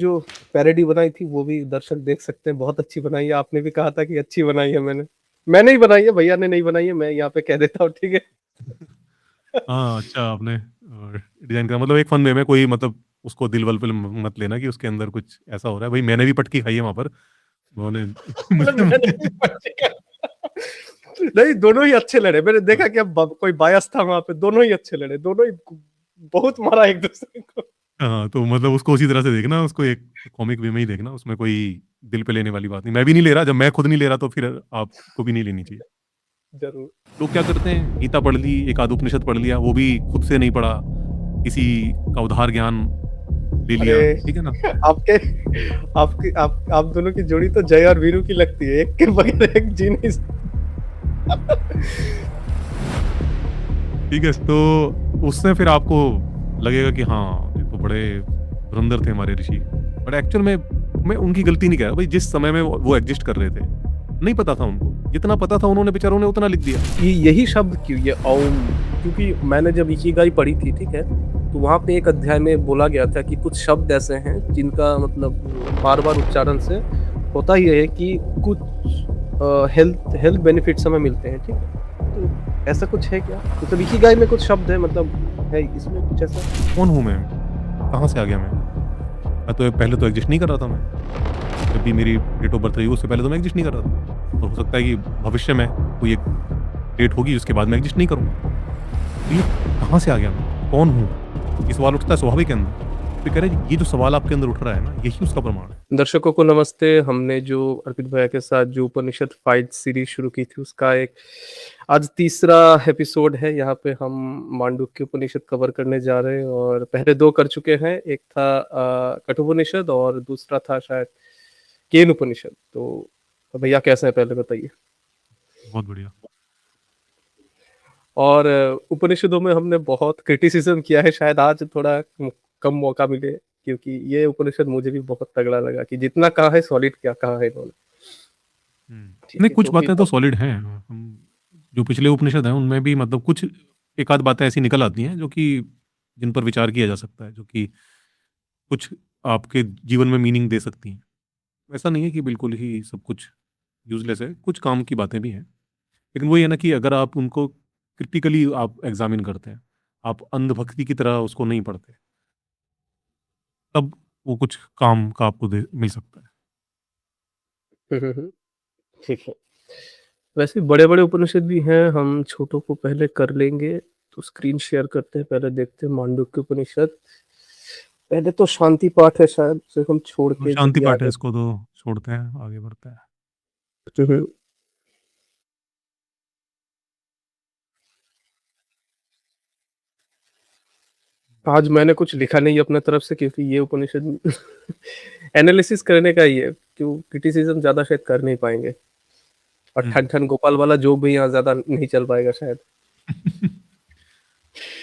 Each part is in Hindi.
जो पैरोडी बनाई थी वो भी दर्शक देख सकते हैं, बहुत अच्छी बनाई है। आपने भी कहा था कि अच्छी बनाई है मैंने। मैंने ही बनाई है, भैया ने नहीं बनाई है, मैं यहाँ पे कह देता हूँ, ठीक है? हाँ, अच्छा आपने डिज़ाइन करा मतलब एक फन वे में कोई मतलब उसको दिल-वल पे मत लेना कि उसके अंदर कुछ ऐसा हो रहा है। भई मैंने भी पटकी खाई है वहाँ पर। उन्होंने मतलब मुझे मैंने भी पटकी नहीं, दोनों ही अच्छे लड़े। मैंने हाँ। देखा कि अब कोई बायस था वहाँ पे, दोनों ही अच्छे लड़े, दोनों ही बहुत मारा एक दूसरे को। हाँ, तो मतलब उसको उसी तरह से देखना, उसको एक कॉमिक वे में ही देखना, उसमें कोई दिल पे लेने वाली बात नहीं। मैं भी नहीं ले रहा, जब मैं खुद नहीं ले रहा तो फिर आपको भी नहीं लेनी चाहिए। जरूर। लोग क्या करते हैं, गीता पढ़ ली, एक आध उपनिषद पढ़ लिया, वो भी खुद से नहीं पढ़ा, किसी का उधार ज्ञान ले अरे लिया, ठीक है ना? आपके आपकी आप दोनों की जोड़ी तो जय और वीरू की लगती है, एक के बगैर एक जी नहीं ठीक है, तो उससे फिर आपको लगेगा कि हाँ, ये तो बड़े धुरंधर थे हमारे ऋषि। बट एक्चुअल में मैं उनकी गलती नहीं कह रहा, भाई जिस समय में वो एग्ज़िस्ट कर रहे थे, नहीं पता था उनको। जितना पता था उन्होंने बेचारों ने उतना लिख दिया। यही शब्द क्यों, ये ओम? क्योंकि मैंने जब इकिगाई पढ़ी थी, ठीक है, तो वहाँ पे एक अध्याय में बोला गया था कि कुछ शब्द ऐसे हैं जिनका मतलब बार बार उच्चारण से होता ही है कि कुछ हेल्थ हेल्थ बेनिफिट्स हमें मिलते हैं, ठीक है? तो ऐसा कुछ है क्या? मतलब इकिगाई में कुछ शब्द है, मतलब है इसमें कुछ ऐसा? कौन हूँ मैं? कहाँ से आ गया मैं? मैं तो पहले तो एग्ज़िस्ट नहीं कर रहा था मैं। जब भी मेरी डेट ऑफ बर्थ रही उससे पहले तो मैं एग्ज़िस्ट नहीं कर रहा था। और हो सकता है कि भविष्य में कोई एक डेट होगी जिसके बाद मैं एग्ज़िस्ट नहीं करूँगा। तो ये कहाँ से आ गया मैं? कौन हूँ? ये सवाल उठता है स्वाभाविक के अंदर। तो कह रहे हैं ये जो सवाल आपके अंदर उठ रहा है ना, यही उसका प्रमाण है। दर्शकों को नमस्ते। हमने जो अर्पित भैया के साथ जो उपनिषद फाइट सीरीज शुरू की थी, उसका एक आज तीसरा एपिसोड है। यहाँ पे हम मांडुक्य उपनिषद कवर करने जा रहे हैं और पहले दो कर चुके हैं। एक था कठोपनिषद और दूसरा था शायद केन उपनिषद। तो भैया कैसे हैं, पहले बताइए। बहुत बढ़िया। और उपनिषदों में हमने बहुत क्रिटिसिज्म किया है, शायद आज थोड़ा कम मौका मिले, क्योंकि ये उपनिषद मुझे भी बहुत तगड़ा लगा कि जितना कहा है सॉलिड क्या कहा है इन्होंने। ठीक नहीं है, कुछ तो बातें फिर तो सॉलिड हैं। हम जो पिछले उपनिषद हैं उनमें भी मतलब कुछ एक आध बातें ऐसी निकल आती हैं जो कि जिन पर विचार किया जा सकता है, जो कि कुछ आपके जीवन में मीनिंग दे सकती हैं। ऐसा नहीं है कि बिल्कुल ही सब कुछ यूज़लेस है, कुछ काम की बातें भी हैं। लेकिन वही है ना कि अगर आप उनको क्रिटिकली आप एग्ज़ामिन करते हैं, आप अंधभक्ति की तरह उसको नहीं पढ़ते, तब वो कुछ काम का आपको दे मिल सकता है। हम्म, ठीक है। वैसे बड़े बड़े उपनिषद भी हैं, हम छोटों को पहले कर लेंगे। तो स्क्रीन शेयर करते हैं, पहले देखते हैं मांडुक्य उपनिषद। पहले तो शांति पाठ है, शायद उसे हम छोड़ तो के शांति जल्दी पाठ है, आगे इसको तो छोड़ते हैं, आगे बढ़ते हैं। बढ़ते हैं। आज मैंने कुछ लिखा नहीं अपने तरफ से, क्योंकि ये उपनिषद एनालिसिस करने का ही है, क्यों क्रिटिसिज्म ज्यादा शायद कर नहीं पाएंगे। और हुँ। ठन ठन गोपाल वाला जोक भी यहाँ ज्यादा नहीं चल पाएगा शायद।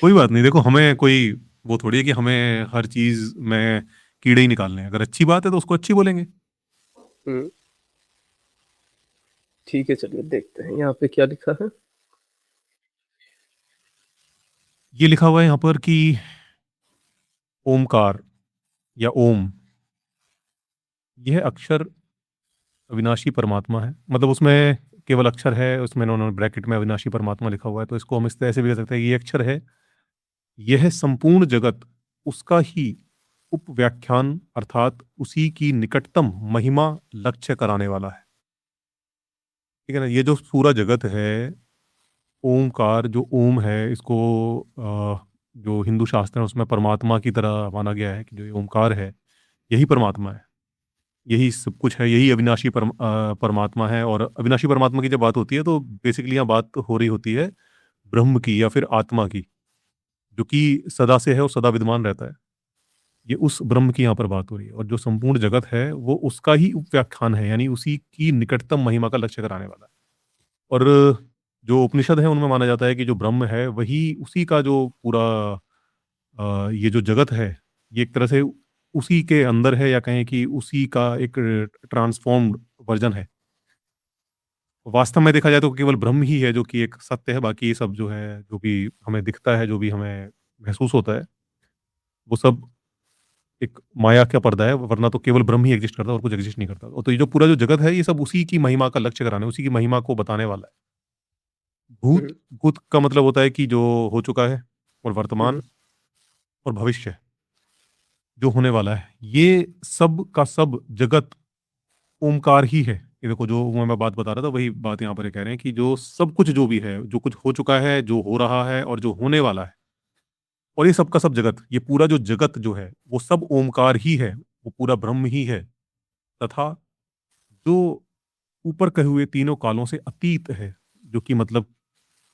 कोई बात नहीं, देखो हमें कोई वो थोड़ी है कि हमें हर चीज़ में कीड़े ही निकालने हैं। अगर अच्छी बात है तो उसको अच्छी बोलेंगे। हम्म, ठीक है, चलिए देखते हैं यहाँ पे क्या लिखा है। ये लिखा हुआ है यहाँ पर कि ओमकार या ओम, यह अक्षर अविनाशी परमात्मा है। मतलब उसमें केवल अक्षर है, उसमें उन्होंने ब्रैकेट में अविनाशी परमात्मा लिखा हुआ है, तो इसको हम इस तरह से भी कह सकते हैं कि ये अक्षर है, यह संपूर्ण जगत उसका ही उपव्याख्यान अर्थात उसी की निकटतम महिमा लक्ष्य कराने वाला है। ठीक है ना? ये जो पूरा जगत है, ओमकार जो ओम है, इसको जो हिंदू शास्त्र है उसमें परमात्मा की तरह माना गया है कि जो ये ओमकार है, यही परमात्मा है। यही सब कुछ है, यही अविनाशी परमात्मा है। और अविनाशी परमात्मा की जब बात होती है तो बेसिकली यहाँ बात हो रही होती है ब्रह्म की या फिर आत्मा की, जो कि सदा से है और सदा विद्यमान रहता है। ये उस ब्रह्म की यहाँ पर बात हो रही है और जो संपूर्ण जगत है वो उसका ही उपव्याख्यान है, यानी उसी की निकटतम महिमा का लक्ष्य कराने वाला है। और जो उपनिषद है उनमें माना जाता है कि जो ब्रह्म है वही उसी का जो पूरा ये जो जगत है, ये एक तरह से उसी के अंदर है, या कहें कि उसी का एक ट्रांसफॉर्म्ड वर्जन है। वास्तव में देखा जाए तो केवल ब्रह्म ही है जो कि एक सत्य है, बाकी सब जो है, जो भी हमें दिखता है, जो भी हमें महसूस होता है, वो सब एक माया का पर्दा है, वरना तो केवल ब्रह्म ही एग्जिस्ट करता है और कुछ एग्जिस्ट नहीं करता। तो ये जो पूरा जो जगत है, ये सब उसी की महिमा का लक्ष्य कराने, उसी की महिमा को बताने वाला है। हुँ, भूत हुँ, भूत का मतलब होता है कि जो हो चुका है, और हुँ, वर्तमान हुँ। और भविष्य जो होने वाला है, ये सब का सब जगत ओमकार ही है। ये देखो, जो मैं बात बता रहा था वही बात यहाँ पर ये कह रहे हैं कि जो सब कुछ जो भी है, जो कुछ हो चुका है, जो हो रहा है और जो होने वाला है, और ये सब का सब जगत, ये पूरा जो जगत जो है, वो सब ओमकार ही है, वो पूरा ब्रह्म ही है। तथा जो ऊपर कहे हुए तीनों कालों से अतीत है, जो कि मतलब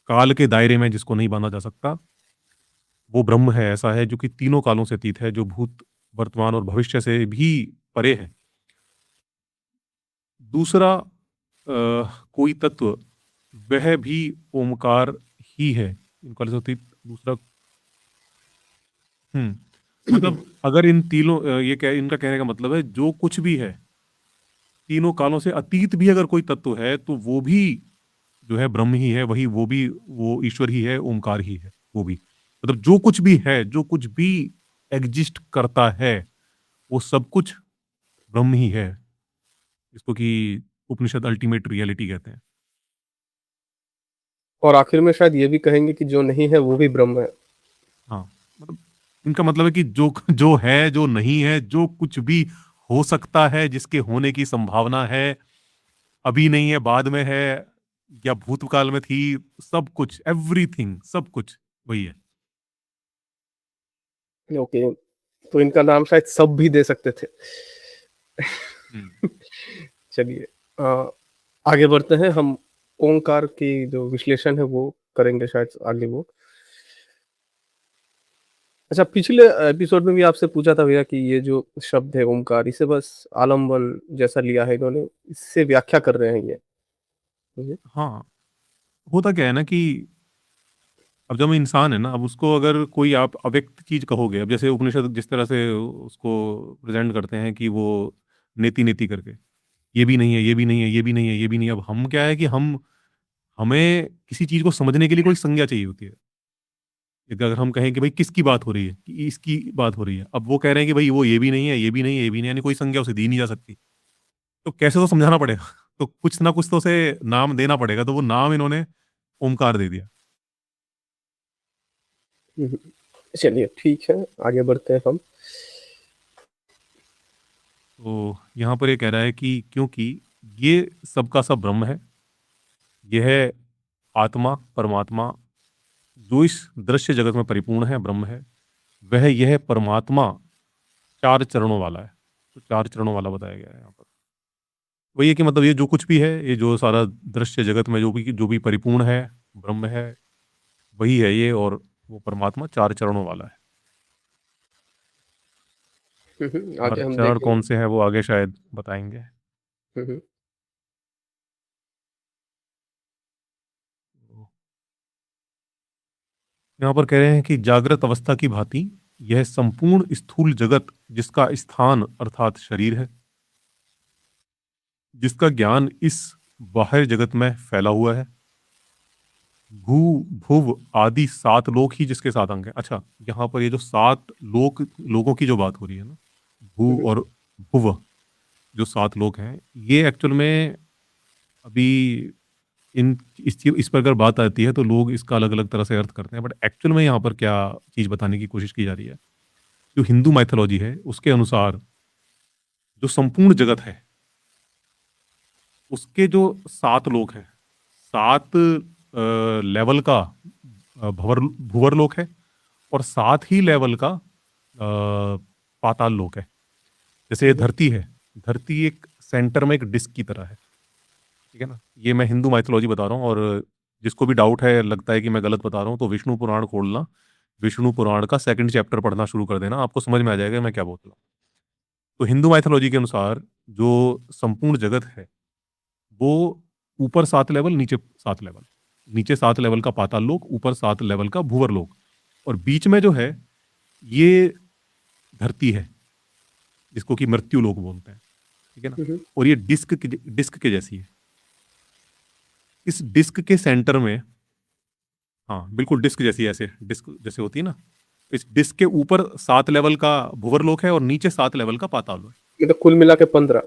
काल के दायरे में जिसको नहीं बांधा जा सकता, वो ब्रह्म है। ऐसा है जो कि तीनों कालों से अतीत है, जो भूत, वर्तमान और भविष्य से भी परे है। दूसरा कोई तत्व, वह भी ओमकार ही है। इन कालों से अतीत दूसरा। मतलब अगर इन तीनों ये कह इनका कहने का मतलब है, जो कुछ भी है, तीनों कालों से अतीत भी अगर कोई तत्व है, तो वो भी जो है ब्रह्म ही है, वही वो भी वो ईश्वर ही है, ओमकार ही है वो भी। मतलब जो कुछ भी है, जो कुछ भी एग्जिस्ट करता है, वो सब कुछ ब्रह्म ही है, जिसको कि उपनिषद अल्टीमेट रियलिटी कहते हैं। और आखिर में शायद ये भी कहेंगे कि जो नहीं है वो भी ब्रह्म है। हाँ, मतलब इनका मतलब है कि जो जो है, जो नहीं है, जो कुछ भी हो सकता है, जिसके होने की संभावना है, अभी नहीं है, बाद में है, या भूतकाल में थी, सब कुछ, एवरीथिंग, सब कुछ वही है। ओके, तो इनका नाम शायद सब भी दे सकते थे। हम्म। चलिए आगे बढ़ते हैं हम। ओंकार की जो विश्लेषण है वो करेंगे शायद आगे वो। अच्छा, पिछले एपिसोड में भी आपसे पूछा था भैया कि ये जो शब्द है ओंकार, इसे बस आलम्बन जैसा लिया है इन्होंने, इससे व्याख्या कर रहे हैं ये। जी। हाँ, होता क्या है ना कि अब जब इंसान है ना, अब उसको अगर कोई आप अव्यक्त चीज कहोगे, अब जैसे उपनिषद जिस तरह से उसको प्रेजेंट करते हैं कि वो नेति नेति करके, ये भी नहीं है, ये भी नहीं है, ये भी नहीं है, ये भी नहीं है। अब हम क्या है कि हम हमें किसी चीज को समझने के लिए कोई संज्ञा चाहिए होती है। एक अगर हम कहें कि भाई किसकी बात हो रही है, कि इसकी बात हो रही है, अब वो कह रहे हैं कि भाई वो ये भी नहीं है, ये भी नहीं है, ये भी नहीं है, यानी कोई संज्ञा उसे दी नहीं जा सकती। तो कैसे तो समझाना पड़ेगा तो कुछ ना कुछ तो उसे नाम देना पड़ेगा, तो वो नाम इन्होंने ओमकार दे दिया। हम्म, चलिए ठीक है, आगे बढ़ते हैं हम। तो यहाँ पर ये कह रहा है कि क्योंकि ये सबका सब ब्रह्म है, यह आत्मा परमात्मा जो इस दृश्य जगत में परिपूर्ण है, ब्रह्म है, वह यह परमात्मा चार चरणों वाला है। तो चार चरणों वाला बताया गया है यहाँ पर। वही है कि मतलब ये जो कुछ भी है, ये जो सारा दृश्य जगत में जो भी परिपूर्ण है, ब्रह्म है, वही है ये, और वो परमात्मा चार चरणों वाला है। आगे चार हम चरण देखेंगे। कौन से हैं वो आगे शायद बताएंगे। हम्म, यहाँ पर कह रहे हैं कि जागृत अवस्था की भांति यह संपूर्ण स्थूल जगत, जिसका स्थान अर्थात शरीर है, जिसका ज्ञान इस बाह्य जगत में फैला हुआ है, भू भुव आदि सात लोक ही जिसके सात अंग है। अच्छा, यहाँ पर ये जो सात लोगों की जो बात हो रही है ना, भू हम्म, और भुव, जो सात लोक हैं, ये एक्चुअल में अभी इस पर अगर बात आती है तो लोग इसका अलग अलग तरह से अर्थ करते हैं, बट एक्चुअल में यहाँ पर क्या चीज बताने की कोशिश की जा रही है, जो हिंदू माइथोलॉजी है उसके अनुसार, जो संपूर्ण जगत है, उसके जो सात लोक हैं, सात लेवल का भवर भूवर लोक है, और सात ही लेवल का पाताल लोक है। जैसे ये हम्म, धरती है, धरती एक सेंटर में एक डिस्क की तरह है, ठीक है ना। ये मैं हिंदू माइथोलॉजी बता रहा हूँ, और जिसको भी डाउट है, लगता है कि मैं गलत बता रहा हूँ, तो विष्णु पुराण खोलना, विष्णु पुराण का सेकंड चैप्टर पढ़ना शुरू कर देना, आपको समझ में आ जाएगा मैं क्या बोल रहा हूँ। तो हिंदू माइथोलॉजी के अनुसार जो संपूर्ण जगत है, वो ऊपर सात लेवल, नीचे सात लेवल, नीचे सात लेवल का पाताल लोक, ऊपर सात लेवल का भूवर लोक, और बीच में जो है ये धरती है, जिसको कि मृत्यु लोक बोलते हैं, ठीक है ना। हम्म, और ये डिस्क के जैसी है। इस डिस्क के सेंटर में, हाँ बिल्कुल डिस्क जैसी, ऐसे डिस्क जैसे होती है ना, इस डिस्क के ऊपर 7 लेवल का भूवर्लोक है और नीचे 7 लेवल का पाताल है। मतलब कुल मिला के 15।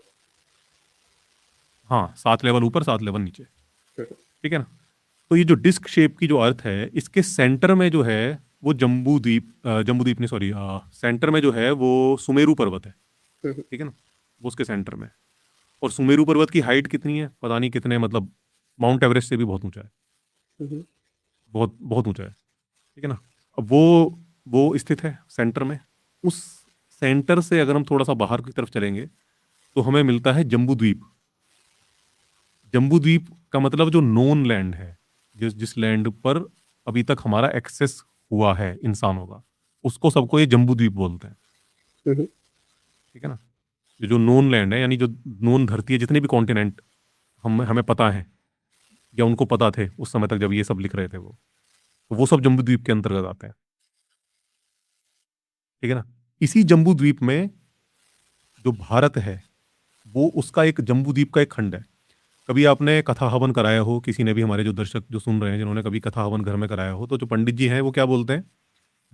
हाँ, 7 लेवल ऊपर 7 लेवल नीचे, ठीक है ना। तो ये जो डिस्क शेप की जो अर्थ है, इसके सेंटर में जो है वो जम्बू द्वीप नहीं, सॉरी, सेंटर में जो है वो सुमेरु पर्वत है, ठीक है ना, वो उसके सेंटर में। और सुमेरु पर्वत की हाइट कितनी है पता नहीं कितने, मतलब माउंट एवरेस्ट से भी बहुत ऊंचा है, बहुत बहुत ऊंचा है, ठीक है ना। अब वो स्थित है सेंटर में। उस सेंटर से अगर हम थोड़ा सा बाहर की तरफ चलेंगे तो हमें मिलता है जम्बू द्वीप। जम्बू द्वीप का मतलब जो नोन लैंड है, जिस लैंड पर अभी तक हमारा एक्सेस हुआ है इंसानों का, उसको सबको ये जम्बू द्वीप बोलते हैं, ठीक है ना। जो नोन लैंड है, यानी जो नोन धरती है, जितने भी कॉन्टिनेंट हमें पता है या उनको पता थे उस समय तक जब ये सब लिख रहे थे वो सब जम्बू द्वीप के अंतर्गत आते हैं, ठीक है ना। इसी जम्बू द्वीप में जो भारत है वो उसका एक जम्बू द्वीप का एक खंड है। कभी आपने कथा हवन कराया हो, किसी ने भी, हमारे जो दर्शक जो सुन रहे हैं जिन्होंने कभी कथा हवन घर में कराया हो, तो जो पंडित जी हैं वो क्या बोलते हैं,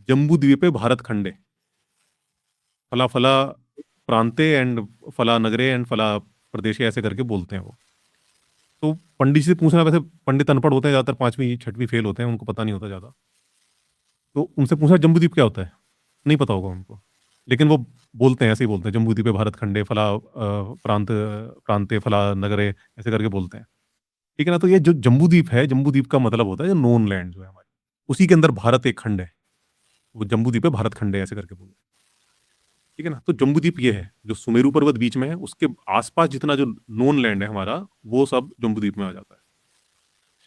जम्बू द्वीपे भारत खंडे, फला फला प्रांते एंड फला नगरे एंड फला प्रदेशे, ऐसे करके बोलते हैं वो। तो पंडित जी से पूछना, वैसे पंडित अनपढ़ होते हैं ज़्यादातर, 5वीं 6वीं फेल होते हैं, उनको पता नहीं होता ज़्यादा, तो उनसे पूछना जम्बूद्वीप क्या होता है, नहीं पता होगा उनको, लेकिन वो बोलते हैं, ऐसे ही बोलते हैं, जम्बूद्वीप भारत खंडे फला प्रांते फला नगरे, ऐसे करके बोलते हैं, ठीक है ना। तो ये जो जम्बूद्वीप है, जम्बूद्वीप का मतलब होता है जो नोन लैंड जो है हमारी, उसी के अंदर भारत एक खंड है, वो जम्बूद्वीप है भारत खंड है, ऐसे करके बोलते हैं, ठीक है ना। तो जम्बूद्वीप ये है जो सुमेरु पर्वत बीच में है, उसके आसपास जितना जो नोन लैंड है हमारा, वो सब जम्बूद्वीप में आ जाता है।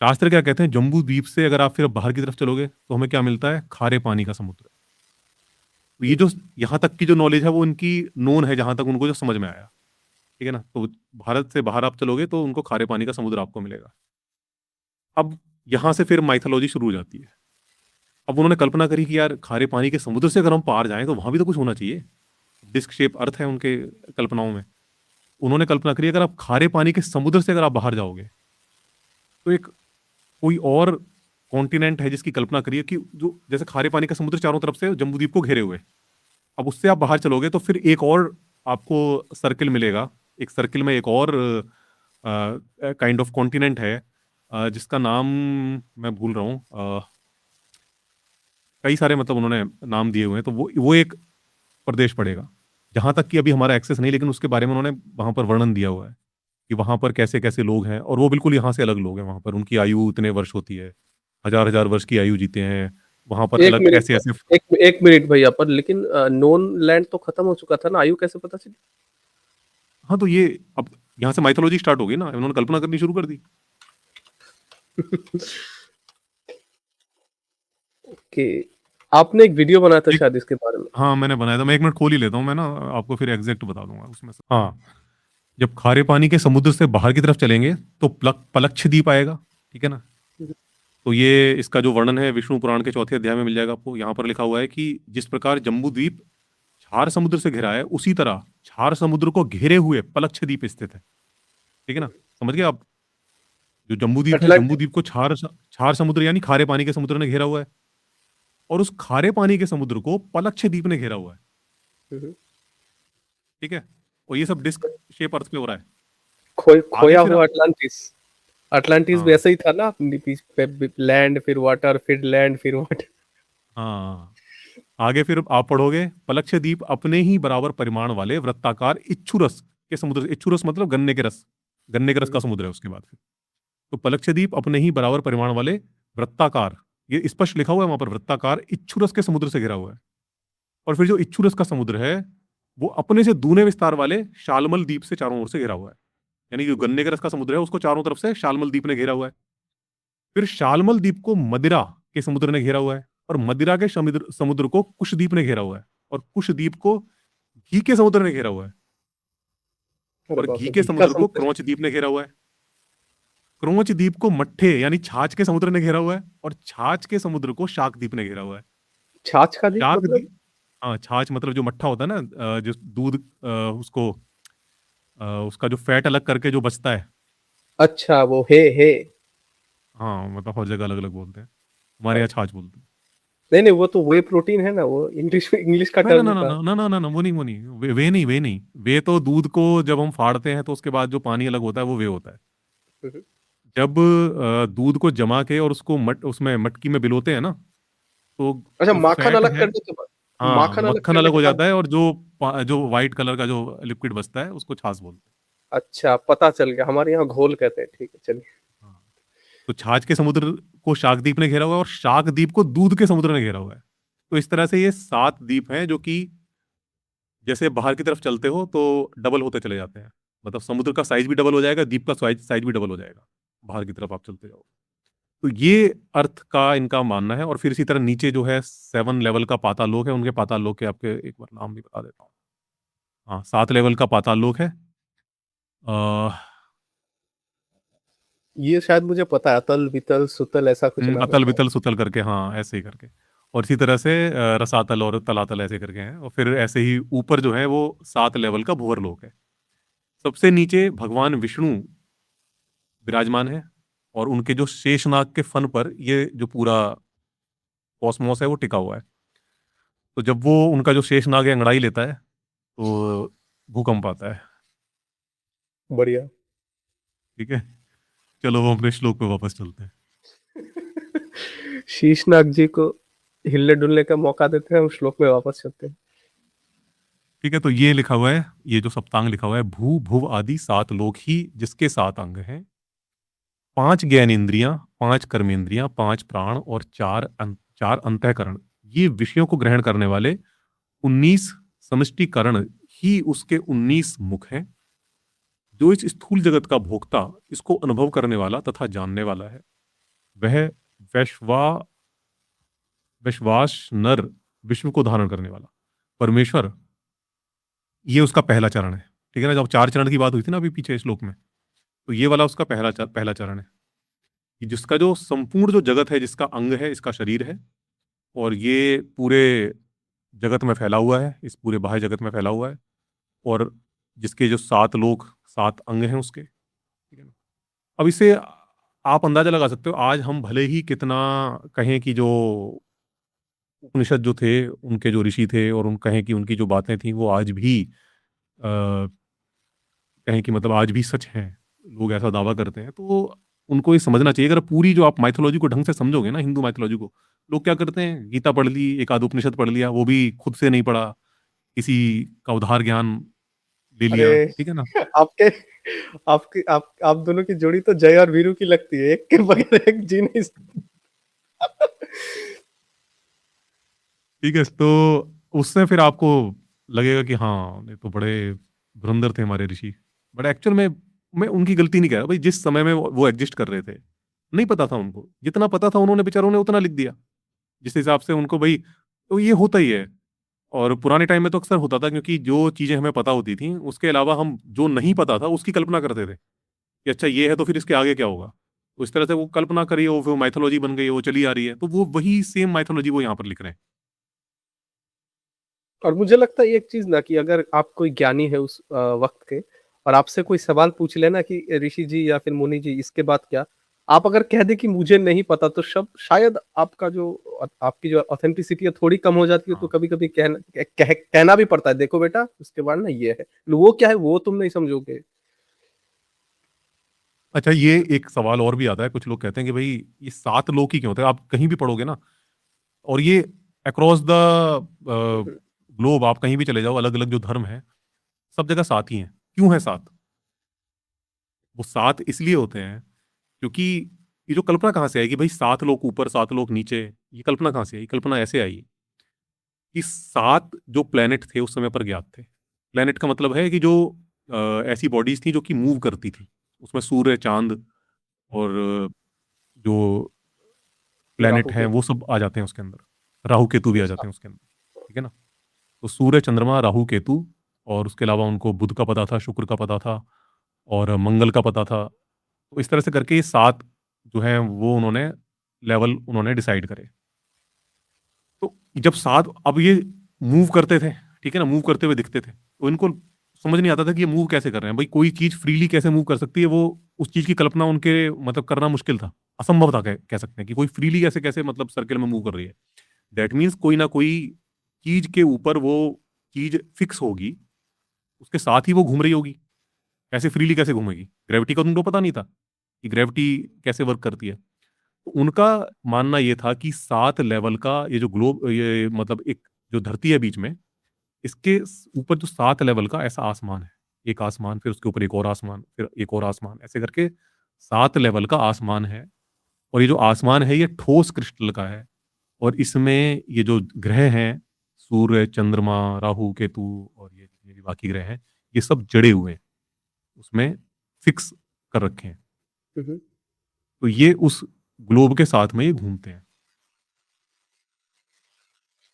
शास्त्र क्या कहते हैं, जम्बू द्वीप से अगर आप फिर बाहर की तरफ चलोगे तो हमें क्या मिलता है, खारे पानी का समुद्र। तो ये जो यहाँ तक की जो नॉलेज है वो इनकी नोन है, जहां तक उनको जो समझ में आया, ठीक है ना। तो भारत से बाहर आप चलोगे तो उनको खारे पानी का समुद्र आपको मिलेगा। अब यहां से फिर माइथोलॉजी शुरू हो जाती है। अब उन्होंने कल्पना करी कि यार खारे पानी के समुद्र से अगर हम पार जाएं तो वहां भी तो कुछ होना चाहिए, डिस्क शेप अर्थ है उनके कल्पनाओं में। उन्होंने कल्पना करी अगर आप खारे पानी के समुद्र से अगर आप बाहर जाओगे तो एक कोई और कॉन्टिनेंट है जिसकी कल्पना करिए कि जो जैसे खारे पानी का समुद्र चारों तरफ से जम्बूद्वीप को घेरे हुए, अब उससे आप बाहर चलोगे तो फिर एक और आपको सर्किल मिलेगा, एक सर्किल में एक और काइंड ऑफ कॉन्टिनेंट है, जिसका नाम मैं भूल रहा हूँ, कई सारे मतलब उन्होंने नाम दिए हुए हैं, तो वो एक प्रदेश पड़ेगा जहां तक कि अभी हमारा एक्सेस नहीं, लेकिन उसके बारे में उन्होंने वहां पर वर्णन दिया हुआ है कि वहां पर कैसे कैसे लोग हैं, और वो बिल्कुल यहाँ से अलग लोग हैं, वहां पर उनकी आयु इतने वर्ष होती है, हजार हजार वर्ष की आयु जीते हैं, वहां पर एक अलग मिनट ऐसे ऐसे। एक मिनट भैया, पर लेकिन नोन लैंड तो खत्म हो चुका था ना, आयु कैसे पता चली? हाँ, तो ये अब यहाँ से माइथोलॉजी स्टार्ट होगी ना, उन्होंने कल्पना करनी शुरू कर दी। कि आपने एक वीडियो बनाया था एक, शायद इसके बारे में। हाँ मैंने बनाया था, मैं 1 मिनट खोल ही लेता हूँ मैं ना, आपको फिर एग्जैक्ट बता दूंगा उसमें से। हाँ, जब खारे पानी के समुद्र से बाहर की तरफ चलेंगे तो पलक्षद्वीप आएगा, ठीक है ना। तो ये इसका जो वर्णन है विष्णु पुराण के 4थे अध्याय में मिल जाएगा आपको। यहाँ पर लिखा हुआ है कि जिस प्रकार जम्बू द्वीप छार समुद्र से घिरा है, उसी तरह छार समुद्र को घेरे हुए पलक्षद्वीप स्थित है, ठीक है ना। समझ गए आप, जो जम्बू द्वीप है, जम्बू अटलांटिक। द्वीप को छार समुद्र यानी खारे पानी के समुद्र ने घेरा हुआ है, और उस खारे पानी के समुद्र को पलक्षद्वीप ने घेरा हुआ है, ठीक है। और ये सब डिस्क शेप अर्थ पे हो रहा है। आगे खोया फिर हुआ अटलांटिस। अटलांटिस भी हाँ ऐसा ही था ना, लैंड फिर वाटर फिर लैंड फिर वाटर। हाँ, आगे फिर आप पढ़ोगे, पलक्षद्वीप अपने ही बराबर परिमाण वाले वृत्ताकार इच्छुरस के समुद्र, इच्छुरस मतलब गन्ने के रस का समुद्र है उसके बाद फिर। तो पलक्षद्वीप अपने ही बराबर परिमाण वाले वृत्ताकार, ये स्पष्ट लिखा हुआ है वहां पर, वृत्ताकार इच्छुरस के समुद्र से घिरा हुआ है। और फिर जो इच्छुरस का समुद्र है वो अपने से दूने विस्तार वाले शालमल द्वीप से चारों ओर से घिरा हुआ है, यानी जो गन्ने के रस का समुद्र है उसको चारों तरफ से शालमल द्वीप ने घेरा हुआ है। फिर शालमल द्वीप को मदिरा के समुद्र ने घेरा हुआ है, और मदिरा के समुद्र समुद्र को कुशद्वीप ने घेरा हुआ है, और कुशद्वीप को घी के समुद्र ने घेरा हुआ है, अरे और बाप घी रे, के घी का समुद्र को समुद्र। क्रोच द्वीप ने घेरा हुआ है। क्रोच द्वीप को मट्ठे यानी छाछ के समुद्र ने घेरा हुआ है, और छाछ के समुद्र को शाक द्वीप ने घेरा हुआ है। छाछ का द्वीप शाक मतलब? द्वीप, हाँ, छाछ मतलब जो मट्ठा होता है ना, जो दूध, उसको, उसका जो फैट अलग करके जो बचता है। अच्छा, वो हे। हाँ, मतलब हर जगह अलग अलग बोलते हैं, हमारे यहाँ छाछ बोलते हैं। नहीं नहीं, वो तो वे प्रोटीन है ना, वो इंग्लिश का ना ना टर्म ना ना था। ना ना ना ना ना, वो नहीं वे नहीं, वे तो दूध को जब हम फाड़ते हैं तो उसके बाद जो पानी अलग होता है वो वे होता है। हम्म। जब दूध को जमा के और उसको उसमें मटकी में भिगोते हैं ना, तो अच्छा, जो माखन फैट अलग है, करने के बाद? हाँ, माखन अलग मक्खन करने अलग के हो बाद? जाता है, और जो जो व्हाइट कलर का जो लिक्विड बचता है उसको छाछ बोलते हैं। अच्छा, पता चल गया, हमारे यहाँ घोल कहते हैं। ठीक है, चलिए। हाँ। तो छाछ के समुद्र को शाकद्वीप ने घेरा हुआ है, और शाकद्वीप को दूध के समुद्र ने घेरा हुआ है। तो इस तरह से ये 7 द्वीप हैं जो कि जैसे बाहर की तरफ चलते हो तो डबल होते चले जाते हैं। मतलब समुद्र का साइज भी डबल हो जाएगा, द्वीप का साइज भी डबल हो जाएगा, बाहर की तरफ आप चलते जाओ। तो ये अर्थ का इनका मानना है। और फिर इसी तरह नीचे जो है 7 लेवल का पाताल लोक है, उनके पाताल लोक के आपके एक बार नाम भी बता देता हूँ। हाँ, 7 लेवल का पाताल लोक है। ये शायद मुझे पता है, अतल वितल सुतल, ऐसा कुछ नाम है अतल शायद। वितल सुतल करके, हाँ, ऐसे ही करके। और इसी तरह से रसातल और तलातल ऐसे करके हैं। और फिर ऐसे ही ऊपर जो है वो 7 लेवल का भूवर लोक है। सबसे नीचे भगवान विष्णु विराजमान है, और उनके जो शेषनाग के फन पर ये जो पूरा कॉस्मोस है वो टिका हुआ है। तो जब वो उनका जो शेषनाग है अंगड़ाई लेता है तो भूकंप आता है। बढ़िया। ठीक है, चलो वो अपने श्लोक पे वापस चलते हैं। शीशनाग जी को हिलने डुलने का मौका देते हैं, हम श्लोक में वापस चलते हैं। ठीक है, तो ये लिखा हुआ है, ये जो सप्तांग लिखा हुआ है, भू भुव आदि 7 लोक ही जिसके 7 अंग हैं, 5 ज्ञानेंद्रियां, 5 कर्मेंद्रियां, 5 प्राण और 4 अंतःकरण, ये विषयों को ग्रहण करने वाले 19 समष्टिकरण ही उसके 19 मुख हैं। जो इस स्थूल जगत का भोक्ता, इसको अनुभव करने वाला तथा जानने वाला है, वह वैश्वा वैश्वास नर, विश्व को धारण करने वाला परमेश्वर, ये उसका पहला चरण है। ठीक है ना, जब 4 चरण की बात हुई थी ना अभी पीछे श्लोक में, तो ये वाला उसका पहला चरण है, कि जिसका जो संपूर्ण जो जगत है, जिसका अंग है, इसका शरीर है, और ये पूरे जगत में फैला हुआ है, इस पूरे बाह्य जगत में फैला हुआ है, और जिसके जो 7 लोक, 7 अंग हैं उसके। ठीक है ना। अब इससे आप अंदाजा लगा सकते हो, आज हम भले ही कितना कहें कि जो उपनिषद जो थे, उनके जो ऋषि थे, और उन कहें कि उनकी जो बातें थी वो आज भी कहें कि मतलब आज भी सच हैं, लोग ऐसा दावा करते हैं, तो उनको ये समझना चाहिए। अगर पूरी जो आप माइथोलॉजी को ढंग से समझोगे ना, हिंदू माइथोलॉजी को, लोग क्या करते हैं, गीता पढ़ ली, एक आध उपनिषद पढ़ लिया, वो भी खुद से नहीं पढ़ा, किसी का उधार ज्ञान ले अरे, लिया। ठीक है ना। आपके आप दोनों की जोड़ी तो जय और वीरू की लगती है, एक के बगैर एक जी नहीं सकता। ठीक है, तो उससे फिर आपको लगेगा कि हाँ, ये तो बड़े धुरंधर थे हमारे ऋषि। बट एक्चुअल में मैं उनकी गलती नहीं कह रहा भाई, जिस समय में वो एग्जिस्ट कर रहे थे, नहीं पता था उनको, जितना पता था उन्होंने बेचारों ने उतना लिख दिया, जिस हिसाब से उनको भाई। तो ये होता ही है। और पुराने टाइम में तो अक्सर होता था, क्योंकि जो चीजें हमें पता होती थी उसके अलावा हम जो नहीं पता था उसकी कल्पना करते थे, कि अच्छा ये है तो फिर इसके आगे क्या होगा। तो इस तरह से वो कल्पना करी, वो फिर माइथोलॉजी बन गई, वो चली आ रही है, तो वो वही सेम माइथोलॉजी वो यहाँ पर लिख रहे हैं। और मुझे लगता है एक चीज ना, कि अगर आप कोई ज्ञानी है उस वक्त के, और आपसे कोई सवाल पूछ लेना कि ऋषि जी या फिर मुनि जी इसके बाद क्या, आप अगर कह दे कि मुझे नहीं पता, तो शब शायद आपका जो आपकी जो ऑथेंटिसिटी है थोड़ी कम हो जाती है। तो हाँ। कभी कभी कहना भी पड़ता है, देखो बेटा उसके बाद ना ये है, वो क्या है वो तुम नहीं समझोगे। अच्छा, ये एक सवाल और भी आता है, कुछ लोग कहते हैं कि भाई ये 7 लोक ही क्यों होते हैं, आप कहीं भी पढ़ोगे ना, और ये अक्रॉस द ग्लोब आप कहीं भी चले जाओ, अलग अलग जो धर्म है, सब जगह 7 ही हैं। क्यों है 7? वो 7 इसलिए होते हैं क्योंकि ये जो कल्पना कहाँ से आई कि भाई 7 लोग ऊपर 7 लोग नीचे, ये कल्पना कहाँ से आई? कल्पना ऐसे आई कि 7 जो प्लेनेट थे उस समय पर ज्ञात थे। प्लेनेट का मतलब है कि जो ऐसी बॉडीज थी जो कि मूव करती थी, उसमें सूर्य, चांद और जो प्लेनेट राहु हैं के। वो सब आ जाते हैं उसके अंदर, राहु केतु भी आ अच्छा। जाते हैं उसके अंदर। ठीक है ना। तो सूर्य, चंद्रमा, राहु केतु, और उसके अलावा उनको बुध का पता था, शुक्र का पता था, और मंगल का पता था। तो इस तरह से करके ये 7 जो हैं वो उन्होंने लेवल उन्होंने डिसाइड करे। तो जब 7 अब ये मूव करते थे, ठीक है ना, मूव करते हुए दिखते थे, तो इनको समझ नहीं आता था कि ये मूव कैसे कर रहे हैं। भाई कोई चीज फ्रीली कैसे मूव कर सकती है, वो उस चीज की कल्पना उनके मतलब करना मुश्किल था, असंभव था, कह सकते हैं कि कोई फ्रीली कैसे कैसे मतलब सर्किल में मूव कर रही है। दैट मीन्स कोई ना कोई चीज के ऊपर वो चीज फिक्स होगी, उसके साथ ही वो घूम रही होगी। ऐसे फ्रीली कैसे घूमेगी? ग्रेविटी का तुमको पता नहीं था कि ग्रेविटी कैसे वर्क करती है? तो उनका मानना ये था कि 7 लेवल का ये जो ग्लोब, ये मतलब एक जो धरती है बीच में, इसके ऊपर जो 7 लेवल का ऐसा आसमान है। एक आसमान, फिर उसके ऊपर एक और आसमान, फिर एक और आसमान, ऐसे करके 7 लेवल का आसमान है। और ये जो आसमान है ये ठोस क्रिस्टल का है। और इसमें ये जो ग्रह हैं, सूर्य, चंद्रमा, राहु, केतु और ये जितने भी बाकी ग्रह हैं, ये सब जड़े हुए हैं, उसमें फिक्स कर रखे हैं। हम्म। तो ये उस ग्लोब के साथ में ये घूमते हैं।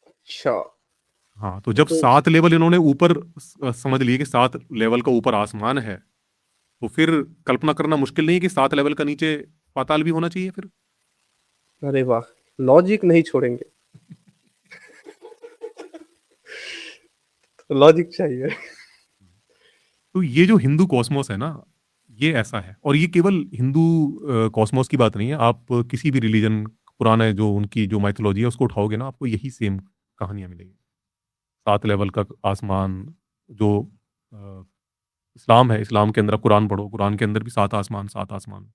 अच्छा। हाँ, तो जब तो 7 लेवल इन्होंने ऊपर समझ लिए कि 7 लेवल का ऊपर आसमान है, तो फिर कल्पना करना मुश्किल नहीं है कि 7 लेवल का नीचे पाताल भी होना चाहिए फिर। अरे वाह, लॉजिक नहीं छोड़ेंगे, लॉजिक चाहिए। तो ये जो हिंदू कॉस्मोस है ना, ये ऐसा है। और ये केवल हिंदू कॉस्मोस की बात नहीं है। आप किसी भी रिलीजन, पुराने जो उनकी जो माइथोलॉजी है उसको उठाओगे ना, आपको यही सेम कहानियां मिलेगी। 7 लेवल का आसमान, जो अ, इस्लाम है, इस्लाम के अंदर आप कुरान पढ़ो, कुरान के अंदर भी 7 आसमान, 7 आसमान,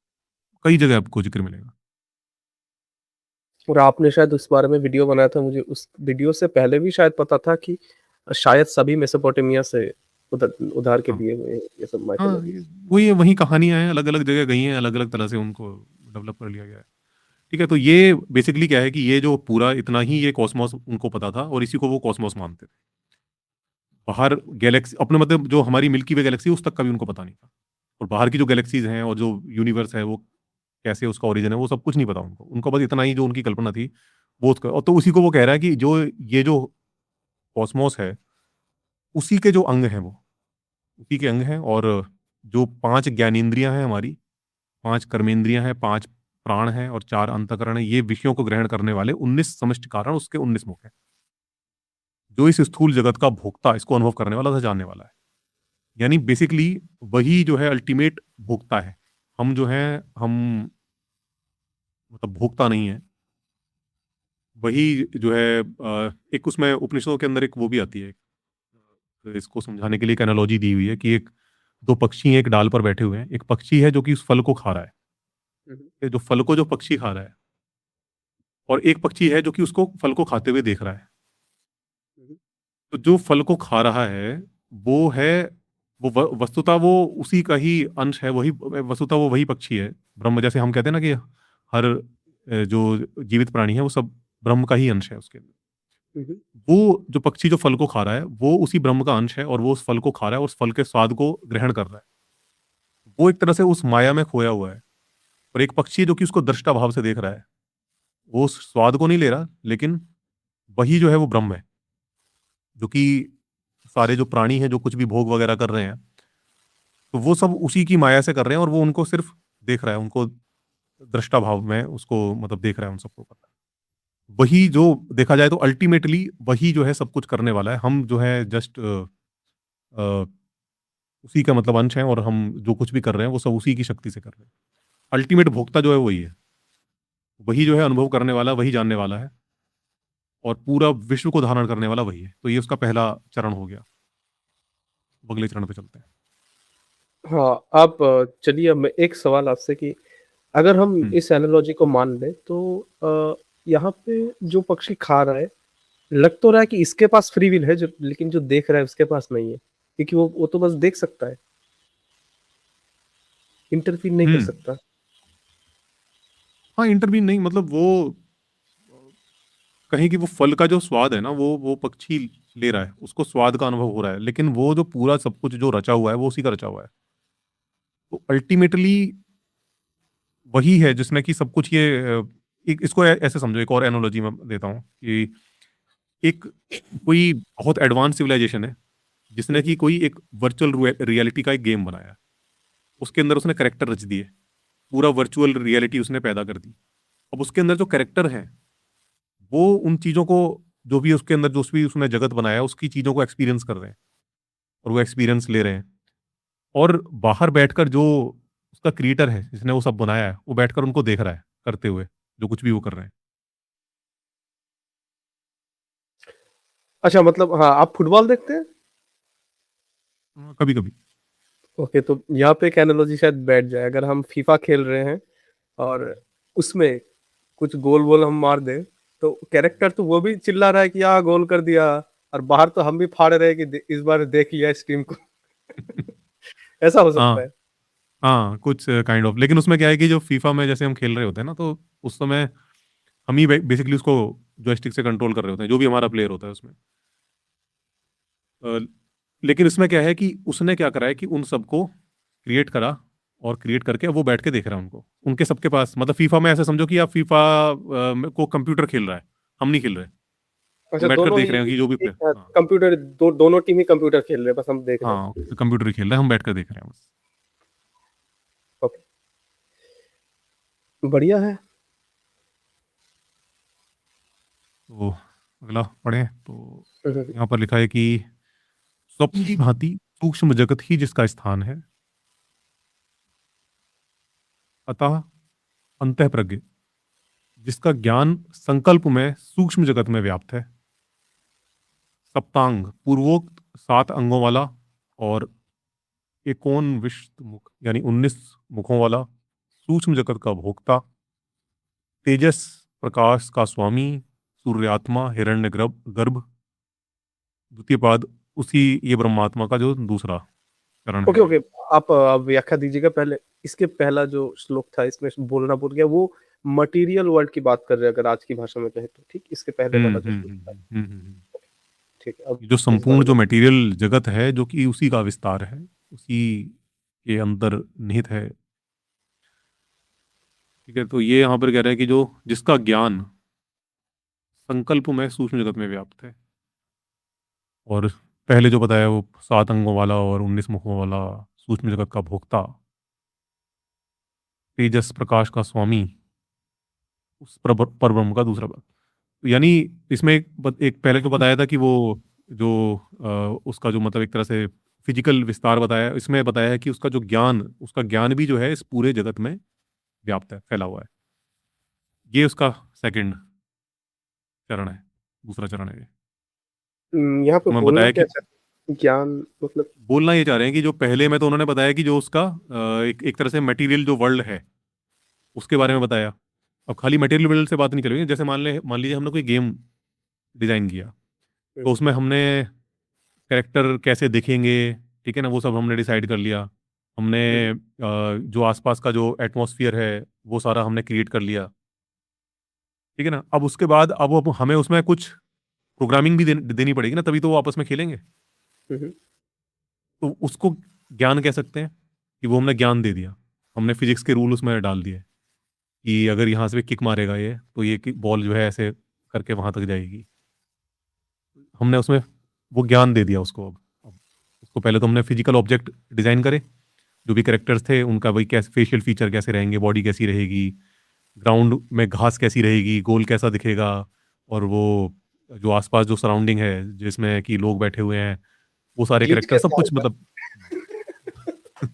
कई जगह आपको जिक्र मिलेगा। और आपने शायद उस बारे में वीडियो बनाया था, मुझे उस वीडियो से पहले भी शायद पता था कि शायद सभी मेसोपोटामिया से उधर उधार के हाँ, लिए हुए हैं ये सब हाँ, माइथोलॉजीज। वही वही कहानियां हैं, अलग अलग जगह गई हैं, अलग अलग तरह से उनको डेवलप कर लिया गया है। ठीक है, तो ये बेसिकली क्या है कि ये जो पूरा इतना ही ये कॉस्मोस उनको पता था और इसी को वो कॉस्मोस मानते थे। बाहर गैलेक्सी अपने मतलब जो हमारी मिल्की वे गैलेक्सी उस तक का भी उनको पता नहीं था। और बाहर की जो गैलेक्सीज हैं और जो यूनिवर्स है वो कैसे उसका ओरिजिन है वो सब कुछ नहीं पता उनको। उनको बस इतना ही जो उनकी कल्पना थी वो और तो उसी को वो कह रहा है कि जो ये जो कॉस्मोस है उसी के जो अंग हैं वो उसी के अंग हैं। और जो 5 ज्ञानेंद्रियां हैं हमारी, 5 कर्मेंद्रियां हैं, 5 प्राण हैं और 4 अंतःकरण हैं, ये विषयों को ग्रहण करने वाले 19 समष्टि कारण उसके 19 मुख हैं। जो इस स्थूल जगत का भोक्ता, इसको अनुभव करने वाला था, जानने वाला है। यानी बेसिकली वही जो है अल्टीमेट भोक्ता है। हम जो हैं, हम मतलब भोक्ता नहीं है। वही जो है एक उसमें उपनिषदों के अंदर एक वो भी आती है। तो इसको समझाने के लिए एक एनालॉजी दी हुई है कि एक दो पक्षी एक डाल पर बैठे हुए हैं। एक पक्षी है जो कि उस फल को खा रहा है, हम्म। ये जो फल को जो पक्षी खा रहा है, और एक पक्षी है जो कि उसको फल को खाते हुए देख रहा है। हम्म। तो जो फल को खा रहा है वो है, वो वस्तुतः वो उसी का ही अंश है, वही वस्तुतः वो वही पक्षी है। ब्रह्म, जैसे हम कहते हैं ना कि हर जो जीवित प्राणी है वो सब ब्रह्म का ही अंश है उसके अंदर। हम्म। वो जो पक्षी जो फल को खा रहा है वो उसी ब्रह्म का अंश है और वो उस फल को खा रहा है और उस फल के स्वाद को ग्रहण कर रहा है। वो एक तरह से उस माया में खोया हुआ है। और एक पक्षी है जो कि उसको दृष्टा भाव से देख रहा है, वो उस स्वाद को नहीं ले रहा, लेकिन वही जो है वो ब्रह्म है। जो कि सारे जो प्राणी हैं जो कुछ भी भोग वगैरह कर रहे हैं, तो वो सब उसी की माया से कर रहे हैं और वो उनको सिर्फ देख रहा है, उनको दृष्टा भाव में उसको मतलब देख रहा है उन सबको कर रहा है। वही जो देखा जाए तो अल्टीमेटली वही जो है सब कुछ करने वाला है। हम जो है जस्ट उसी का मतलब अंश है और हम जो कुछ भी कर रहे हैं वो सब उसी की शक्ति से कर रहे हैं। अल्टीमेट भोक्ता जो है वही है, वही जो है अनुभव करने वाला, वही जानने वाला है और पूरा विश्व को धारण करने वाला वही है। तो ये उसका पहला चरण हो गया। अब अगले चरण पे चलते हैं। हाँ, आप चलिए, अब मैं एक सवाल आपसे कि अगर हम हम्म। इस एनालॉजी को मान लें तो यहाँ पे जो पक्षी खा रहा है, लग तो रहा है कि इसके पास फ्री विल है, जो लेकिन जो देख रहा है उसके पास नहीं है, क्योंकि वो तो बस देख सकता है, इंटरफील नहीं कर हम्म। सकता। हाँ, इंटरवीन नहीं, मतलब वो कहीं कि वो फल का जो स्वाद है ना वो पक्षी ले रहा है, उसको स्वाद का अनुभव हो रहा है, लेकिन वो जो पूरा सब कुछ जो रचा हुआ है वो उसी का रचा हुआ है। तो अल्टीमेटली वही है जिसने कि सब कुछ ये एक इसको ऐसे समझो, एक और एनालॉजी में देता हूँ कि एक कोई बहुत एडवांस सिविलाइजेशन है जिसने कि हम्म। कोई एक वर्चुअल रियलिटी का एक गेम बनाया है। उसके अंदर उसने करेक्टर रच दिए, पूरा वर्चुअल रियलिटी उसने पैदा कर दी। अब उसके अंदर जो करेक्टर हैं वो उन चीजों को, जो भी उसके अंदर जो भी उसने जगत बनाया है उसकी चीजों को एक्सपीरियंस कर रहे हैं और वो एक्सपीरियंस ले रहे हैं। और बाहर बैठकर जो उसका क्रिएटर है जिसने वो सब बनाया है वो बैठकर उनको देख रहा है करते हुए जो कुछ भी वो कर रहे हैं। अच्छा, मतलब हाँ, आप फुटबॉल देखते हैं? कभी कभी। ओके, तो यहाँ पे एक एनालॉजी शायद बैठ जाए। अगर हम फीफा खेल रहे हैं और उसमें कुछ गोल वोल हम मार दें, तो कैरेक्टर तो वो भी चिल्ला रहा है कि यहाँ गोल कर दिया, और बाहर तो हम भी फाड़ रहे हैं कि इस बार देख लिया इस टीम को। ऐसा हो सकता हाँ है। हाँ, कुछ काइंड ऑफ। लेकिन उसमें क्या है कि जो फीफा में जैसे हम खेल रहे होते हैं ना, तो उस समय हम ही बेसिकली उसको जॉयस्टिक से कंट्रोल कर रहे होते हैं, जो भी हमारा प्लेयर होता है उसमें। अ, लेकिन इसमें क्या है कि उसने क्या करा है कि उन सबको क्रिएट करा, और क्रिएट करके अब वो बैठ के देख रहा है उनको, उनके सबके पास। मतलब फीफा में ऐसे समझो कि आप फीफा को कंप्यूटर खेल रहा है, हम नहीं खेल रहे। हम अच्छा, बैठकर दोनों देख ही रहे हैं कि जो भी एक प्लेयर। हाँ कंप्यूटर, दोनों टीम ही कंप्यूटर खेल रहे हैं, बस हम देख रहे हाँ, कंप्यूटर ही खेल रहा है, हम बैठकर देख रहे हैं बस। हैं। ओके, बढ़िया है। तो अगला पढ़े तो हम्म, यहाँ पर लिखा है कि स्वप्न की भांति सूक्ष्म जगत ही जिसका स्थान है, अतः अंतः प्रज्ञ जिसका ज्ञान संकल्प में सूक्ष्म जगत में व्याप्त है, सप्तांग पूर्वोक्त 7 अंगों वाला और एकोन विश्व मुख यानी 19 मुखों वाला सूक्ष्म जगत का भोक्ता, तेजस प्रकाश का स्वामी, सूर्यात्मा हिरण्य गर्भ गर्भ, द्वितीय पाद उसी ये ब्रह्मात्मा का जो दूसरा चरण ओके, है। ओके। आप व्याख्या दीजिएगा पहले। इसके पहला जो श्लोक था, इसमें बोलना भूल गया, वो मटेरियल वर्ल्ड की बात कर रहे हैं, अगर आज की भाषा में कहे तो। ठीक, इसके पहले वाला जो श्लोक था। ठीक है, अब ये जो इस बारे संपूर्ण में। जो मटेरियल जगत है, जो कि उसी का विस्तार है, उसी के अंदर निहित है। ठीक है, तो ये यहाँ पर कह रहा है कि जो जिसका ज्ञान संकल्प में सूक्ष्म जगत में व्याप्त है, और पहले जो बताया वो 7 अंगों वाला और 19 मुखों वाला सूक्ष्म जगत का भोक्ता, तेजस प्रकाश का स्वामी, उस परब्रह्म का दूसरा पद। तो यानी इसमें एक पहले तो बताया था कि वो जो उसका जो मतलब एक तरह से फिजिकल विस्तार बताया, इसमें बताया है कि उसका ज्ञान भी जो है इस पूरे जगत में व्याप्त है, फैला हुआ है। ये उसका सेकंड चरण है, दूसरा चरण है ये। यहाँ पे तो मैं बोलना बताया क्या कि चाहते हैं? ज्ञान मतलब? बोलना ये चाह रहे हैं कि जो पहले में तो उन्होंने बताया कि जो उसका एक तरह से मटेरियल जो वर्ल्ड है उसके बारे में बताया। अब खाली मटेरियल वर्ल्ड से बात नहीं चलेगी। जैसे मान लीजिए हमने कोई गेम डिजाइन किया, तो उसमें हमने कैरेक्टर कैसे दिखेंगे, ठीक है ना, वो सब हमने डिसाइड कर लिया। हमने जो आसपास का जो एटमॉस्फियर है वो सारा हमने क्रिएट कर लिया, ठीक है ना। अब उसके बाद अब हमें उसमें कुछ प्रोग्रामिंग भी देनी पड़ेगी ना, तभी तो वो आपस में खेलेंगे। तो उसको ज्ञान कह सकते हैं कि वो हमने ज्ञान दे दिया। हमने फिजिक्स के रूल उसमें डाल दिए कि अगर यहाँ से किक मारेगा ये, तो ये बॉल जो है ऐसे करके वहां तक जाएगी। हमने उसमें वो ज्ञान दे दिया उसको। अब उसको पहले तो हमने फिजिकल ऑब्जेक्ट डिजाइन करे, जो भी कैरेक्टर्स थे उनका वही कैसे फेशियल फीचर कैसे रहेंगे, बॉडी कैसी रहेगी, ग्राउंड में घास कैसी रहेगी, गोल कैसा दिखेगा, और वो जो आसपास जो सराउंडिंग है जिसमें कि लोग बैठे हुए हैं, वो सारे ग्लिच कैरेक्टर सब कैसा कुछ होगा? मतलब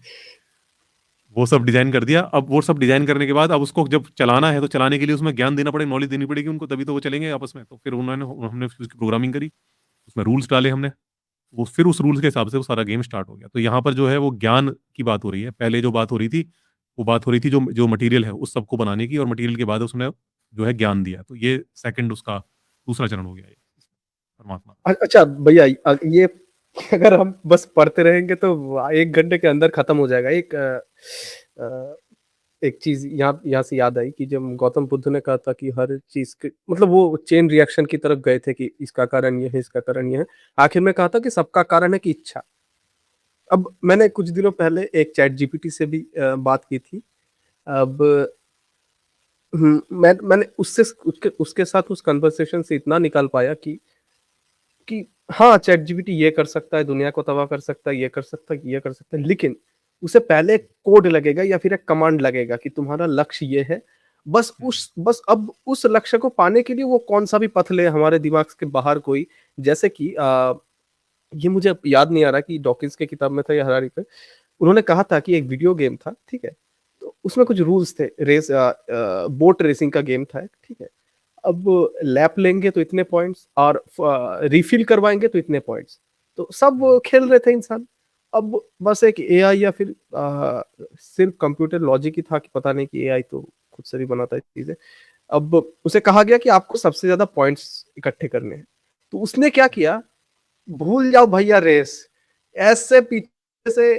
वो सब डिजाइन कर दिया। अब वो सब डिजाइन करने के बाद अब उसको जब चलाना है, तो चलाने के लिए उसमें ज्ञान देना पड़ेगा, नॉलेज देनी पड़ेगी उनको, तभी तो वो चलेंगे आपस में। तो फिर हमने उसकी प्रोग्रामिंग करी, उसमें रूल्स डाले हमने, वो फिर उस रूल्स के हिसाब से वो सारा गेम स्टार्ट हो गया। तो यहाँ पर जो है वो ज्ञान की बात हो रही है। पहले जो बात हो रही थी, वो बात हो रही थी जो जो मटेरियल है उस सबको बनाने की, और मटेरियल के बाद उसने जो है ज्ञान दिया। तो ये सेकंड उसका दूसरा चरण हो गया ये परमात्मा का। अच्छा भैया, ये अगर हम बस पढ़ते रहेंगे तो 1 घंटे के अंदर खत्म हो जाएगा। अ, एक चीज यहाँ यहाँ से याद आई कि जब गौतम बुद्ध ने कहा था कि हर चीज के मतलब वो चेन रिएक्शन की तरफ गए थे कि इसका कारण ये है, इसका कारण ये है। आखिर में कहा था कि सबका कारण है कि इच्छा। अब मैंने कुछ दिनों पहले एक चैट जीपीटी से भी बात की थी। अब मैंने उसके साथ उस कन्वर्सेशन से इतना निकाल पाया कि हाँ, चैट जीपीटी ये कर सकता है, दुनिया को तबाह कर सकता है, ये कर सकता है, ये कर सकता है, लेकिन उसे पहले एक कोड लगेगा या फिर एक कमांड लगेगा कि तुम्हारा लक्ष्य ये है। बस अब उस लक्ष्य को पाने के लिए वो कौन सा भी पथ ले हमारे दिमाग के बाहर कोई। जैसे कि ये मुझे याद नहीं आ रहा कि डॉकिंस के किताब में था या हरारी पे। उन्होंने कहा था कि एक वीडियो गेम था, ठीक है? तो उसमें कुछ रूल्स थे, बोट रेसिंग का गेम था, ठीक है? अब लैप लेंगे तो इतने पॉइंट्स, और रिफिल करवाएंगे तो इतने पॉइंट्स। तो सब खेल रहे थे इंसान। अब बस एक एआई या फिर सिर्फ कंप्यूटर लॉजिक ही था कि पता नहीं कि एआई तो खुद से भी बनाता है चीजें। अब उसे कहा गया कि आपको सबसे ज्यादा पॉइंट्स इकट्ठे करने हैं। तो उसने क्या किया, भूल जाओ भैया रेस, ऐसे पीछे से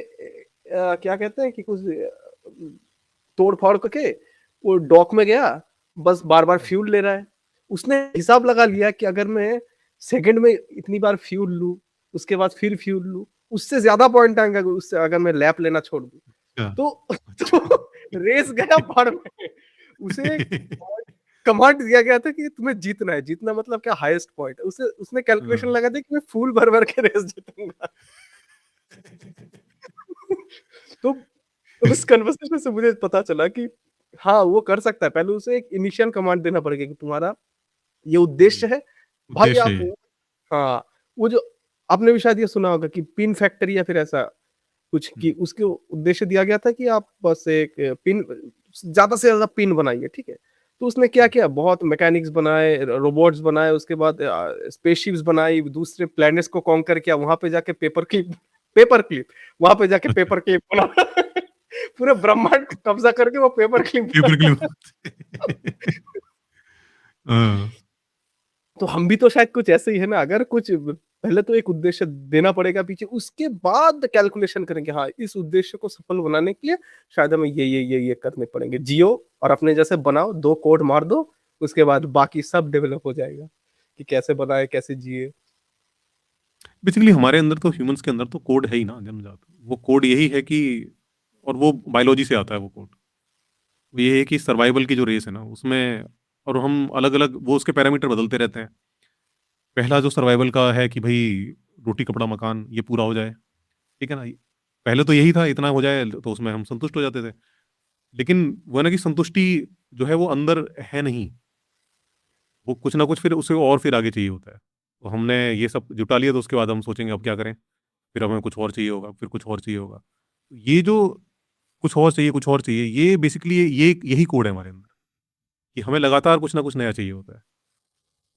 क्या कहते हैं कि कुछ तोड़ फोड़ करके वो डॉक में गया, बस बार बार फ्यूल ले रहा है। उसने हिसाब लगा लिया कि अगर मैं सेकंड में इतनी बार फ्यूल लूं, उसके बाद फिर फ्यूल लूं, उससे ज्यादा पॉइंट आएंगे उससे, अगर मैं लैप लेना छोड़ दूं। अच्छा तो, अच्छा। तो रेस गया भाड़ में। उसे कमांड दिया गया था कि तुम्हें जीतना है, जीतना मतलब क्या, हाईएस्ट पॉइंट। उसे उसने कैलकुलेशन हाँ। लगा दी कि मैं फूल भर भर के रेस जीतूंगा। तो उस कन्वर्सेशन से मुझे पता चला कि हाँ वो कर सकता है। पहले उसे एक इनिशियल कमांड देना पड़ेगा कि तुम्हारा ये उद्देश्य है भाई, उद्देश्य आप। है ये। हाँ, वो जो आपने भी शायद ये सुना होगा कि पिन फैक्ट्री या फिर ऐसा कुछ, कि हम्म, उसके उद्देश्य दिया गया था कि आप बस एक पिन, ज्यादा से ज्यादा पिन बनाइए, ठीक है। तो उसने क्या किया, बहुत मैकेनिक्स बनाए, रोबोट्स बनाए, उसके बाद स्पेसशिप्स बनाई, दूसरे प्लैनेट्स को कॉन्कर किया, वहां पे जाके पेपर क्लिप वहां पे जाके अच्छा। पेपर क्लिप बना। पूरे ब्रह्मांड को कब्जा करके वो पेपर क्लिप पेपर बना। क्लिप। हाँ। तो हम भी तो शायद कुछ ऐसे ही है ना, अगर कुछ पहले तो एक उद्देश्य देना पड़ेगा पीछे, उसके बाद कैलकुलेशन करेंगे हाँ इस उद्देश्य को सफल बनाने के लिए शायद हमें ये करने पड़ेंगे। जियो और अपने जैसे बनाओ, दो कोड मार दो, उसके बाद बाकी सब डेवलप हो जाएगा कि कैसे बनाए, कैसे जिए। बेसिकली हमारे अंदर तो, ह्यूमंस के अंदर तो कोड है ही ना जन्मजात। वो कोड यही है कि, और वो बायोलॉजी से आता है वो कोड। वो ये है कि सर्वाइवल की जो रेस है ना उसमें, और हम अलग अलग वो उसके पैरामीटर बदलते रहते हैं। पहला जो सर्वाइवल का है कि भाई रोटी कपड़ा मकान ये पूरा हो जाए, ठीक है ना। पहले तो यही था, इतना हो जाए तो उसमें हम संतुष्ट हो जाते थे। लेकिन वो है ना कि संतुष्टि जो है वो अंदर है नहीं, वो कुछ ना कुछ फिर उसे और फिर आगे चाहिए होता है। तो हमने ये सब जुटा लिया तो उसके बाद हम सोचेंगे अब क्या करें, फिर हमें कुछ और चाहिए होगा, फिर कुछ और चाहिए होगा। ये जो कुछ और चाहिए, कुछ और चाहिए, ये बेसिकली ये यही कोड है हमारे अंदर, कि हमें लगातार कुछ ना कुछ नया चाहिए होता है।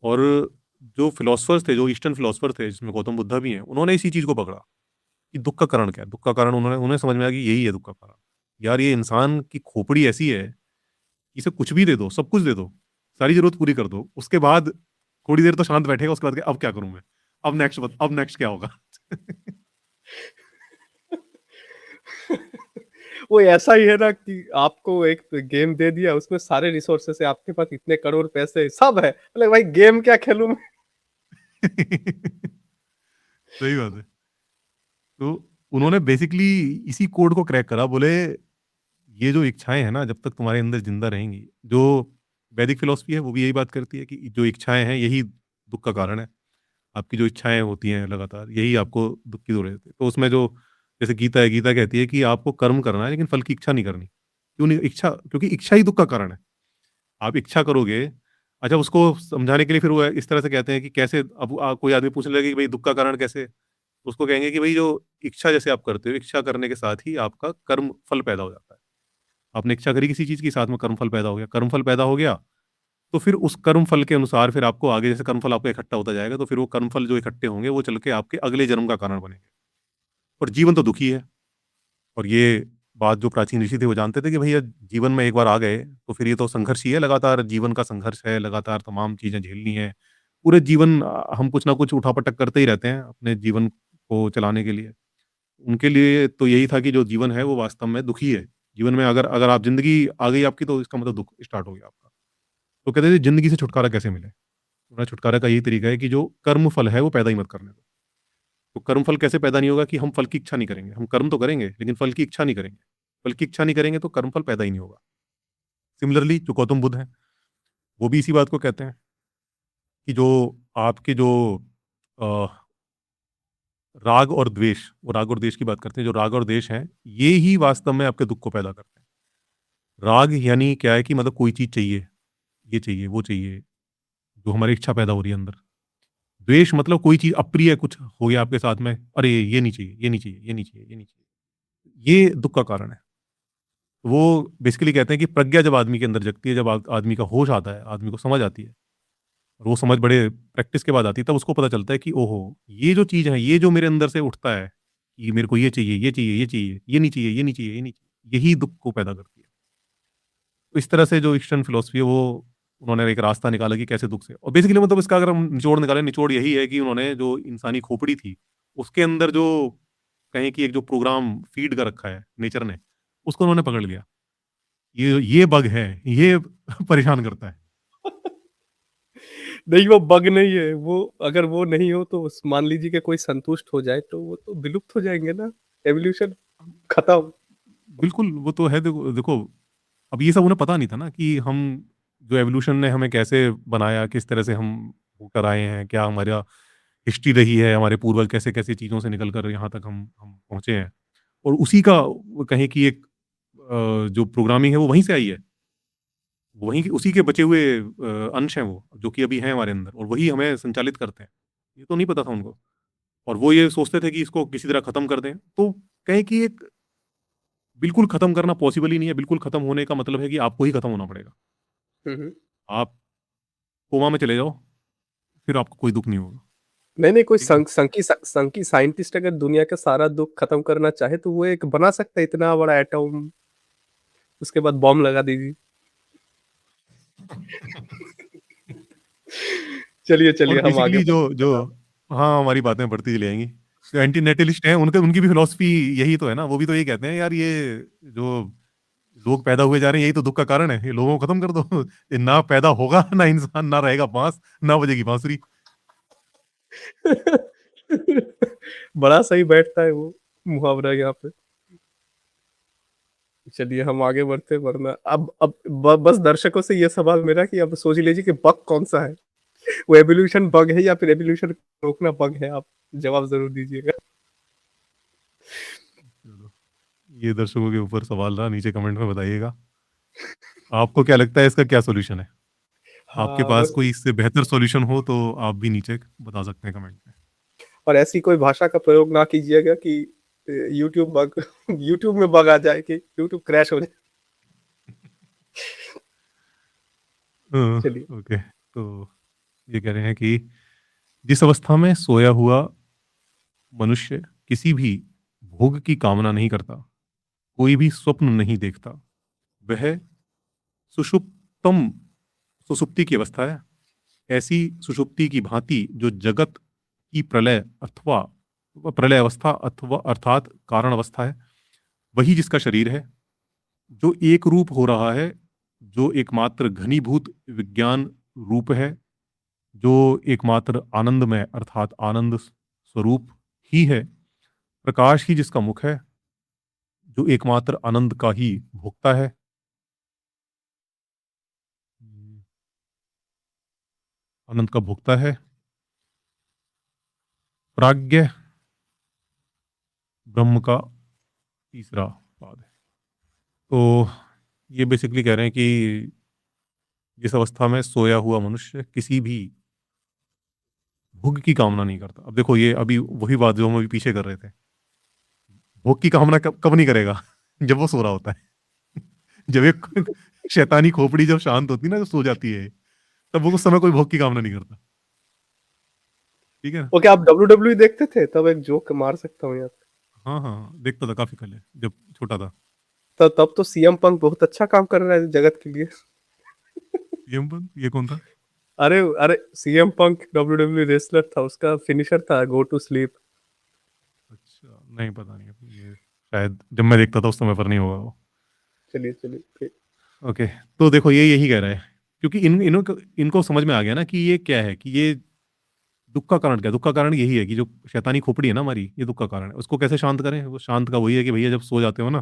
और जो फिलोसफर्स थे, जो ईस्टर्न फिलोसफर थे जिसमें गौतम बुद्धा भी हैं, उन्होंने इसी चीज को पकड़ा कि दुख का कारण क्या है। दुख का कारण उन्होंने उन्हें समझ में आया कि यही है दुख का कारण। यार ये इंसान की खोपड़ी ऐसी है कि इसे कुछ भी दे दो, सब कुछ दे दो, सारी जरूरत पूरी कर दो, उसके बाद थोड़ी देर तो शांत बैठेगा, उसके बाद अब क्या करूं मैं, अब नेक्स्ट क्या होगा। वो ऐसा ही है ना कि आपको एक गेम दे दिया, उसमें सारे रिसोर्सेस है, आपके पास इतने करोड़ पैसे सब है, मतलब भाई गेम क्या खेलूं मैं। सही बात है। तो उन्होंने बेसिकली इसी कोड को क्रैक करा। बोले ये जो इच्छाएं हैं ना, जब तक तुम्हारे अंदर जिंदा रहेंगी, जो वैदिक फिलोसफी है वो भी यही बात करती है कि जो इच्छाएं हैं यही दुख का कारण है। आपकी जो इच्छाएं होती हैं लगातार, यही आपको दुख की ओर देती है। तो उसमें जो, जैसे गीता है, गीता कहती है कि आपको कर्म करना है लेकिन फल की इच्छा नहीं करनी। क्यों नहीं इच्छा? क्योंकि इच्छा ही दुख का कारण है। आप इच्छा करोगे। अच्छा, उसको समझाने के लिए फिर वो इस तरह से कहते हैं कि कैसे, अब कोई आदमी पूछने लगे कि भाई दुख का कारण कैसे, तो उसको कहेंगे कि भाई जो इच्छा जैसे आप करते हो, इच्छा करने के साथ ही आपका कर्म फल पैदा हो जाता है। आपने इच्छा करी किसी चीज के साथ में कर्म फल पैदा हो गया, कर्म फल पैदा हो गया, तो फिर उस कर्म फल के अनुसार फिर आपको आगे, जैसे कर्म फल आपका इकट्ठा होता जाएगा, तो फिर वो कर्म फल जो इकट्ठे होंगे वो चल के आपके अगले जन्म का कारण बनेंगे। और जीवन तो दुखी है। और ये बात जो प्राचीन ऋषि थे वो जानते थे कि भैया जीवन में एक बार आ गए तो फिर ये तो संघर्ष ही है, लगातार जीवन का संघर्ष है, लगातार तमाम चीजें झेलनी है। पूरे जीवन हम कुछ ना कुछ उठापटक करते ही रहते हैं अपने जीवन को चलाने के लिए। उनके लिए तो यही था कि जो जीवन है वो वास्तव में दुखी है। जीवन में अगर अगर आप, जिंदगी आ गई आपकी, तो इसका मतलब दुख स्टार्ट हो गया आपका। तो कहते थे जिंदगी से छुटकारा कैसे मिले। उन्हें छुटकारा का यही तरीका है कि जो कर्म फल है वो पैदा ही मत करने दो। तो कर्म फल कैसे पैदा नहीं होगा, कि हम फल की इच्छा नहीं करेंगे। हम कर्म तो करेंगे लेकिन फल की इच्छा नहीं करेंगे। फल की इच्छा नहीं करेंगे तो कर्म फल पैदा ही नहीं होगा। सिमिलरली जो गौतम बुद्ध हैं, वो भी इसी बात को कहते हैं कि जो आपके जो अ, राग और द्वेष, वो राग और द्वेष की बात करते हैं, जो राग और द्वेष हैं ये ही वास्तव में आपके दुख को पैदा करते हैं। राग यानी क्या है कि मतलब कोई चीज चाहिए, ये चाहिए, वो चाहिए, जो हमारी इच्छा पैदा हो रही है अंदर। द्वेष मतलब कोई चीज अप्रिय कुछ हो गया आपके साथ में, अरे ये नहीं चाहिए, ये नहीं चाहिए, ये नहीं चाहिए, ये नहीं चाहिए, ये दुख का कारण है। वो बेसिकली कहते हैं कि प्रज्ञा जब आदमी के अंदर जगती है, जब आदमी का होश आता है, आदमी को समझ आती है, और वो समझ बड़े प्रैक्टिस के बाद आती है, तब उसको पता चलता है कि ओहो! ये जो चीज़ है, ये जो मेरे अंदर से उठता है कि मेरे को ये चाहिए, ये चाहिए, ये चाहिए, ये नहीं चाहिए, ये नहीं चाहिए, ये नहीं चाहिए, यही दुःख को पैदा करती है। तो इस तरह से जो ईस्टर्न फिलॉसफी है वो उन्होंने एक रास्ता निकाला कि कैसे दुःख से, और बेसिकली मतलब इसका अगर हम निचोड़ निकालें, निचोड़ यही है कि उन्होंने जो इंसानी खोपड़ी थी, उसके अंदर जो कहें कि एक जो प्रोग्राम फ़ीड कर रखा है नेचर ने, उसको उन्होंने पकड़ लिया। ये बग है, ये परेशान करता है। नहीं, वो बग नहीं है, वो अगर वो नहीं हो तो मान लीजिए कि कोई संतुष्ट हो जाए तो वो तो विलुप्त हो जाएँगे ना, एवोल्यूशन खत्म। बिल्कुल, वो तो है, देखो देखो, अब ये सब उन्हें पता नहीं था ना कि हम जो एवोल्यूशन ने हमें कैसे बनाया, किस तरह से हम होकर आए हैं, क्या हमारा हिस्ट्री रही है, हमारे पूर्वज कैसे-कैसे चीज़ों से निकल कर यहाँ तक हम पहुँचे हैं। और उसी का वो कहें कि एक जो प्रोग्रामिंग है वो वहीं से आई है। वहीं के उसी के बचे हुए अंश हैं वो, जो कि अभी हैं हमारे अंदर, और वही हमें संचालित करते हैं। ये तो नहीं पता था उनको, और वो ये सोचते थे कि इसको किसी तरह खत्म कर दें। तो कहें कि एक बिल्कुल खत्म करना पॉसिबल ही नहीं है, बिल्कुल खत्म होने का मतलब है कि आपको ही खत्म होना पड़ेगा। हुँ, हुँ। आप कोमा में चले जाओ, फिर आपको कोई दुःख नहीं होगा। नहीं, नहीं, कोई ठीक है? संकी साइंटिस्ट अगर दुनिया का सारा दुःख खत्म करना चाहे तो वो एक बना सकता है इतना बड़ा एटॉम, उसके बाद बॉम्ब लगा दीजिए। चलिए, और चलिए हम आगे बेसिकली जो बढ़ते जो हैं। हाँ। हाँ, हमारी बातें बढ़ती चली जाएँगी। जो एंटी नेटलिस्ट हैं, उनका उनकी भी फिलॉसफी यही तो है ना, वो भी तो यही कहते हैं, यार ये जो लोग पैदा हुए जा रहे हैं, यही तो दुःख का कारण है। ये लोगों को खत्म कर दो। ये ना पैदा होगा, ना इंसान, ना रहेगा बाँस, ना बजेगी बाँसुरी। बड़ा सही बैठता है वो मुहावरा यहाँ पे। चलिए हम आगे बढ़ते हैं, वरना अब बस दर्शकों से ये सवाल मेरा कि अब सोच लीजिए कि बग कौन-सा है? वो एवोल्यूशन बग है या फिर एवोल्यूशन रोकना बग है? आप जवाब ज़रूर दीजिएगा। चलो, ये दर्शकों के ऊपर सवाल रहा, नीचे कमेंट में बताइएगा। आपको क्या लगता है, इसका क्या सॉल्यूशन है? आपके हाँ, पास बस कोई इससे बेहतर सॉल्यूशन हो तो आप भी नीचे बता सकते हैं कमेंट में। और ऐसी कोई भाषा का प्रयोग ना कीजिएगा कि यूट्यूब बग यूट्यूब में बग आ जाए कि यूट्यूब क्रैश हो जाए। चलिए। ओके, तो ये कह रहे हैं कि जिस अवस्था में सोया हुआ मनुष्य किसी भी भोग की कामना नहीं करता, कोई भी स्वप्न नहीं देखता, वह सुषुप्तम सुषुप्ति की अवस्था है। ऐसी सुषुप्ति की भांति जो जगत की प्रलय अवस्था अथवा अर्थात कारण अवस्था है, वही जिसका शरीर है, जो एक रूप हो रहा है, जो एकमात्र घनीभूत विज्ञान रूप है, जो एकमात्र आनंदमय अर्थात आनंद स्वरूप ही है, प्रकाश ही जिसका मुख है, जो एकमात्र आनंद का ही भोक्ता है। आनंद का भोक्ता है, प्राज्ञ ब्रह्म का तीसरा पाद है। तो ये बेसिकली कह रहे हैं कि जिस अवस्था में सोया हुआ मनुष्य किसी भी भोग की कामना नहीं करता। अब देखो, ये अभी वही बात जो हम अभी पीछे कर रहे थे। भोग की कामना कब कब नहीं करेगा? जब वो सो रहा होता है। जब एक शैतानी खोपड़ी जब शांत होती है ना, जब सो जाती है, तब वो उस समय कोई भोग की कामना नहीं करता। ठीक है ना? ओके, आप डब्ल्यूडब्ल्यूई देखते थे? तब एक जोक मार सकता हूँ यहाँ पे। हाँ, हाँ, देखता था काफ़ी पहले जब छोटा था। तब तो सीएम पंक बहुत अच्छा काम कर रहा है जगत के लिए। ये कौन था? अरे अरे, सीएम पंक डब्ल्यूडब्ल्यूई रेसलर था, उसका फिनिशर था गो टू स्लीप। अच्छा, नहीं पता नहीं, ये शायद जब मैं देखता था उस समय पर नहीं होगा वो। चलिए, चलिए, फिर ओके, तो देखो ये यही कह रहा है, क्योंकि इनको समझ में आ गया ना कि ये क्या है, कि ये दुःख का कारण क्या है? दुःख का कारण यही है कि जो शैतानी खोपड़ी है ना हमारी, ये दुःख का कारण है। उसको कैसे शांत करें? वो शांत का वही है कि भैया जब सो जाते हो ना,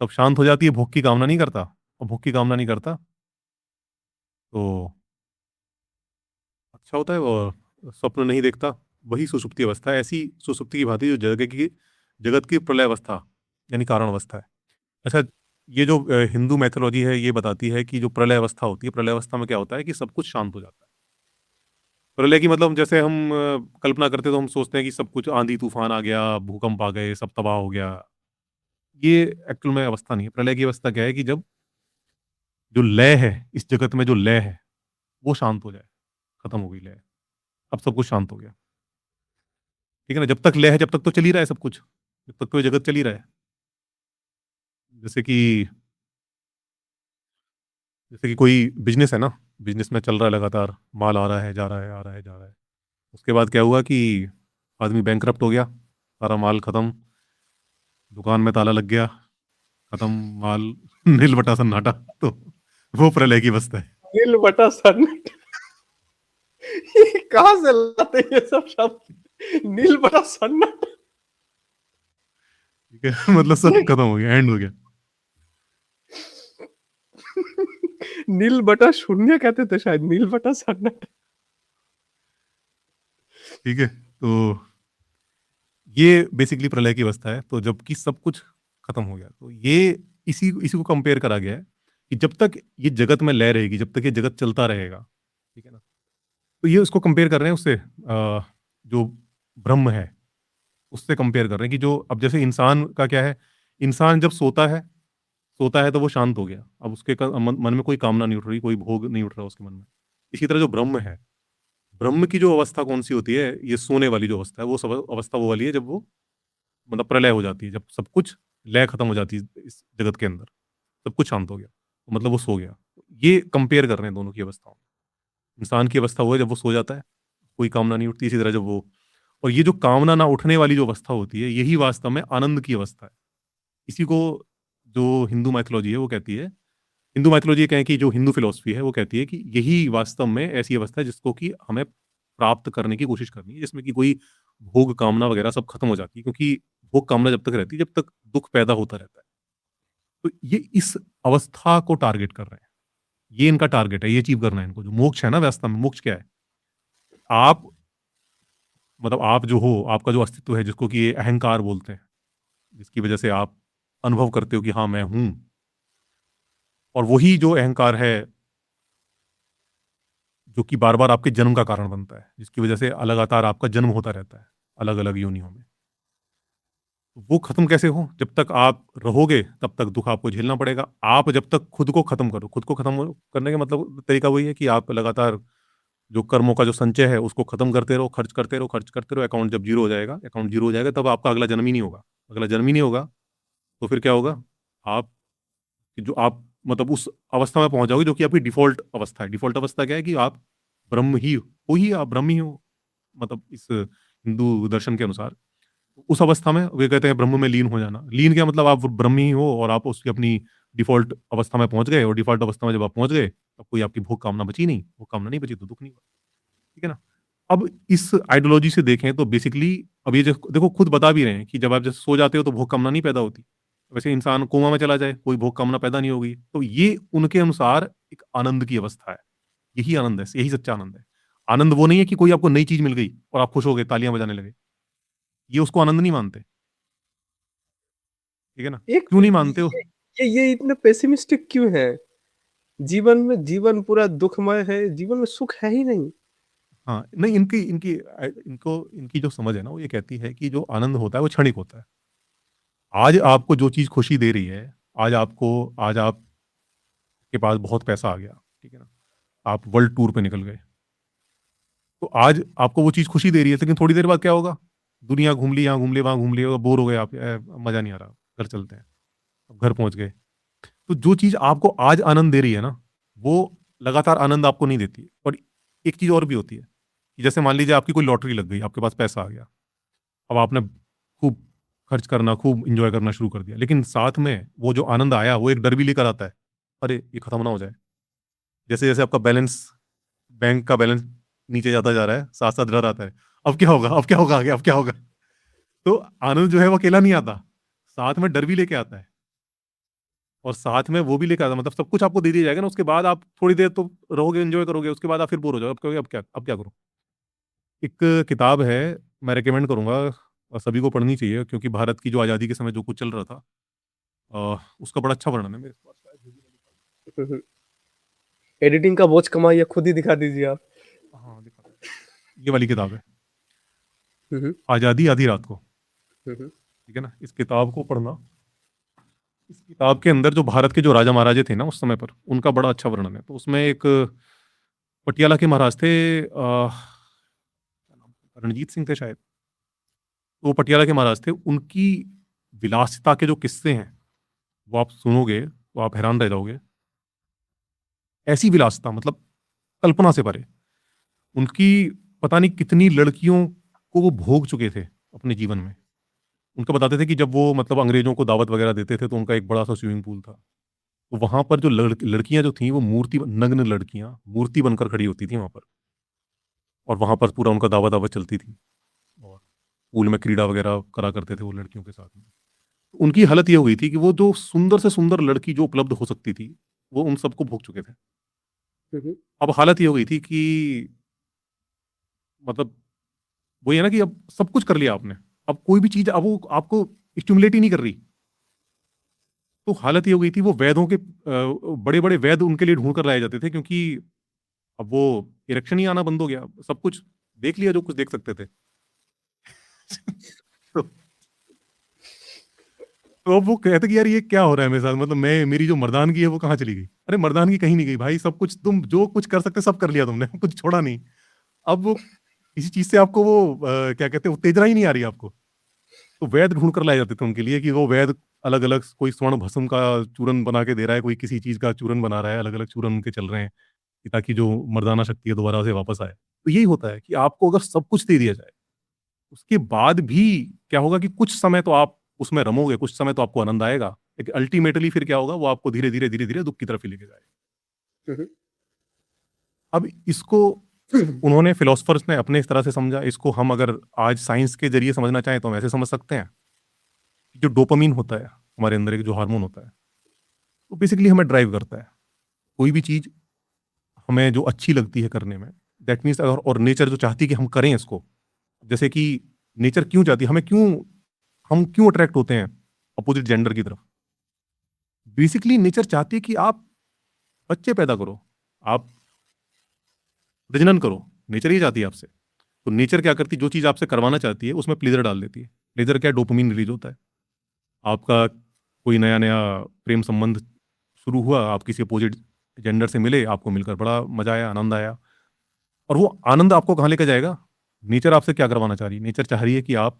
तब शांत हो जाती है, भोग की कामना नहीं करता, और भोग की कामना नहीं करता, तो अच्छा होता है, और स्वप्न नहीं देखता, वही सुषुप्ति अवस्था है। ऐसी सुषुप्ति की भांति जो जगत की प्रलय अवस्था, यानी कारण अवस्था है। अच्छा, ये जो हिंदू मैथोलॉजी है, ये बताती है कि जो प्रलय अवस्था होती है, प्रलय अवस्था में क्या होता है कि सब कुछ शांत हो जाता है। प्रलय की मतलब जैसे हम कल्पना करते हैं तो हम सोचते हैं कि सब कुछ आंधी तूफान आ गया, भूकंप आ गए, सब तबाह हो गया। ये एक्चुअल में अवस्था नहीं है। प्रलय की अवस्था क्या है कि जब जो लय है, इस जगत में जो लय है, वो शांत हो जाए। खत्म हो गई लय, अब सब कुछ शांत हो गया। ठीक है ना, जब तक लय है जब तक तो चल ही रहा है सब कुछ, जब तक कोई जगत चल ही रहा है। जैसे कि जैसे कि कोई बिजनेस है ना, बिजनेस में चल रहा है लगातार, माल आ रहा है जा रहा है, आ रहा है जा रहा है। उसके बाद क्या हुआ कि आदमी बैंकरप्ट हो गया, सारा माल खत्म, दुकान में ताला लग गया, खत्म माल, नील बटा सन्नाटा। तो वो प्रलय की अवस्था है। नील बटा सन्नाटा। ये कहाँ से लाते हैं ये सब शब्द, नील बटा सन्नाटा। ठीक है मतलब सब खत्म हो गया, एंड हो गया। नील बटा शून्य कहते थे शायद, नील बटा सन्नाटा। ठीक है, तो ये बेसिकली प्रलय की अवस्था है। तो जबकि सब कुछ खत्म हो गया, तो ये इसी इसी को कंपेयर करा गया है कि जब तक ये जगत में लय रहेगी, जब तक ये जगत चलता रहेगा, ठीक है ना, तो ये उसको कंपेयर कर रहे हैं उससे, जो ब्रह्म है उससे कंपेयर कर रहे हैं कि जो अब जैसे इंसान का क्या है, इंसान जब सोता है तो वो शांत हो गया, अब उसके मन में कोई कामना नहीं उठ रही, कोई भोग नहीं उठ रहा उसके मन में। इसी तरह जो ब्रह्म है, ब्रह्म की जो अवस्था कौन सी होती है, ये सोने वाली जो अवस्था है, वो सब अवस्था वो वाली है जब वो मतलब प्रलय हो जाती है, जब सब कुछ लय खत्म हो जाती है इस जगत के अंदर, सब कुछ शांत हो गया, तो मतलब वो सो गया। ये कंपेयर कर रहे हैं दोनों की अवस्थाओं। इंसान की अवस्था वो है जब वो सो जाता है, कोई कामना नहीं उठती, इसी तरह जब वो, और ये जो कामना ना उठने वाली जो अवस्था होती है, यही वास्तव में आनंद की अवस्था है। इसी को जो हिंदू माइथोलॉजी है वो कहती है, हिंदू माइथोलॉजी कहें कि जो हिंदू फिलोसफी है वो कहती है कि यही वास्तव में ऐसी अवस्था है जिसको कि हमें प्राप्त करने की कोशिश करनी है, जिसमें कि कोई भोग कामना वगैरह सब खत्म हो जाती है, क्योंकि भोग कामना जब तक रहती है, जब तक दुख पैदा होता रहता है। तो ये इस अवस्था को टारगेट कर रहे हैं, ये इनका टारगेट है, ये अचीव करना है इनको। जो मोक्ष है ना, वास्तव में मोक्ष क्या है, आप मतलब आप जो हो, आपका जो अस्तित्व है, जिसको कि ये अहंकार बोलते हैं, जिसकी वजह से आप अनुभव करते हो कि हाँ मैं हूं, और वही जो अहंकार है जो कि बार बार आपके जन्म का कारण बनता है, जिसकी वजह से लगातार आपका जन्म होता रहता है अलग अलग योनियों में, वो खत्म कैसे हो, जब तक आप रहोगे तब तक दुख आपको झेलना पड़ेगा। आप जब तक खुद को खत्म करो, खुद को खत्म करने का मतलब तरीका वही है कि आप लगातार जो कर्मों का जो संचय है उसको खत्म करते रहो, खर्च करते रहो, खर्च करते रहो। अकाउंट जब जीरो हो जाएगा, अकाउंट जीरो हो जाएगा, तब आपका अगला जन्म ही नहीं होगा। अगला जन्म ही नहीं होगा तो फिर क्या होगा, आप जो आप मतलब उस अवस्था में पहुंच जाओगे जो कि आपकी डिफॉल्ट अवस्था है। डिफॉल्ट अवस्था क्या है कि आप ब्रह्म ही हो, ही आप ब्रह्म ही हो, मतलब इस हिंदू दर्शन के अनुसार उस अवस्था में वे कहते हैं ब्रह्म में लीन हो जाना। लीन क्या मतलब, आप ब्रह्म ही हो और आप उसकी अपनी डिफॉल्ट अवस्था में पहुंच गए, और डिफॉल्ट अवस्था में जब आप पहुंच गए तब कोई आपकी भोग कामना बची नहीं, भोग कामना नहीं बची तो दुख नहीं हुआ। ठीक है ना। अब इस आइडियोलॉजी से देखें तो बेसिकली अब ये जो देखो खुद बता भी रहे हैं कि जब आप जैसे सो जाते हो तो भोग कामना नहीं पैदा होती, वैसे इंसान कोमा में चला जाए कोई भोग कामना पैदा नहीं होगी। तो ये उनके अनुसार एक आनंद की अवस्था है, यही आनंद है, यही सच्चा आनंद है। आनंद वो नहीं है कि कोई आपको नई चीज मिल गई और आप खुश हो गए तालियां बजाने लगे, ये उसको आनंद नहीं मानते। ठीक है ना, एक क्यों नहीं मानते हो? ये इतने पेसिमिस्टिक क्यों है? जीवन पूरा दुखमय है, जीवन में सुख है ही नहीं। हाँ नहीं, इनकी इनकी इनको इनकी जो समझ है ना वो ये कहती है कि जो आनंद होता है वो क्षणिक होता है। आज आपको जो चीज खुशी दे रही है, आज आपके पास बहुत पैसा आ गया, ठीक है ना, आप वर्ल्ड टूर पे निकल गए, तो आज आपको वो चीज खुशी दे रही है, लेकिन थोड़ी देर बाद क्या होगा, दुनिया घूम ली, यहाँ घूम ली, वहां घूम ली, बोर हो गए आप, मजा नहीं आ रहा, घर चलते हैं। अब घर पहुंच गए, तो जो चीज आपको आज आनंद दे रही है ना, वो लगातार आनंद आपको नहीं देती। और एक चीज और भी होती है कि जैसे मान लीजिए आपकी कोई लॉटरी लग गई, आपके पास पैसा आ गया, अब आपने खूब खर्च करना, खूब इंजॉय करना शुरू कर दिया, लेकिन साथ में वो जो आनंद आया वो एक डर भी लेकर आता है, अरे ये खत्म ना हो जाए। जैसे जैसे आपका बैलेंस, बैंक का बैलेंस नीचे जाता जा रहा है, साथ साथ डर आता है, अब क्या होगा, अब क्या होगा आगे, अब क्या होगा। तो आनंद जो है वो अकेला नहीं आता, साथ में डर भी लेके आता है, और साथ में वो भी लेके आता है, मतलब सब कुछ आपको दे दिया जाएगा ना, उसके बाद आप थोड़ी देर तो रहोगे, एंजॉय करोगे, उसके बाद आप फिर बोर हो जाओगे, अब कहोगे अब क्या करूं। एक किताब है, मैं रेकमेंड करूंगा, और सभी को पढ़नी चाहिए, क्योंकि भारत की जो आज़ादी के समय जो कुछ चल रहा था, उसका बड़ा अच्छा वर्णन है मेरे पास शायद। एडिटिंग का बोझ कमाइए, खुद ही दिखा दीजिए आप। हाँ दिखाता हूँ। ये वाली किताब है, हुँ, हुँ। आज़ादी आधी रात को। हुँ, हुँ। ठीक है ना, इस किताब को पढ़ना। इस किताब के अंदर जो भारत के जो राजा महाराजे थे ना उस समय पर, उनका बड़ा अच्छा वर्णन है। तो उसमें एक पटियाला के महाराज थे, रणजीत सिंह थे शायद। तो वो पटियाला के महाराज थे, उनकी विलासिता के जो किस्से हैं वो आप सुनोगे तो आप हैरान रह जाओगे। ऐसी विलासिता, मतलब कल्पना से परे। उनकी पता नहीं कितनी लड़कियों को वो भोग चुके थे अपने जीवन में। उनका बताते थे कि जब वो मतलब अंग्रेजों को दावत वगैरह देते थे तो उनका एक बड़ा सा स्विमिंग पूल था। तो वहां पर जो लड़कियां जो थी वो मूर्ति, नग्न लड़कियां मूर्ति बनकर खड़ी होती थी वहां पर, और वहां पर पूरा उनका दावत दावत चलती थी, और पूल में क्रीड़ा वगैरह करा करते थे वो लड़कियों के साथ में। उनकी हालत ये हो गई थी कि वो जो सुंदर से सुंदर लड़की जो उपलब्ध हो सकती थी वो उन सबको भोग चुके थे। हम्म, अब हालत ये हो गई थी कि मतलब वो ये ना कि अब सब कुछ कर लिया आपने, अब कोई भी चीज अब वो आपको स्टिमुलेट ही नहीं कर रही। तो हालत ये हो गई थी, वो वैद्यों के बड़े बड़े वैद्य उनके लिए ढूंढ कर लाए जाते थे, क्योंकि अब वो इरेक्शन ही आना बंद हो गया, सब कुछ देख लिया जो कुछ देख सकते थे। तो, तो अब वो कहते कि यार ये क्या हो रहा है मेरे साथ, मतलब मैं, मेरी जो मर्दानगी है वो कहाँ चली गई? अरे मर्दानगी कहीं नहीं गई भाई, सब कुछ तुम जो कुछ कर सकते सब कर लिया तुमने, कुछ छोड़ा नहीं। अब वो किसी चीज से आपको वो क्या कहते हैं, उत्तेजना ही नहीं आ रही आपको। तो वैद ढूंढ कर लाए जाते थे उनके लिए, कि वो वैद अलग अलग, कोई स्वर्ण भस्म का चूरन बना के दे रहा है, कोई किसी चीज का चूरन बना रहा है, अलग अलग चूरन उनके चल रहे हैं, कि ताकि जो मर्दाना शक्ति है दोबारा से वापस आए। तो यही होता है कि आपको अगर सब कुछ दे दिया जाए, उसके बाद भी क्या होगा कि कुछ समय तो आप उसमें रमोगे, कुछ समय तो आपको आनंद आएगा, लेकिन अल्टीमेटली फिर क्या होगा, वो आपको धीरे धीरे धीरे धीरे दुख की तरफ ही लेके जाएगा। हम्म, अब इसको उन्होंने, फिलोसफर्स ने अपने इस तरह से समझा। इसको हम अगर आज साइंस के जरिए समझना चाहें तो हम ऐसे समझ सकते हैं कि जो डोपामीन होता है हमारे अंदर, एक जो हार्मोन होता है, वो बेसिकली हमें ड्राइव करता है। कोई भी चीज हमें जो अच्छी लगती है करने में, दैट मीन्स अगर, और नेचर जो चाहती है कि हम करें इसको, जैसे कि नेचर क्यों चाहती है हमें, क्यों हम क्यों अट्रैक्ट होते हैं अपोजिट जेंडर की तरफ? बेसिकली नेचर चाहती है कि आप बच्चे पैदा करो, आप प्रजनन करो। नेचर ये चाहती है आपसे। तो नेचर क्या करती है, जो चीज आपसे करवाना चाहती है उसमें प्लेजर डाल देती है। प्लेजर क्या, डोपामिन रिलीज होता है। आपका कोई नया नया प्रेम संबंध शुरू हुआ, आप किसी अपोजिट जेंडर से मिले, आपको मिलकर बड़ा मजा आया, आनंद आया, और वो आनंद आपको कहाँ लेकर जाएगा? नेचर आपसे क्या करवाना चाह रही है? नेचर चाह रही है कि आप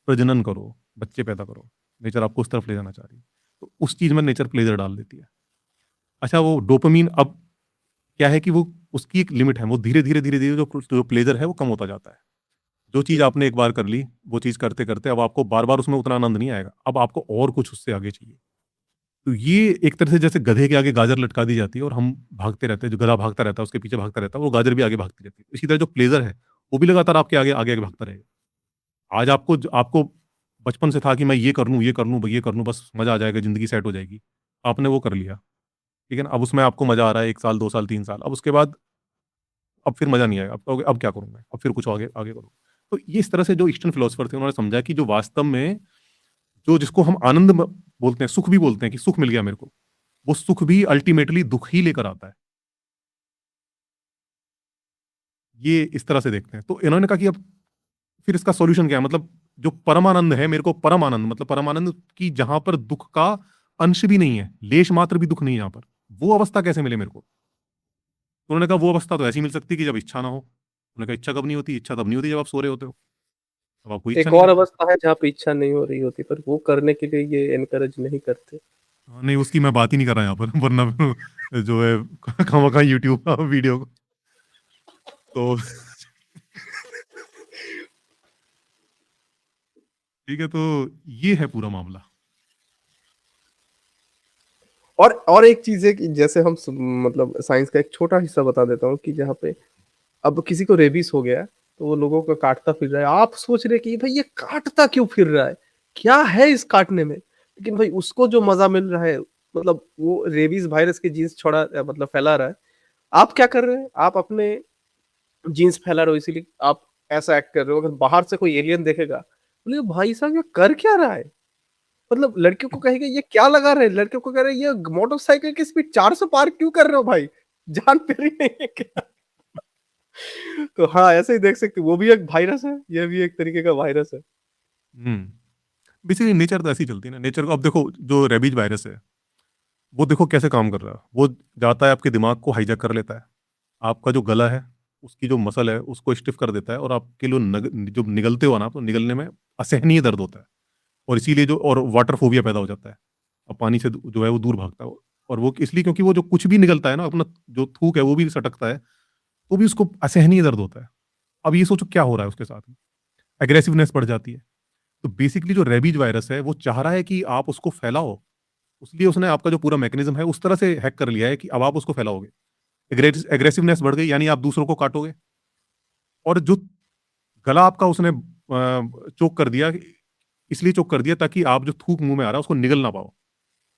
प्रजनन करो, बच्चे पैदा करो। नेचर आपको उस तरफ ले जाना चाह रही है। तो उस चीज में नेचर प्लेजर डाल देती है। अच्छा, वो डोपामीन अब क्या है कि वो, उसकी एक लिमिट है, वो धीरे धीरे धीरे धीरे जो प्लेजर है वो कम होता जाता है। जो चीज आपने एक बार कर ली, वो चीज करते करते अब आपको बार बार उसमें उतना आनंद नहीं आएगा, अब आपको और कुछ उससे आगे चाहिए। तो ये एक तरह से जैसे गधे के आगे गाजर लटका दी जाती है और हम भागते रहते हैं, जो गधा भागता रहता है उसके पीछे भागता रहता है, वो गाजर भी आगे भागती रहती है। इसी तरह जो प्लेजर है वो भी लगातार आपके आगे आगे आगे भागता रहेगा। आज आपको आपको बचपन से था कि मैं ये कर लूँ, ये कर लूँ, ये कर लूँ, बस मजा आ जाएगा, जिंदगी सेट हो जाएगी। आपने वो कर लिया, ठीक है ना? अब उसमें आपको मजा आ रहा है 1 साल, 2 साल, 3 साल, अब उसके बाद अब फिर मजा नहीं आएगा। अब कहोगे, अब क्या करूंगा, अब फिर कुछ आगे आगे करो। तो ये इस तरह से जो ईस्टर्न फिलोसफर थे उन्होंने समझा कि जो वास्तव में, जो जिसको हम आनंद बोलते हैं, सुख भी बोलते हैं कि सुख मिल गया मेरे को, वो सुख भी अल्टीमेटली दुख ही लेकर आता है। ये इस तरह से देखते हैं। तो इन्होंने कहा कि अब फिर इसका सॉल्यूशन क्या है, मतलब जो परमानंद है, मेरे को परमानंद, मतलब परमानंद की जहां पर दुख का अंश भी नहीं है, लेश मात्र भी दुख नहीं है, यहां पर वो अवस्था कैसे मिले मेरे को? तो उन्होंने कहा वो अवस्था तो ऐसी मिल सकती है कि जब इच्छा ना हो। उन्होंने कहा इच्छा कब नहीं होती? इच्छा तब नहीं होती जब आप सो रहे होते हो, अब आपको इच्छा एक नहीं और करती। अवस्था है जहाँ पे इच्छा नहीं हो रही होती, पर वो करने के लिए ये एनकरेज नहीं करते। हाँ, नहीं उसकी मैं बात ही नहीं कर रहा यहाँ पर, वरना जो है खामा खा यूट्यूब का वीडियो तो ठीक है, तो ये है पूरा मामला। और एक चीज है कि जैसे हम मतलब साइंस का एक छोटा हिस्सा बता देता हूँ कि जहाँ पे अब किसी को रेबीज हो गया है, तो वो लोगों को काटता फिर रहा है। आप सोच रहे कि भाई ये काटता क्यों फिर रहा है, क्या है इस काटने में? लेकिन भाई उसको जो मजा मिल रहा है, मतलब वो रेबीज वायरस के जीन्स छोड़ा, मतलब फैला रहा है। आप क्या कर रहे हैं? आप अपने जीन्स फैला रहे हो, इसीलिए आप ऐसा एक्ट कर रहे हो। अगर बाहर से कोई एलियन देखेगा, बोले भाई साहब ये कर क्या रहा है? मतलब लड़कियों को कहेगा ये क्या लगा रहे हैं, लड़कियों को कह रहे हैं ये मोटरसाइकिल की स्पीड 400 पार क्यों कर रहे हो भाई, जान पे रही नहीं है क्या? तो हाँ, ऐसे ही देख सकते हो, वो भी एक वायरस है, ये भी एक तरीके का वायरस है। बेसिकली नेचर तो ऐसी चलती है ना। नेचर को अब देखो, जो रेबीज वायरस है वो देखो कैसे काम कर रहा है। वो जाता है आपके दिमाग को हाईजैक कर लेता है, आपका जो गला है उसकी जो मसल है उसको स्टिफ कर देता है, और आपके लिए जो निगलते हो ना, तो निगलने में असहनीय दर्द होता है, और इसीलिए जो और वाटर फोबिया पैदा हो जाता है। अब पानी से जो है वो दूर भागता है, और वो इसलिए क्योंकि वो जो कुछ भी निकलता है ना, अपना जो थूक है वो भी सटकता है, तो भी उसको असहनीय दर्द होता है। अब ये सोचो क्या हो रहा है उसके साथ में, एग्रेसिवनेस बढ़ जाती है। तो बेसिकली जो रेबीज वायरस है वो चाह रहा है कि आप उसको फैलाओ, इसलिए उसने आपका जो पूरा मैकेनिज्म है उस तरह से हैक कर लिया है कि अब आप उसको फैलाओगे। एग्रेसिवनेस बढ़ गई यानी आप दूसरों को काटोगे, और जो गला आपका उसने चोक कर दिया, इसलिए चोक कर दिया ताकि आप जो थूक मुंह में आ रहा है उसको निगल ना पाओ।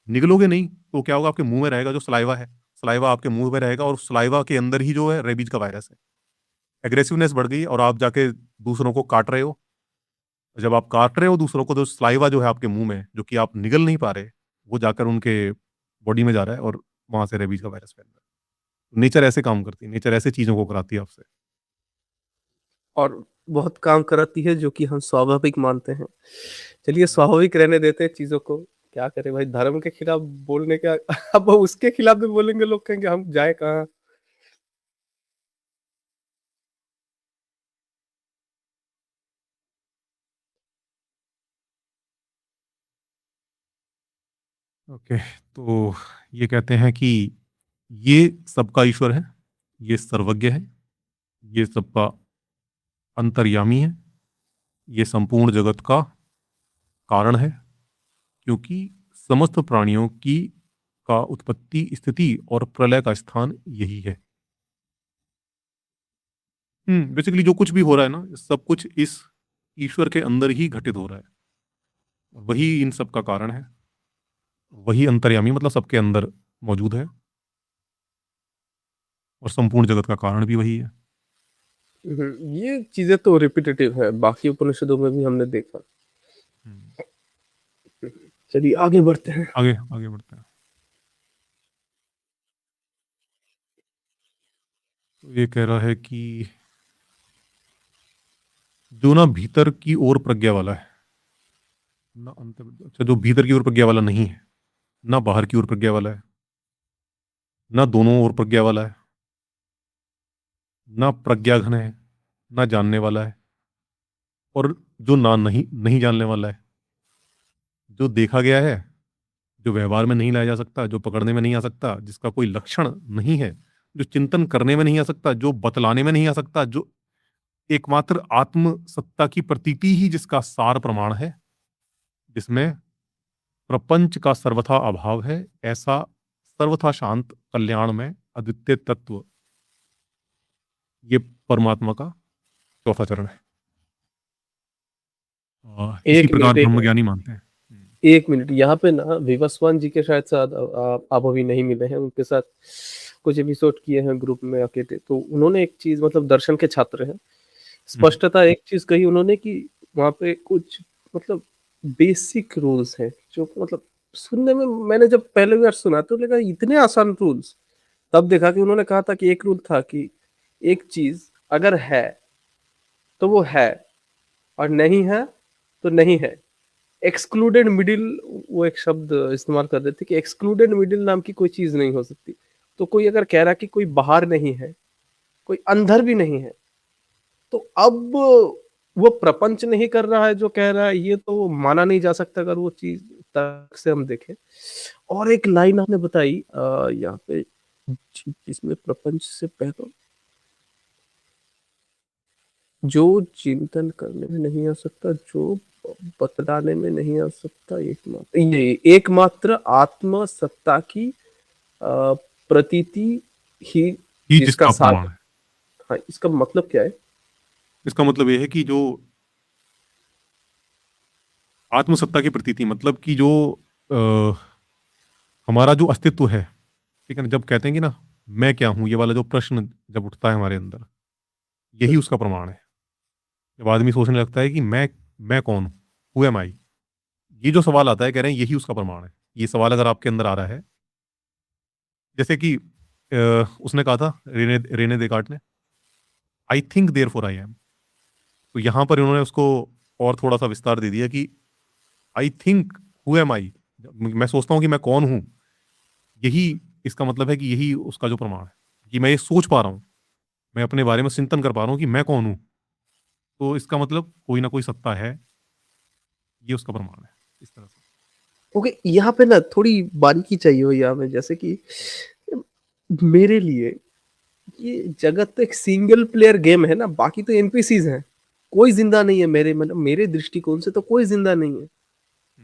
निगलोगे नहीं तो क्या होगा, आपके मुंह में रहेगा जो सलाइवा है, सलाइवा आपके मुंह में रहेगा, और सलाइवा के अंदर ही जो है रेबीज का वायरस है। एग्रेसिवनेस बढ़ गई और आप जाके दूसरों को काट रहे हो। जब आप काट रहे हो दूसरों को, तो सलाइवा जो है आपके मुंह में, जो कि आप निगल नहीं पा रहे, वो जाकर उनके बॉडी में जा रहा है, और वहां से रेबीज का वायरस फैल रहा है। नेचर ऐसे काम करती है, नेचर ऐसे चीजों को कराती है आपसे। और बहुत काम कराती है जो कि हम स्वाभाविक मानते हैं। चलिए स्वाभाविक रहने देते हैं चीजों को। क्या करें भाई, धर्म के खिलाफ बोलने का अब उसके खिलाफ भी बोलेंगे, लोग कहेंगे हम जाए कहाँ। ओके, तो ये कहते हैं कि ये सबका ईश्वर है, ये सर्वज्ञ है, ये सबका अंतर्यामी है, ये संपूर्ण जगत का कारण है, क्योंकि समस्त प्राणियों की का उत्पत्ति, स्थिति और प्रलय का स्थान यही है। बेसिकली जो कुछ भी हो रहा है ना, सब कुछ इस ईश्वर के अंदर ही घटित हो रहा है। वही इन सब का कारण है, वही अंतर्यामी मतलब सबके अंदर मौजूद है, और संपूर्ण जगत का कारण भी वही है। ये चीजें तो रिपीटेटिव है, बाकी उपनिषदों में भी हमने देखा। हम्म, चलिए आगे बढ़ते हैं। आगे आगे बढ़ते हैं। तो ये कह रहा है कि जो ना भीतर की ओर प्रज्ञा वाला है, ना अंतर, अच्छा जो भीतर की ओर प्रज्ञा वाला नहीं है, ना बाहर की ओर प्रज्ञा वाला है, ना दोनों ओर प्रज्ञा वाला है, ना प्रज्ञाघन है, ना जानने वाला है, और जो ना नहीं नहीं जानने वाला है, जो देखा गया है, जो व्यवहार में नहीं लाया जा सकता, जो पकड़ने में नहीं आ सकता, जिसका कोई लक्षण नहीं है, जो चिंतन करने में नहीं आ सकता, जो बतलाने में नहीं आ सकता, जो एकमात्र आत्म सत्ता की प्रतीति ही जिसका सार प्रमाण है, जिसमें प्रपंच का सर्वथा अभाव है, ऐसा सर्वथा शांत कल्याण में अद्वितीय तत्व, ये परमात्मा का चौथा चरण है। इसी एक प्रकार मिनट, ब्रह्मज्ञानी मानते हैं। एक मिनट यहाँ पे ना विवस्वान जी के शायद साथ आप अभी नहीं मिले हैं, उनके साथ कुछ एपिसोड किए हैं ग्रुप में अकेले, तो उन्होंने एक चीज, मतलब दर्शन के छात्र हैं, स्पष्टता एक चीज कही उन्होंने कि वहाँ पे कुछ मतलब बेसिक रूल्स हैं जो मतलब सुनने में, मैंने जब पहले बार सुना तो लगा इतने आसान रूल्स। तब देखा कि उन्होंने कहा था कि एक रूल था कि एक चीज अगर है तो वो है, और नहीं है तो नहीं है। एक्सक्लूडेड मिडिल, वो एक शब्द इस्तेमाल कर रहे थे कि एक्सक्लूडेड मिडिल नाम की कोई चीज नहीं हो सकती। तो कोई अगर कह रहा कि कोई बाहर नहीं है, कोई अंदर भी नहीं है, तो अब वो प्रपंच नहीं कर रहा है जो कह रहा है, ये तो माना नहीं जा सकता अगर वो चीज तक से हम देखें। और एक लाइन आपने बताई यहाँ पे, जिसमें प्रपंच से पहले जो चिंतन करने में नहीं आ सकता, जो बतलाने में नहीं आ सकता, एकमात्र ये एकमात्र आत्म सत्ता की प्रतीति ही ही जिसका जिसका सार। प्रमाण है। हाँ, इसका मतलब क्या है? इसका मतलब यह है कि जो आत्मसत्ता की प्रतीति, मतलब कि जो अ, हमारा जो अस्तित्व है, ठीक है ना, जब कहते हैं कि ना मैं क्या हूं, ये वाला जो प्रश्न जब उठता है हमारे अंदर, यही उसका प्रमाण है। जब आदमी सोचने लगता है कि मैं कौन हूं, हु एम आई, ये जो सवाल आता है, कह रहे हैं यही उसका प्रमाण है। ये सवाल अगर आपके अंदर आ रहा है, जैसे कि उसने कहा था रेने रेने देकार्ट ने, I think therefore I am. तो यहां पर इन्होंने उसको और थोड़ा सा विस्तार दे दिया कि आई थिंक हु एम आई, मैं सोचता हूं कि मैं कौन हूं, यही इसका मतलब है कि यही उसका जो प्रमाण है कि मैं ये सोच पा रहा हूं। मैं अपने बारे में चिंतन कर पा रहा हूँ कि मैं कौन हूँ, तो इसका मतलब कोई ना कोई सत्ता है, ये उसका प्रमाण है, इस तरह से। ओके, यहाँ पे ना थोड़ी बारीकी चाहिए हुई है हमें, जैसे कि मेरे लिए ये जगत तो एक सिंगल प्लेयर गेम है ना, बाकी तो एनपीसीज हैं। कोई जिंदा नहीं है मेरे, मतलब मेरे दृष्टिकोण से तो कोई जिंदा नहीं है। हुँ,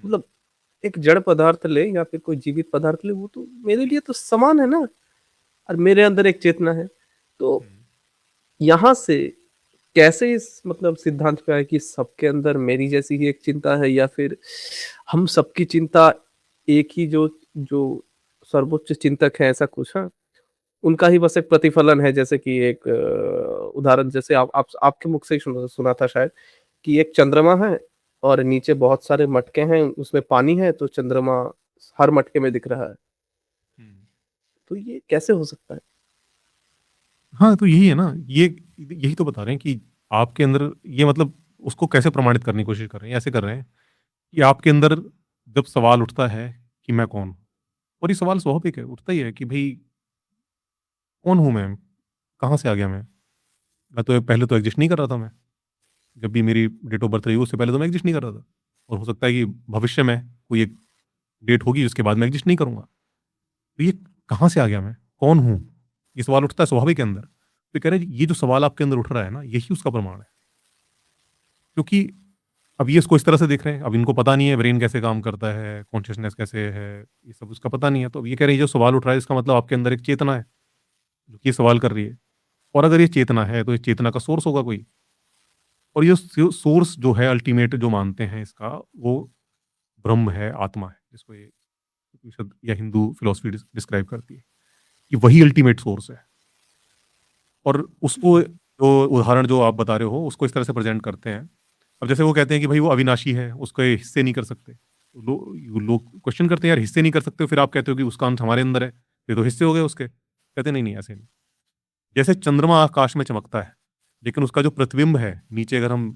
मतलब एक जड़ पदार्थ ले या फिर कोई जीवित पदार्थ ले, वो तो मेरे लिए तो समान है ना। और मेरे अंदर एक चेतना है। तो हुँ, यहाँ से कैसे इस मतलब सिद्धांत पे आए कि सबके अंदर मेरी जैसी ही एक चिंता है, या फिर हम सबकी चिंता एक ही जो जो सर्वोच्च चिंतक है, ऐसा कुछ है? उनका ही बस एक प्रतिफलन है, जैसे कि एक उदाहरण जैसे आप आपके मुख से ही सुना सुना था शायद, कि एक चंद्रमा है और नीचे बहुत सारे मटके हैं, उसमें पानी है, तो चंद्रमा हर मटके में दिख रहा है। हुँ। तो ये कैसे हो सकता है? हाँ, तो यही है ना, ये यही तो बता रहे हैं कि आपके अंदर ये मतलब उसको कैसे प्रमाणित करने की कोशिश कर रहे हैं, ऐसे कर रहे हैं कि आपके अंदर जब सवाल उठता है कि मैं कौन हूँ? और ये सवाल स्वाभाविक है, उठता ही है कि भई कौन हूँ मैं? कहाँ से आ गया मैं? मैं तो पहले तो एग्ज़िस्ट नहीं कर रहा था मैं। जब भी मेरी डेट ऑफ बर्थ रही उससे पहले तो मैं एग्ज़िस्ट नहीं कर रहा था। और हो सकता है कि भविष्य में कोई एक डेट होगी जिसके बाद मैं एग्ज़िस्ट नहीं करूँगा। तो ये कहाँ से आ गया मैं? कौन हूँ? ये सवाल उठता है स्वाभाविक है अंदर। तो कह रहे हैं ये जो सवाल आपके अंदर उठ रहा है ना, यही उसका प्रमाण है। क्योंकि अब ये इसको इस तरह से देख रहे हैं, अब इनको पता नहीं है ब्रेन कैसे काम करता है, कॉन्शसनेस कैसे है, ये सब उसका पता नहीं है। तो अब ये कह रहे हैं ये जो सवाल उठ रहा है इसका मतलब आपके अंदर एक चेतना है, जो कि ये सवाल कर रही है। और अगर ये चेतना है तो इस चेतना का सोर्स होगा कोई। और ये सोर्स जो है अल्टीमेट जो मानते हैं इसका, वो ब्रह्म है, आत्मा है, जिसको ये उपनिषद या हिंदू फिलॉसफी डिस्क्राइब करती है, कि वही अल्टीमेट सोर्स है। और उसको जो उदाहरण जो आप बता रहे हो, उसको इस तरह से प्रेज़ेंट करते हैं। अब जैसे वो कहते हैं कि भई वो अविनाशी है, उसके हिस्से नहीं कर सकते। लोग क्वेश्चन करते हैं, यार हिस्से नहीं कर सकते हो, फिर आप कहते हो कि उसका अंश हमारे अंदर है, ये तो हिस्से हो गए उसके। कहते हैं नहीं, नहीं ऐसे नहीं। जैसे चंद्रमा आकाश में चमकता है, लेकिन उसका जो प्रतिबिंब है, नीचे अगर हम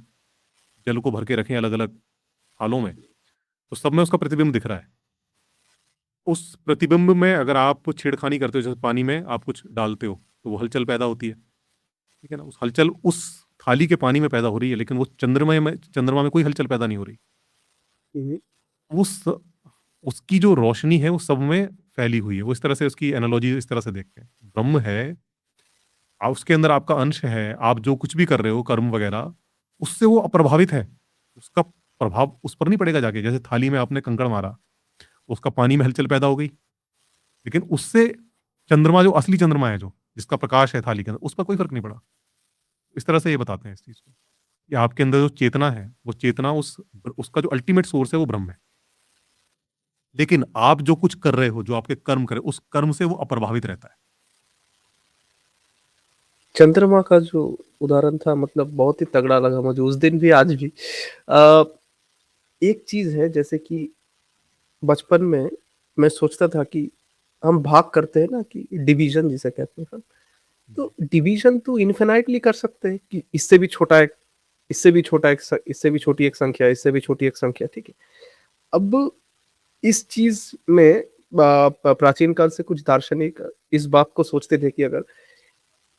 जल को भर के रखें अलग-अलग थालों में, तो सब में उसका प्रतिबिंब दिख रहा है। उस प्रतिबिंब में अगर आप छेड़खानी करते हो, जैसे पानी में आप कुछ डालते हो, तो वो हलचल पैदा होती है। ठीक है ना? उस हलचल उस थाली के पानी में पैदा हो रही है, लेकिन वो चंद्रमा में कोई हलचल पैदा नहीं हो रही। हुँ, उस उसकी जो रोशनी है, वो सब में फैली हुई है। वो इस तरह से उसकी एनालॉजी इस तरह से देखते हैं। ब्रह्म है, उसके अंदर आपका अंश है, आप जो कुछ भी कर रहे हो, कर्म वगैरह, उससे वो अप्रभावित है। उसका प्रभाव उस पर नहीं पड़ेगा जाके। जैसे थाली में आपने कंकड़ मारा, तो उसका पानी में हलचल पैदा हो गई, लेकिन उससे चंद्रमा जो असली चंद्रमा है जो, जिसका प्रकाश है थाली के अंदर, उस पर कोई फ़र्क नहीं पड़ा। इस तरह से ये बताते हैं इस चीज़ को, कि आपके अंदर जो चेतना है, वो चेतना उसका जो अल्टीमेट सोर्स है, वो ब्रह्म है। लेकिन आप जो कुछ कर रहे हो, जो आपके कर्म कर रहे हो, उस कर्म से वो अप्रभावित रहता है। चंद्रमा का जो उदाहरण था, मतलब बहुत ही तगड़ा लगा मुझे उस दिन भी, आज भी। अ, एक चीज़ है, जैसे कि बचपन में मैं सोचता था कि हम भाग करते हैं ना, कि डिवीज़न जिसे कहते हैं हम, जी। तो डिवीज़न तो इन्फिनाइटली कर सकते हैं, कि इससे भी छोटा एक, इससे भी छोटा एक इससे भी छोटी एक संख्या, इससे भी छोटी एक संख्या, ठीक है? अब इस चीज़ में प्राचीन काल से कुछ दार्शनिक इस बात को सोचते थे कि अगर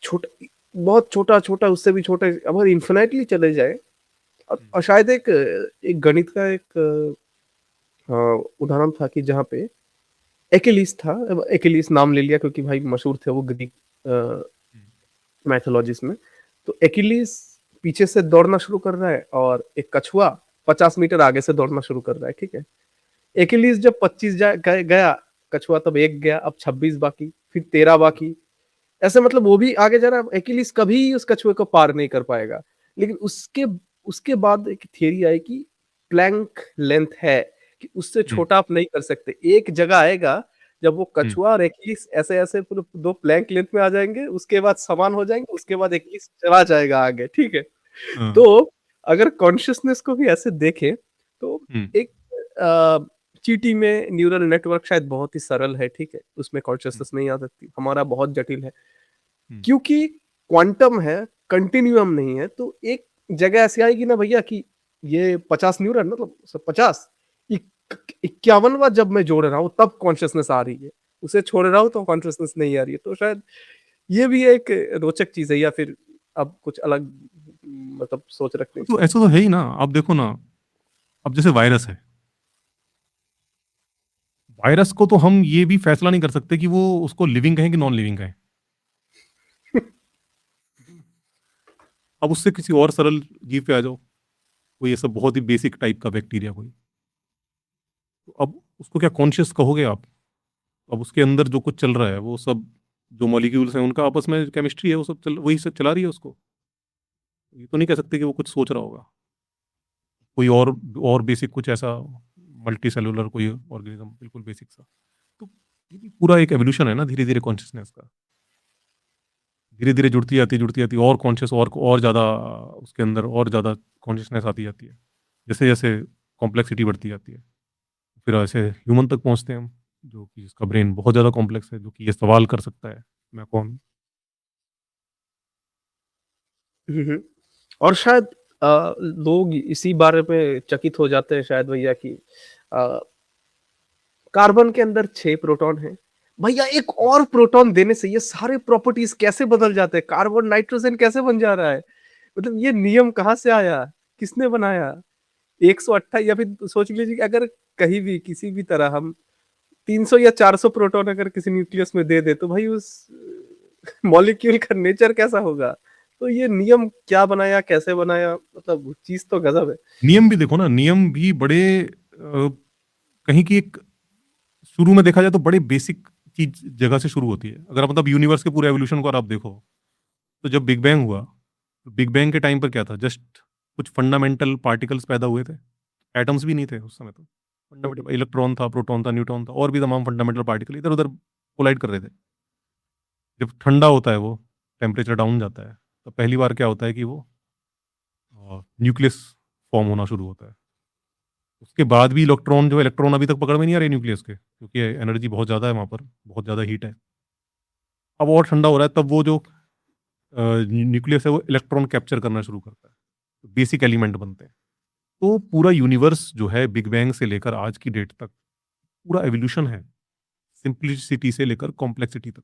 छोटा, बहुत छोटा-छोटा, उससे भी छोटा, अगर इन्फिनाइटली चले जाएँ, हुँ, और शायद एक एक गणित का एक उदाहरण था कि जहाँ पे एकिलीस था, अब एकिलीस नाम ले लिया क्योंकि भाई मशहूर थे वो ग्रीक अ, हुँ, माइथोलॉजीज़ में। तो एकिलीस पीछे से दौड़ना शुरू कर रहा है और एक कछुआ 50 मीटर आगे से दौड़ना शुरू कर रहा है, ठीक है? एकिलीस जब 25 गया, कछुआ तब 1 गया, अब 26 बाकी, फिर 13 बाकी। ऐसे मतलब वो भी आगे जा रहा है, एकिलीस कभी उस कछुए को पार नहीं कर पाएगा। लेकिन उसके उसके बाद एक थियरी आई कि प्लैंक लेंथ है, कि उससे हुँ, छोटा आप नहीं कर सकते। एक जगह आएगा जब वो हुँ, कछुआ और एकिलीस ऐसे-ऐसे पूरे 2 प्लैंक लेंथ में आ जाएँगे, उसके बाद समान हो जाएँगे, उसके बाद एकिलीस चला जाएगा आगे, ठीक है? हाँ, तो अगर कॉन्शसनेस को भी ऐसे देखें, तो हुँ, एक अ, चींटी में न्यूरल नेटवर्क शायद बहुत ही सरल है, ठीक है? उसमें हुँ, कॉन्शसनेस नहीं आ सकती, हमारा बहुत जटिल है। हुँ, क्योंकि क्वांटम है, कंटिन्यूअम नहीं है, तो एक जगह ऐसी आएगी ना भैया कि ये 50 न्यूरन, मतलब 50, 51वां जब मैं जोड़ रहा हूँ तब कॉन्शसनेस आ रही है। उसे छोड़ रहा हूँ तो कॉन्शसनेस नहीं आ रही है। तो शायद ये भी एक रोचक चीज़ है, या फिर अब कुछ अलग मतलब सोच रखते हैं तो इसमें? ऐसा तो है ही ना। आप देखो ना, अब जैसे वायरस है, वायरस को तो हम ये भी फैसला नहीं कर सकते कि वो उसको लिविंग कहें कि नॉन लिविंग कहें। अब उससे किसी और सरल जीव पे आ जाओ, कोई ऐसा बहुत ही बेसिक टाइप का बैक्टीरिया कोई, तो अब उसको क्या कॉन्शियस कहोगे आप? अब उसके अंदर जो कुछ चल रहा है वो सब, जो मॉलिक्यूल्स हैं उनका आपस में केमिस्ट्री है, वो सब वही सब चला रही है उसको। ये तो नहीं कह सकते कि वो कुछ सोच रहा होगा। कोई और बेसिक कुछ ऐसा मल्टी सेलुलर कोई ऑर्गेनिज्म बिल्कुल बेसिक सा। तो ये भी पूरा एक एवोल्यूशन है ना, धीरे धीरे कॉन्शियसनेस का, धीरे धीरे जुड़ती जाती और कॉन्शियस और ज़्यादा, उसके अंदर और ज़्यादा कॉन्शियसनेस आती जाती है, जैसे जैसे कॉम्प्लेक्सिटी बढ़ती जाती है। फिर ऐसे ह्यूमन तक पहुंचते हैं हम, जो कि इसका ब्रेन बहुत ज़्यादा कॉम्प्लेक्स है, जो कि ये सवाल कर सकता है, मैं कौन हूँ? हुँ, हुँ। और शायद लोग इसी बारे में चकित हो जाते हैं शायद भैया कि अ, कार्बन के अंदर 6 प्रोटॉन हैं। भैया एक और प्रोटॉन देने से ये सारे प्रॉपर्टीज़ कैसे बदल जाते हैं? कार्बन नाइट्रोजन कैसे बन जा रहा है? मतलब ये नियम कहाँ से आया? किसने बनाया? 128 या फिर सोच लीजिए कि अगर कहीं भी किसी भी तरह हम 300 या 400 प्रोटॉन अगर किसी न्यूक्लियस में दे दे तो भाई उस मॉलिक्यूल का नेचर कैसा होगा? तो ये नियम क्या बनाया, कैसे बनाया? मतलब चीज़ तो गज़ब है। नियम भी देखो ना, नियम भी बड़े कहीं की एक, शुरू में देखा जाए तो बड़े बेसिक चीज जगह से शुरू होती है। अगर आप मतलब यूनिवर्स के पूरे एवोल्यूशन को अगर आप देखो, तो जब बिग बैंग हुआ, तो बिग बैंग के टाइम पर क्या था? जस्ट कुछ फंडामेंटल पार्टिकल्स पैदा हुए थे, एटम्स भी नहीं थे उस समय तो। हुँ, हुँ। फंडामेंटल इलेक्ट्रॉन था, प्रोटॉन था, न्यूट्रॉन था, और भी तमाम फंडामेंटल पार्टिकल इधर उधर कोलाइड कर रहे थे। जब ठंडा होता है वो, टेम्परेचर डाउन जाता है, तो पहली बार क्या होता है कि वो न्यूक्लियस फॉर्म होना शुरू होता है। उसके बाद भी इलेक्ट्रॉन, जो इलेक्ट्रॉन अभी तक पकड़ में नहीं आ रहे न्यूक्लियस के, क्योंकि एनर्जी बहुत ज़्यादा है वहाँ पर, बहुत ज़्यादा हीट है। अब और ठंडा हो रहा है, तब वो जो न्यूक्लियस है वो इलेक्ट्रॉन कैप्चर करना शुरू करता है, बेसिक एलिमेंट बनते हैं। तो पूरा यूनिवर्स जो है बिग बैंग से लेकर आज की डेट तक पूरा एवोल्यूशन है, सिंप्लिसिटी से लेकर कॉम्प्लेक्सिटी तक।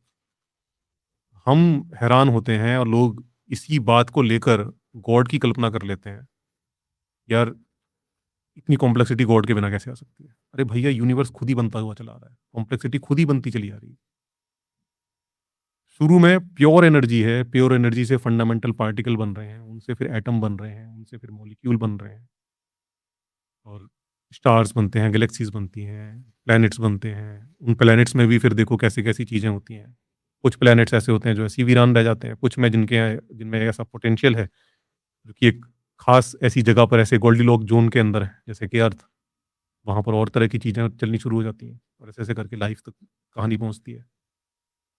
हम हैरान होते हैं और लोग इसी बात को लेकर गॉड की कल्पना कर लेते हैं, यार इतनी कॉम्प्लेक्सिटी गॉड के बिना कैसे आ सकती है? अरे भैया, यूनिवर्स खुद ही बनता हुआ चला आ रहा है, कॉम्प्लेक्सिटी खुद ही बनती चली आ रही है। शुरू में प्योर एनर्जी है, प्योर एनर्जी से फंडामेंटल पार्टिकल बन रहे हैं, उनसे फिर एटम बन रहे हैं, उनसे फिर मॉलिक्यूल बन रहे हैं, और स्टार्स बनते हैं, गैलेक्सीज बनती हैं, प्लैनेट्स बनते हैं। उन प्लैनेट्स में भी फिर देखो कैसी कैसी चीज़ें होती हैं। कुछ प्लैनेट्स ऐसे होते हैं जो ऐसे ही वीरान रह जाते हैं, कुछ में जिनमें ऐसा पोटेंशियल है, जो कि एक खास ऐसी जगह पर, ऐसे गोल्डीलॉक जोन के अंदर है, जैसे कि अर्थ, वहाँ पर और तरह की चीज़ें चलनी शुरू हो जाती हैं, और ऐसे ऐसे करके लाइफ तक कहानी पहुँचती है।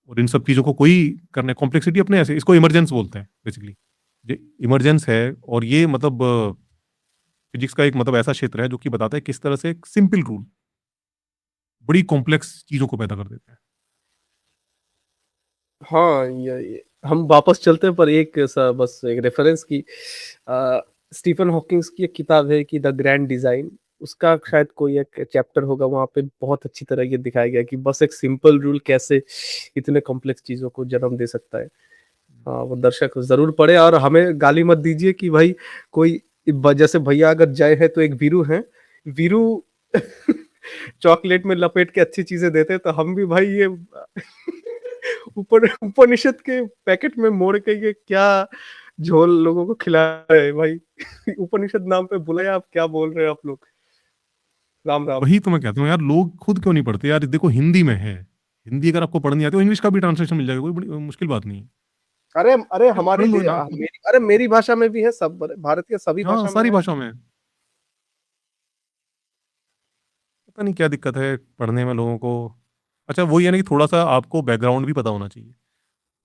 और इन सब चीज़ों को कोई करने, कॉम्प्लेक्सिटी अपने ऐसे, इसको इमरजेंस बोलते हैं बेसिकली। ये इमरजेंस है, और ये मतलब फिजिक्स का एक मतलब ऐसा क्षेत्र है जो कि बताता है किस तरह से एक सिंपल रूल बड़ी कॉम्प्लेक्स चीज़ों को पैदा कर देते हैं। हाँ, ये हम वापस चलते हैं पर एक सा बस एक रेफ़रेंस की स्टीफ़न हॉकिंग्स की एक किताब है कि द ग्रैंड डिज़ाइन, उसका शायद कोई एक चैप्टर होगा, वहाँ पे बहुत अच्छी तरह ये दिखाया गया है कि बस एक सिंपल रूल कैसे इतने कॉम्प्लेक्स चीज़ों को जन्म दे सकता है। हाँ, वो दर्शक ज़रूर पढ़े और हमें गाली मत दीजिए कि भाई कोई जैसे भैया अगर जय है तो एक वीरू हैं, वीरू चॉकलेट में लपेट के अच्छी चीज़ें देते हैं, तो हम भी भाई ये उपनिषद के पैकेट में मोड़ के ये क्या झोल लोगों को खिला रहे हैं भाई। उपनिषद नाम पे बुलाया, आप क्या बोल रहे हो आप लोग? राम, राम। वही तो मैं कहता हूँ यार, लोग खुद क्यों नहीं पढ़ते यार? देखो हिंदी में है, हिंदी अगर आपको पढ़नी आती है तो इंग्लिश का भी ट्रांसलेशन मिल जाएगा, कोई बड़ी मुश्किल बात नहीं है। अरे, अरे यार पढ़ हमारी लो ना। मेरी भाषा में भी है, सब भारत के सभी हाँ, भाषा में सारी है। भाषाओं में है। पता नहीं क्या दिक्कत है पढ़ने में लोगों को। अच्छा, वही है ना कि थोड़ा-सा आपको बैकग्राउंड भी पता होना चाहिए।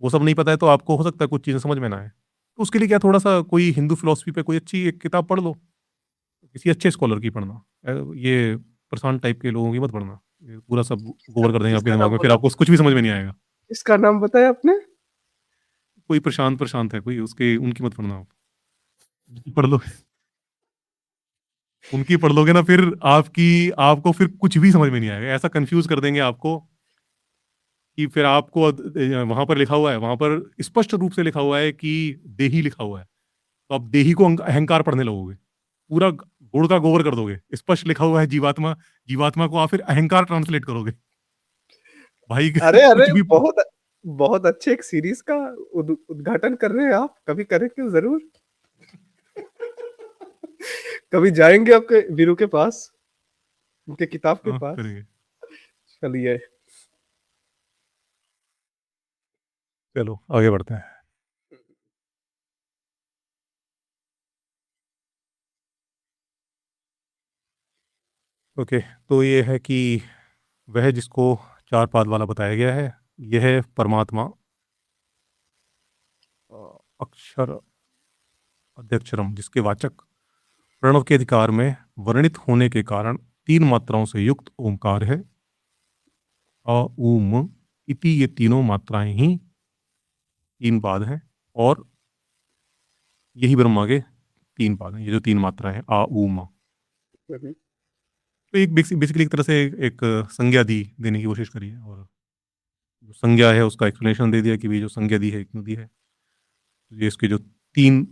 वो सब नहीं पता है तो आपको हो सकता है कुछ चीज़ें समझ में ना आए। तो उसके लिए क्या, थोड़ा-सा कोई हिंदू फिलॉसफी पे कोई अच्छी एक किताब पढ़ लो, किसी अच्छे स्कॉलर की पढ़ना। ये परेशान टाइप के लोगों की मत पढ़ना। ये पूरा सब किसका गोबर कर देंगे आपके किसका दिमाग नाम में, फिर बोला? आपको कुछ भी समझ में नहीं आएगा। किसका नाम बताया आपने? कोई प्रशांत प्रशांत है कोई, उसके उनकी मत पढ़ना आप। उनकी पढ़ लो, उनकी पढ़ लोगे ना, फिर आपको फिर कुछ भी समझ में नहीं आएगा। ऐसा कन्फ्यूज़ कर देंगे आपको। कि फिर आपको वहां पर लिखा हुआ है, वहां पर स्पष्ट रूप से लिखा हुआ है कि देही लिखा हुआ है, तो आप देही को अहंकार पढ़ने लगोगे, पूरा गुड़ का गोबर कर दोगे। स्पष्ट लिखा हुआ है जीवात्मा, जीवात्मा को आप फिर अहंकार ट्रांसलेट करोगे भाई। अरे अरे कुछ भी। बहुत बहुत अच्छे एक सीरीज का उद्घाटन कर रहे हैं आप, कभी करें क्यों जरूर। कभी जाएंगे आपके वीरू के पास, उनके किताब के हाँ, पास। करेंगे। चलिए। चलो आगे बढ़ते हैं। ओके, तो ये है कि वह जिसको चार पाद वाला बताया गया है, यह है परमात्मा, अ, अक्षर अध्यक्षरम, जिसके वाचक प्रणव के अधिकार में वर्णित होने के कारण तीन मात्राओं से युक्त ओंकार है। अ उम इति, ये तीनों मात्राएं ही तीन पाद हैं, और यही ब्रह्मा के तीन पाद हैं, ये जो तीन मात्राएं हैं आ उ म। तो एक बेसिकली एक तरह से एक संज्ञा दी देने की कोशिश करी है, और जो संज्ञा है उसका एक्सप्लेनेशन दे दिया कि भी जो संज्ञा दी है क्यों दी है। तो ये इसके जो तीन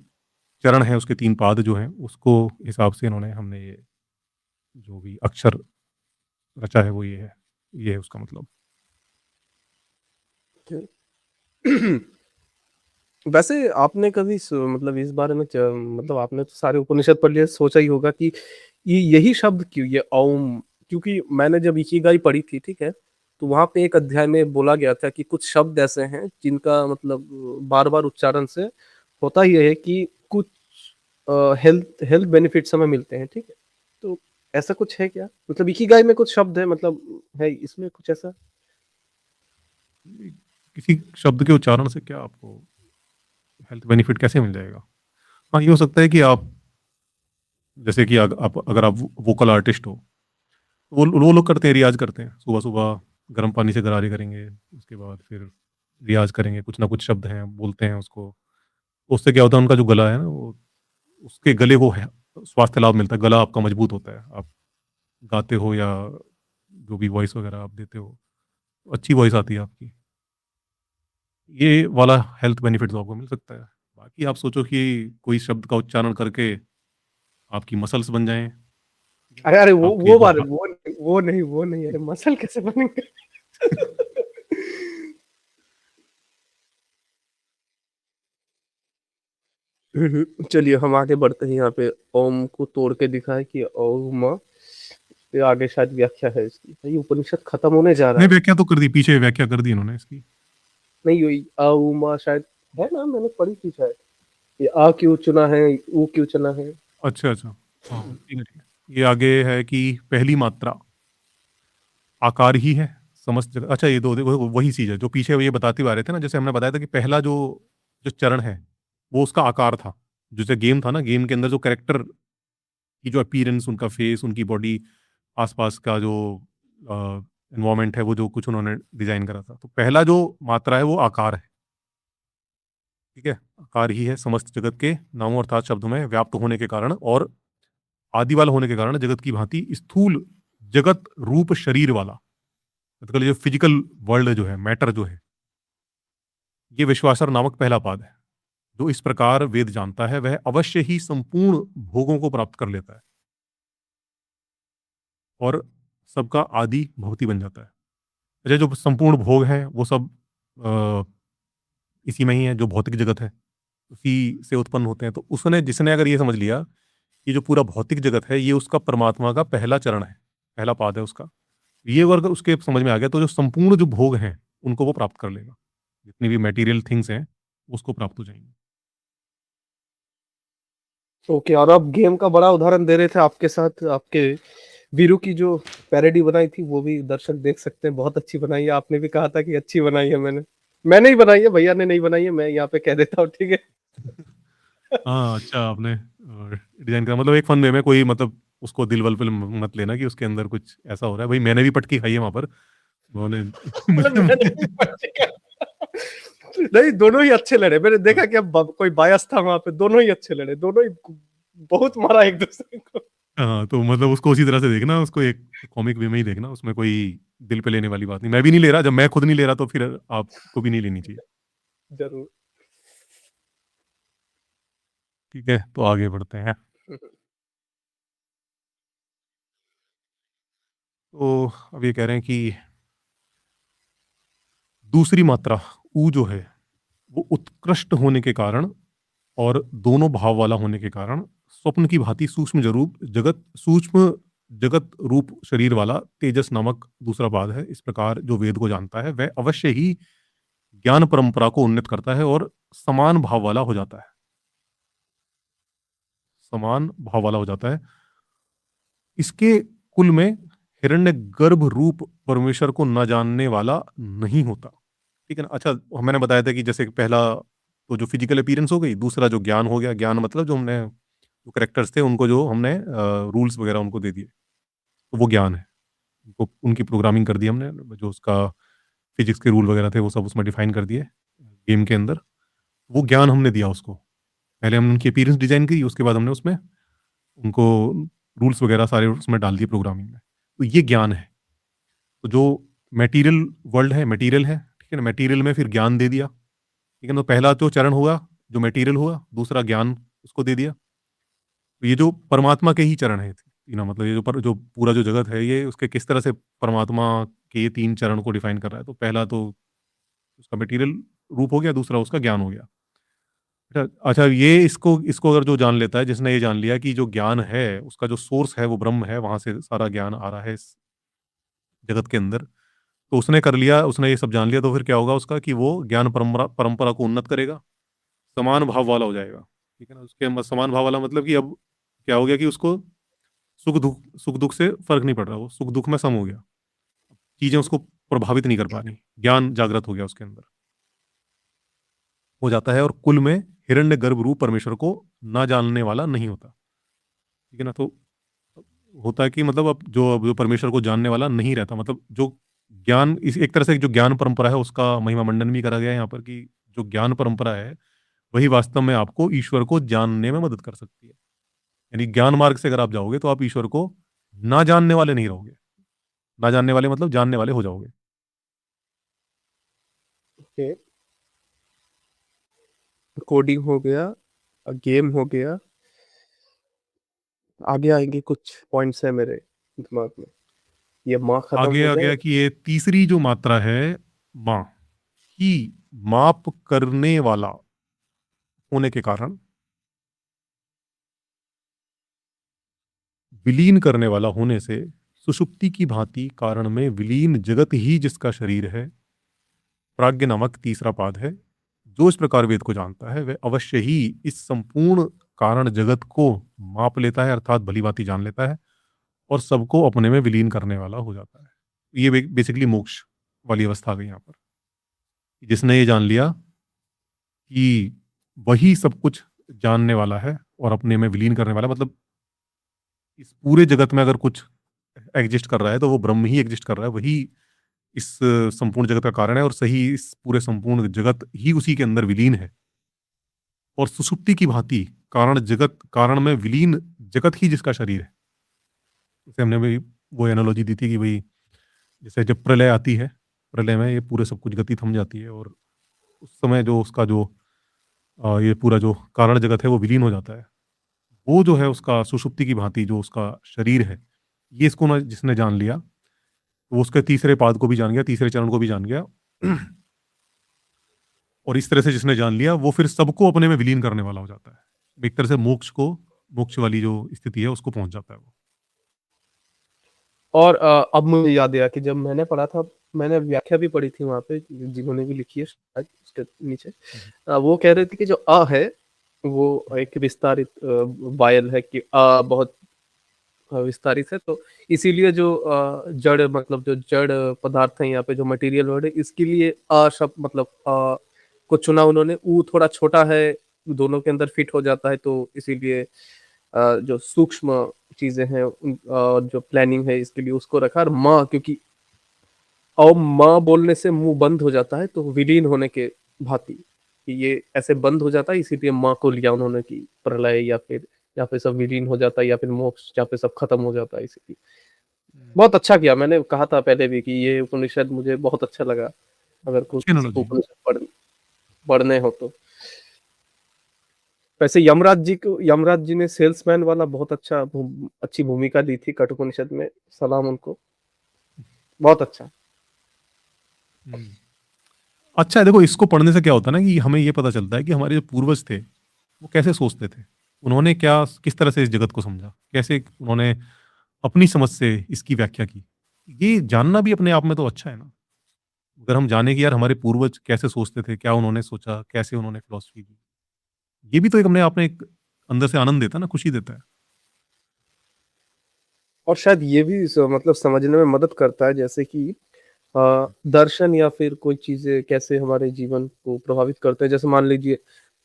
चरण हैं, उसके तीन पाद जो हैं, उसको हिसाब से इन्होंने हमने ये जो भी अक्षर रचा है वो ये है उसका मतलब। वैसे आपने कभी मतलब इस बारे में मतलब आपने तो सारे उपनिषद पढ़ लिए, सोचा ही होगा कि ये यही शब्द क्यों, ये ओम। क्योंकि मैंने जब इकिगाई पढ़ी थी, ठीक है, तो वहां पे एक अध्याय में बोला गया था कि कुछ शब्द ऐसे हैं जिनका मतलब बार बार उच्चारण से होता ही है कि कुछ हेल्थ हेल्थ बेनिफिट्स हमें मिलते हैं, ठीक है। तो ऐसा कुछ है क्या, मतलब इकिगाई में कुछ शब्द है, मतलब है इसमें कुछ ऐसा? किसी शब्द के उच्चारण से क्या आपको हेल्थ बेनिफिट कैसे मिल जाएगा? हाँ, ये हो सकता है कि आप जैसे कि आप अगर आप वोकल आर्टिस्ट हो, तो वो लोग करते हैं, रियाज करते हैं, सुबह सुबह गर्म पानी से गरारे करेंगे, उसके बाद फिर रियाज करेंगे, कुछ ना कुछ शब्द हैं बोलते हैं उसको। तो उससे क्या होता है, उनका जो गला है ना, वो उसके गले को है स्वास्थ्य लाभ मिलता है, गला आपका मजबूत होता है। आप गाते हो या जो भी वॉइस वगैरह आप देते हो, तो अच्छी वॉइस आती है आपकी। ये वाला हेल्थ बेनिफिट तो आपको मिल सकता है। बाकी आप सोचो कि कोई शब्द का उच्चारण करके आपकी मसल्स बन जाएं, अरे अरे वो आपके वो जो बार वो नहीं, अरे मसल कैसे बनेंगे? चलिए हम आगे बढ़ते हैं। यहाँ पे ओम को तोड़ के दिखा है कि ओम, ये आगे शायद व्याख्या है इसकी। ये उपनिषद खत्म होने जा रहा नहीं, है। व्याख्या तो कर दी, पीछे व्याख्या कर दी इन्होंने इसकी। नहीं हुई उमा शायद है ना, मैंने पढ़ी थी शायद। ये आ क्यों चुना है, ऊ क्यों चुना है? अच्छा अच्छा, हाँ ठीक है ठीक है। ये आगे है कि पहली मात्रा आकार ही है समस्त जगह। अच्छा, ये दो वही चीज है जो पीछे ये बताते हुए आ रहे थे ना, जैसे हमने बताया था कि पहला जो जो चरण है वो उसका आकार था। जैसे गेम था ना, गेम के अंदर जो कैरेक्टर की जो अपीयरेंस, उनका फेस, उनकी बॉडी, आसपास का जो एनवायरमेंट है, वो जो कुछ उन्होंने डिजाइन करा था, तो पहला जो मात्रा है वो आकार है। ठीक है, आकार ही है समस्त जगत के नामों अर्थात शब्दों में व्याप्त होने के कारण, और आदि वाला होने के कारण जगत की भांति स्थूल जगत रूप शरीर वाला, मतलब जो फिजिकल वर्ल्ड जो है, मैटर जो है, ये विश्वासर नामक पहला पाद है। जो इस प्रकार वेद जानता है वह अवश्य ही संपूर्ण भोगों को प्राप्त कर लेता है, और सबका आदि भवती बन जाता है। अच्छा, जो संपूर्ण भोग है वो सब अ, इसी में ही है, जो भौतिक जगत है उसी से उत्पन्न होते हैं। तो उसने जिसने अगर ये समझ लिया कि जो पूरा भौतिक जगत है ये उसका परमात्मा का पहला चरण है, पहला पाद है उसका, ये अगर उसके समझ में आ गया तो जो संपूर्ण जो भोग हैं उनको वो प्राप्त कर लेगा। जितनी भी मटेरियल थिंग्स हैं उसको प्राप्त हो जाएंगी। ओके, और आप गेम का बड़ा उदाहरण दे रहे थे, आपके साथ आपके वीरू की जो पैरोडी बनाई थी वो भी दर्शक देख सकते हैं, बहुत अच्छी बनाई है। आपने भी कहा था कि अच्छी बनाई है, मैंने ही बनाई है, भैया ने नहीं बनाई है, मैं यहाँ पे कह देता हूँ, ठीक है। हाँ, अच्छा आपने डिजाइन करा, मतलब एक फन वे में, कोई मतलब उसको दिल वल पे मत लेना कि उसके अंदर कुछ ऐसा हो रहा है। भाई मैंने भी पटकी खाई है वहां पर, उन्होंने मतलब मुझे मैंने मुझे भी नहीं, दोनों ही अच्छे लड़े। मैंने देखा कि अब कोई बायस था वहां पे, दोनों ही अच्छे लड़े, दोनों ही बहुत मारा एक दूसरे को। हाँ, तो मतलब उसको उसी तरह से देखना, उसको एक कॉमिक वे में ही देखना, उसमें कोई दिल पे लेने वाली बात नहीं। मैं भी नहीं ले रहा, जब मैं खुद नहीं ले रहा तो फिर आपको भी नहीं लेनी चाहिए। ज़रूर। ठीक है, तो आगे बढ़ते हैं। तो अब ये कह रहे हैं कि दूसरी मात्रा ऊ जो है, वो उत्कृष्ट होने के कारण और दोनों भाव वाला होने के कारण स्वप्न की भांति सूक्ष्म जगत रूप शरीर वाला तेजस नामक दूसरा पाद है। इस प्रकार जो वेद को जानता है वह अवश्य ही ज्ञान परंपरा को उन्नत करता है और समान भाव वाला हो जाता है। समान भाव वाला हो जाता है। इसके कुल में हिरण्य गर्भ रूप परमेश्वर को न जानने वाला नहीं होता। ठीक है ना? अच्छा, मैंने बताया था कि जैसे पहला तो जो फिजिकल अपीयरेंस हो गई, दूसरा जो ज्ञान हो गया। ज्ञान मतलब जो हमने जो कैरेक्टर्स थे उनको जो हमने रूल्स वगैरह उनको दे दिए, तो वो ज्ञान है। उनको उनकी प्रोग्रामिंग कर दी हमने, जो उसका फिजिक्स के रूल वगैरह थे वो सब उसमें डिफाइन कर दिए गेम के अंदर। वो ज्ञान हमने दिया उसको। पहले हमने उनकी अपीयरेंस डिजाइन की, उसके बाद हमने उसमें उनको रूल्स वगैरह सारे उसमें डाल दिए प्रोग्रामिंग में। तो ये ज्ञान है। तो जो मटेरियल वर्ल्ड है, मटेरियल है, ठीक है ना? मटेरियल में फिर ज्ञान दे दिया। ठीक है ना? तो पहला जो चरण हुआ जो मटेरियल हुआ, दूसरा ज्ञान उसको दे दिया। तो ये जो परमात्मा के ही चरण है तीनों, मतलब ये जो पूरा जो जगत है, ये उसके किस तरह से परमात्मा के ये तीन चरण को डिफाइन कर रहा है। तो पहला तो उसका मटेरियल रूप हो गया, दूसरा उसका ज्ञान हो गया। अच्छा अच्छा, ये इसको इसको अगर जो जान लेता है, जिसने ये जान लिया कि जो ज्ञान है उसका जो सोर्स है वो ब्रह्म है, वहां से सारा ज्ञान आ रहा है इस जगत के अंदर, तो उसने कर लिया, उसने ये सब जान लिया, तो फिर क्या होगा उसका कि वो ज्ञान परंपरा परंपरा को उन्नत करेगा, समान भाव वाला हो जाएगा। ठीक है ना? समान भाव वाला मतलब कि अब क्या हो गया कि उसको सुख दुख से फर्क नहीं पड़ रहा, वो सुख दुख में सम हो गया। चीजें उसको प्रभावित नहीं कर पा रही, ज्ञान जागृत हो गया उसके अंदर, हो जाता है। और कुल में हिरण्य गर्भ रूप परमेश्वर को ना जानने वाला नहीं होता। ठीक है ना? तो होता है कि मतलब अब जो परमेश्वर को जानने वाला नहीं रहता, मतलब जो ज्ञान इस एक तरह से जो ज्ञान परंपरा है उसका महिमा मंडन भी करा गया है यहाँ पर, कि जो ज्ञान परंपरा है वही वास्तव में आपको ईश्वर को जानने में मदद कर सकती है। यानी ज्ञान मार्ग से अगर आप जाओगे तो आप ईश्वर को ना जानने वाले नहीं रहोगे। ना जानने वाले मतलब जानने वाले हो जाओगे। ओके, कोडिंग हो गया, गेम हो गया, आगे आएँगे कुछ पॉइंट्स हैं मेरे दिमाग में। ये माँ खत्म आगे हो आ जाए। गया कि ये तीसरी जो मात्रा है, मां, ही माप करने वाला होने के कारण, विलीन करने वाला होने से, सुषुप्ति की भांति कारण में विलीन जगत ही जिसका शरीर है, प्राज्ञ नामक तीसरा पाद है। जो इस प्रकार वेद को जानता है वह अवश्य ही इस संपूर्ण कारण जगत को माप लेता है, अर्थात भली भांति जान लेता है और सबको अपने में विलीन करने वाला हो जाता है। ये बेसिकली मोक्ष वाली अवस्था आ गई यहाँ पर। जिसने ये जान लिया कि वही सब कुछ जानने वाला है और अपने में विलीन करने वाला, मतलब इस पूरे जगत में अगर कुछ एग्जिस्ट कर रहा है तो वो ब्रह्म ही एग्जिस्ट कर रहा है, वही इस संपूर्ण जगत का कारण है और सही इस पूरे संपूर्ण जगत ही उसी के अंदर विलीन है। और सुषुप्ति की भांति कारण में विलीन जगत ही जिसका शरीर है। जैसे हमने भी वो एनालॉजी दी थी कि भाई जैसे जब प्रलय आती है, प्रलय में ये पूरे सब कुछ गति थम जाती है और उस समय जो उसका जो ये पूरा जो कारण जगत है वो विलीन हो जाता है। वो जो है उसका सुषुप्ति की भांति जो उसका शरीर है, ये इसको ना जिसने जान लिया, तो वो उसके तीसरे पाद को भी जान गया, तीसरे चरण को भी जान गया। और इस तरह से जिसने जान लिया वो फिर सबको अपने में विलीन करने वाला हो जाता है। एक तरह से मोक्ष वाली जो स्थिति है उसको पहुंच जाता है वो। और अब मुझे याद आया कि जब मैंने पढ़ा था, मैंने व्याख्या भी पढ़ी थी वहाँ पे, जिन्होंने भी लिखी है शायद उसके नीचे। वो कह रहे थे कि जो है, वो एक विस्तारित वायल है कि बहुत विस्तारित है, तो इसीलिए जो जड़ मतलब जो जड़ पदार्थ है यहाँ पे, जो मटेरियल वर्ड है, इसके लिए शब्द मतलब को चुना उन्होंने। ऊ थोड़ा छोटा है, दोनों के अंदर फिट हो जाता है, तो इसीलिए जो सूक्ष्म चीजें हैं जो प्लानिंग है इसके लिए उसको रखा। और माँ, क्योंकि और माँ बोलने से मुंह बंद हो जाता है, तो विलीन होने के भांति कि ये ऐसे बंद हो जाता है, इसीलिए माँ को लिया उन्होंने कि प्रलय या फिर जहाँ पे सब विलीन हो जाता है, या फिर मोक्ष जहाँ पे सब खत्म हो जाता है। इसीलिए बहुत अच्छा किया। मैंने कहा था पहले भी कि ये उपनिषद मुझे बहुत अच्छा लगा, अगर अच्छी किसी को एनालॉजी है। उपनिषद पढ़ने हो तो। वैसे यमराज जी ने सेल्समैन वाला बहुत अच्छी भूमिका दी थी कठोपनिषद में। सलाम उनको, बहुत अच्छा। हम्म। अच्छा है, देखो इसको पढ़ने से क्या होता है ना कि हमें ये पता चलता है कि हमारे जो पूर्वज थे वो कैसे सोचते थे, उन्होंने क्या किस तरह से इस जगत को समझा, कैसे उन्होंने अपनी समझ से इसकी व्याख्या की। ये जानना भी अपने आप में तो अच्छा है ना। अगर हम जाने कि यार हमारे पूर्वज कैसे सोचते थे, क्या उन्होंने सोचा, कैसे उन्होंने फिलॉसफी की, ये भी तो एक अपने आप में एक अंदर से आनंद देता है ना, खुशी देता है। और शायद ये भी मतलब समझने में मदद करता है, जैसे कि दर्शन या फिर कोई चीजें कैसे हमारे जीवन को प्रभावित करते हैं। जैसे मान लीजिए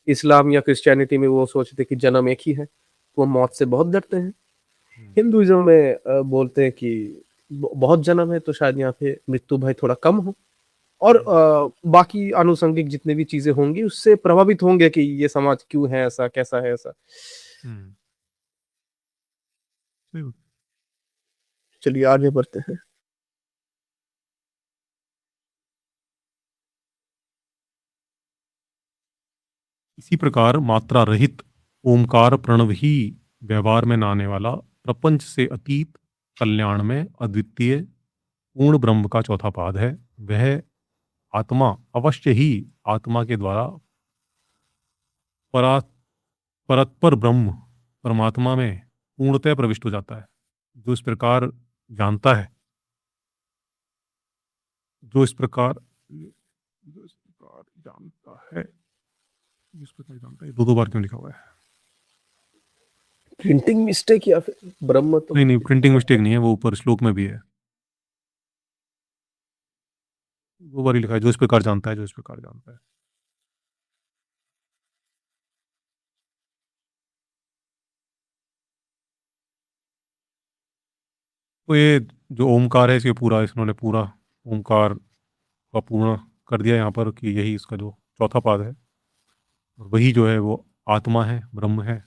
इस्लाम या क्रिश्चियनिटी में वो सोचते हैं कि जन्म एक ही है, तो वो मौत से बहुत डरते हैं। हम्म। हिंदुइज्म में बोलते हैं कि बहुत जन्म है, तो शायद यहाँ पे मृत्यु भय थोड़ा कम हो। और हम्म। बाकी आनुषंगिक जितने भी चीजें होंगी उससे प्रभावित होंगे कि ये समाज क्यों है ऐसा, कैसा है ऐसा। हम्म। सही बात। चलिए आगे बढ़ते हैं। इसी प्रकार मात्रा रहित ओमकार प्रणव ही व्यवहार में न आने वाला, प्रपंच से अतीत, कल्याण में अद्वितीय पूर्ण ब्रह्म का चौथा पाद है। वह आत्मा अवश्य ही आत्मा के द्वारा परा परतपर ब्रह्म परमात्मा में पूर्णतः प्रविष्ट हो जाता है। जो इस प्रकार जानता है, जो इस प्रकार जो इस प्रकार जानता है, इस प्रकार जानता है, दो दो बार क्यों लिखा हुआ है? प्रिंटिंग मिस्टेक या फिर ब्रह्म तो। नहीं नहीं, प्रिंटिंग मिस्टेक नहीं है, वो ऊपर श्लोक में भी है, दो बार ही लिखा है, जो इस प्रकार जानता है, जो इस प्रकार जानता है। तो ये जो ओमकार है, इसके पूरा इन्होंने पूरा ओमकार का पूर्ण कर दिया यहाँ पर कि यही इसका जो चौथा पाद है, और वही जो है वो आत्मा है, ब्रह्म है।